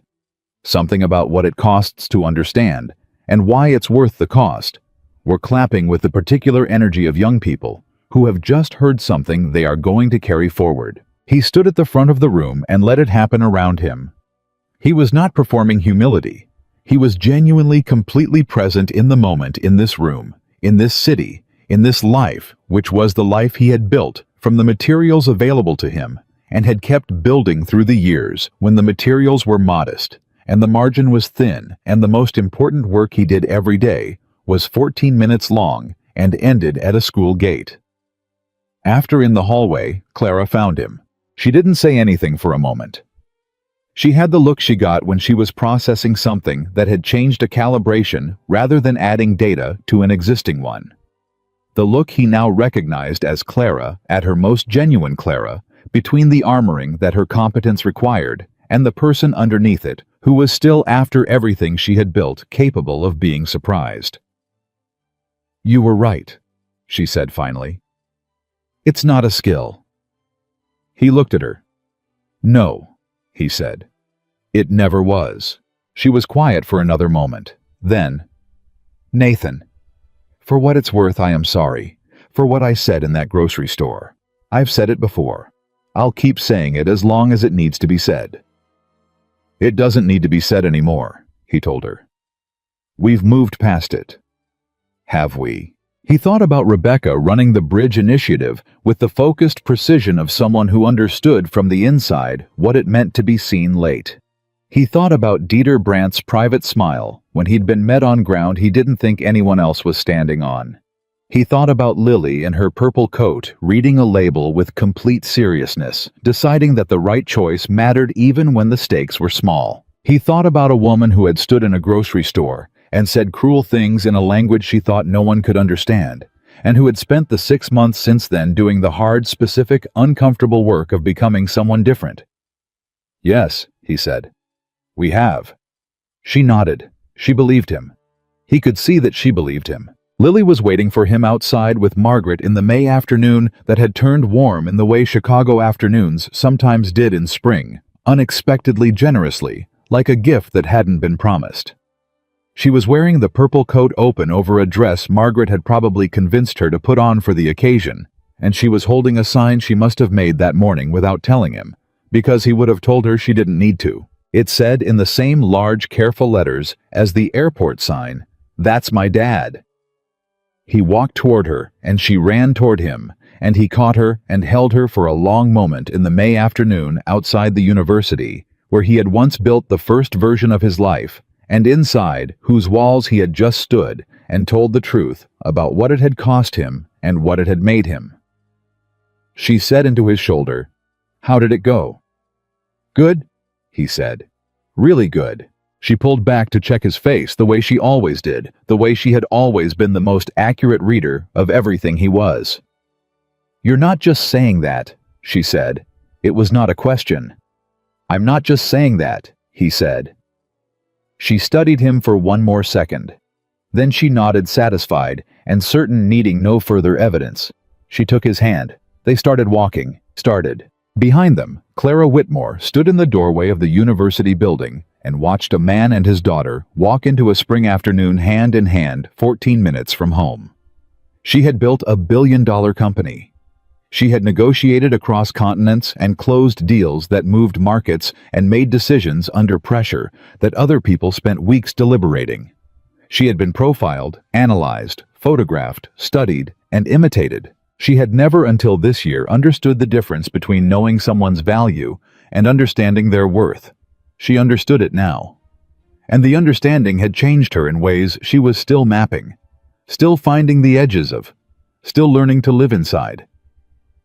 something about what it costs to understand and why it's worth the cost, were clapping with the particular energy of young people who have just heard something they are going to carry forward. He stood at the front of the room and let it happen around him. He was not performing humility. He was genuinely completely present in the moment, in this room, in this city, in this life, which was the life he had built from the materials available to him and had kept building through the years when the materials were modest and the margin was thin, and the most important work he did every day was 14 minutes long and ended at a school gate. After in the hallway, Clara found him. She didn't say anything for a moment. She had the look she got when she was processing something that had changed a calibration rather than adding data to an existing one. The look he now recognized as Clara, at her most genuine Clara, between the armoring that her competence required and the person underneath it, who was still, after everything she had built, capable of being surprised. "You were right," she said finally. "It's not a skill." He looked at her. "No," he said. "It never was." She was quiet for another moment. Then, "Nathan, for what it's worth, I am sorry for what I said in that grocery store. I've said it before. I'll keep saying it as long as it needs to be said." "It doesn't need to be said anymore," he told her. "We've moved past it." Have we? He thought about Rebecca running the Bridge Initiative with the focused precision of someone who understood from the inside what it meant to be seen late. He thought about Dieter Brandt's private smile when he'd been met on ground he didn't think anyone else was standing on. He thought about Lily in her purple coat reading a label with complete seriousness, deciding that the right choice mattered even when the stakes were small. He thought about a woman who had stood in a grocery store and said cruel things in a language she thought no one could understand, and who had spent the 6 months since then doing the hard, specific, uncomfortable work of becoming someone different. "Yes," he said. "We have." She nodded. She believed him. He could see that she believed him. Lily was waiting for him outside with Margaret in the May afternoon that had turned warm in the way Chicago afternoons sometimes did in spring, unexpectedly generously, like a gift that hadn't been promised. She was wearing the purple coat open over a dress Margaret had probably convinced her to put on for the occasion, and she was holding a sign she must have made that morning without telling him, because he would have told her she didn't need to. It said in the same large, careful letters as the airport sign, "That's my dad." He walked toward her, and she ran toward him, and he caught her and held her for a long moment in the May afternoon outside the university, where he had once built the first version of his life, and inside whose walls he had just stood and told the truth about what it had cost him and what it had made him. She said into his shoulder, "How did it go?" "Good," he said. "Really good." She pulled back to check his face the way she always did, the way she had always been the most accurate reader of everything he was. "You're not just saying that," she said. It was not a question. "I'm not just saying that," he said. She studied him for one more second. Then she nodded satisfied, and certain needing no further evidence. She took his hand. They started walking. Behind them, Clara Whitmore stood in the doorway of the university building and watched a man and his daughter walk into a spring afternoon hand in hand 14 minutes from home. She had built a billion-dollar company. She had negotiated across continents and closed deals that moved markets and made decisions under pressure that other people spent weeks deliberating. She had been profiled, analyzed, photographed, studied, and imitated. She had never until this year understood the difference between knowing someone's value and understanding their worth. She understood it now. And the understanding had changed her in ways she was still mapping, still finding the edges of, still learning to live inside.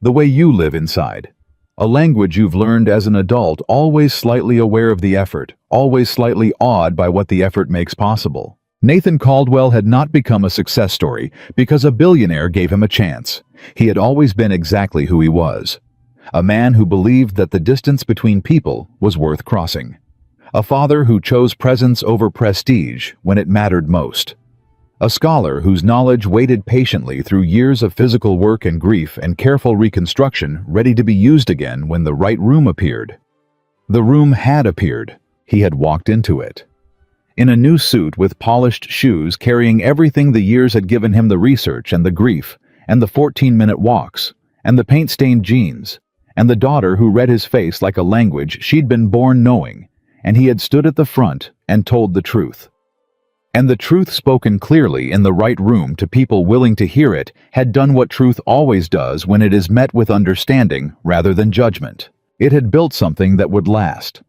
The way you live inside. A language you've learned as an adult, always slightly aware of the effort, always slightly awed by what the effort makes possible. Nathan Caldwell had not become a success story because a billionaire gave him a chance. He had always been exactly who he was. A man who believed that the distance between people was worth crossing. A father who chose presence over prestige when it mattered most. A scholar whose knowledge waited patiently through years of physical work and grief and careful reconstruction, ready to be used again when the right room appeared. The room had appeared. He had walked into it. In a new suit with polished shoes, carrying everything the years had given him, the research and the grief, and the 14-minute walks, and the paint-stained jeans, and the daughter who read his face like a language she'd been born knowing, and he had stood at the front and told the truth. And the truth, spoken clearly in the right room to people willing to hear it, had done what truth always does when it is met with understanding rather than judgment. It had built something that would last.